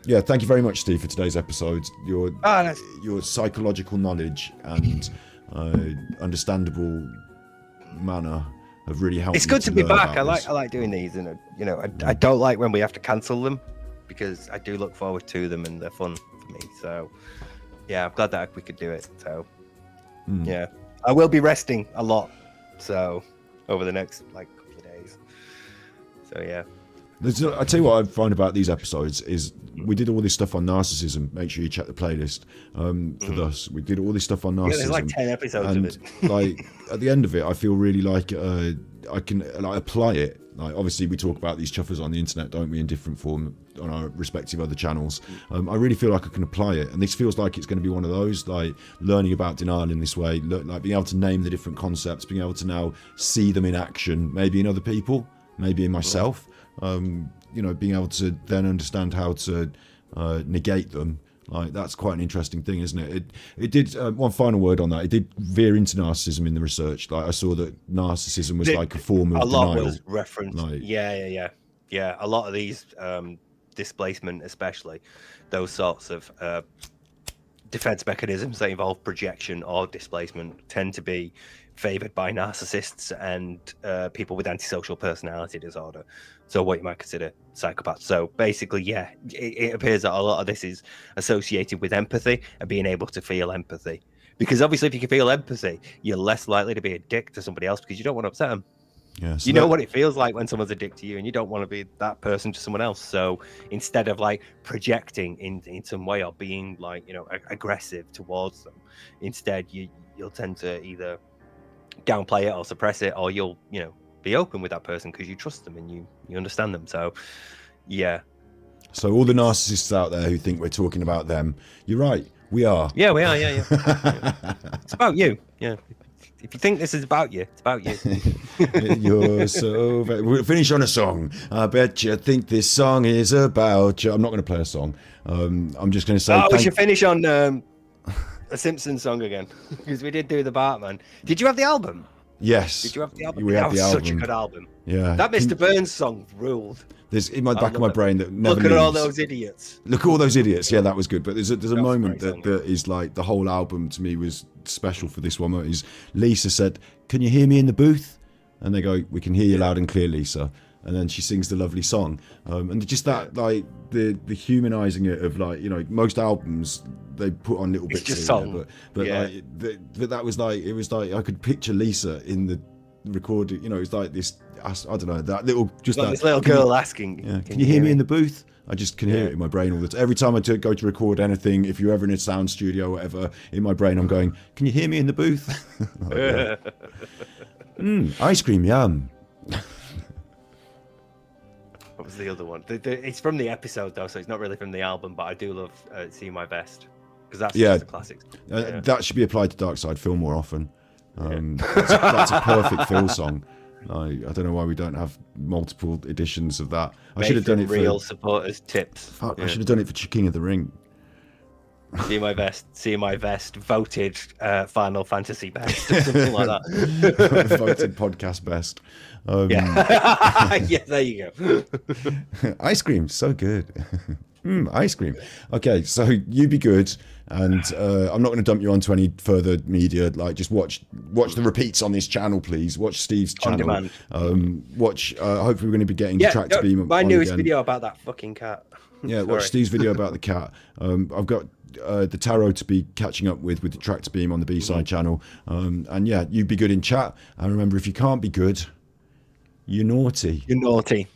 Yeah, thank you very much, Steve, for today's episode. Your psychological knowledge and understandable manner have really helped. It's good to be back. I like doing these, and I don't like when we have to cancel them, because I do look forward to them and they're fun for me. So yeah, I'm glad that we could do it. So yeah, I will be resting a lot, so over the next couple of days. So yeah. I tell you what I find about these episodes is we did all this stuff on narcissism. Make sure you check the playlist for this. We did all this stuff on narcissism. Yeah, there's like 10 episodes and of it. Like at the end of it, I feel really like I can apply it. Like obviously we talk about these chuffers on the internet, don't we, in different form on our respective other channels. I really feel like I can apply it, and this feels like it's going to be one of those, like learning about denial in this way, like being able to name the different concepts, being able to now see them in action, maybe in other people, maybe in myself. Being able to then understand how to negate them, like that's quite an interesting thing, isn't it? It did one final word on that. It did veer into narcissism in the research. Like I saw that narcissism was like a form of denial. A lot was referenced. Yeah. A lot of these displacement, especially those sorts of defense mechanisms that involve projection or displacement, tend to be favored by narcissists and people with antisocial personality disorder, so what you might consider psychopaths. So basically, yeah, it appears that a lot of this is associated with empathy and being able to feel empathy, because obviously if you can feel empathy, you're less likely to be a dick to somebody else, because you don't want to upset them. Yeah, so you know what it feels like when someone's a dick to you, and you don't want to be that person to someone else. So instead of like projecting in some way or being aggressive towards them, instead you'll tend to either downplay it or suppress it, or you'll be open with that person because you trust them and you understand them. So yeah, so all the narcissists out there who think we're talking about them, you're right, we are. Yeah, we are. Yeah. It's about you. Yeah, if you think this is about you, it's about you. You're so we'll finish on a song. I bet you think this song is about you. I'm not going to play a song. I'm just going to say we should finish on a Simpsons song again, because we did do the Bartman. Did you have the album? Yes. Did you have the album? We that had was the album. Such a good album. Yeah. That Mr. Burns song ruled. There's in my back of my brain that never Look at all those idiots. Look at all those idiots. Yeah, that was good. But there's a moment that is like the whole album to me was special for this one. Is Lisa said, "Can you hear me in the booth?" And they go, "We can hear you loud and clear, Lisa." And then she sings the lovely song, and just that like the humanizing it of most albums they put on little bits. It's just song, but that was it was like I could picture Lisa in the recording. It's like this. I don't know, that little this little girl asking. Yeah, can you hear me in the booth? I just can hear it in my brain all the time. Every time I go to record anything, if you're ever in a sound studio or whatever, in my brain I'm going, "Can you hear me in the booth?" Ice cream, yum. What was the other one? It's from the episode though, so it's not really from the album. But I do love "See My Vest" because that's just a classic. That should be applied to Dark Side Phil more often. That's a perfect Phil song. I don't know why we don't have multiple editions of that. I should have done it for real supporters tips. Fuck, I should have done it for King of the Ring. See My Vest voted Final Fantasy best, or something like that. Voted podcast best. Yeah, there you go. Ice cream, so good. Ice cream. Okay, so you be good, and I'm not going to dump you onto any further media. Like, just watch the repeats on this channel, please. Watch Steve's channel. On demand. Watch. Hopefully, we're going to be getting Tractor Beam. My newest video about that fucking cat. Yeah, watch Steve's video about the cat. I've got the tarot to be catching up with the Tractor Beam on the B-side channel. And yeah, you be good in chat. And remember, if you can't be good, you're naughty. You're naughty.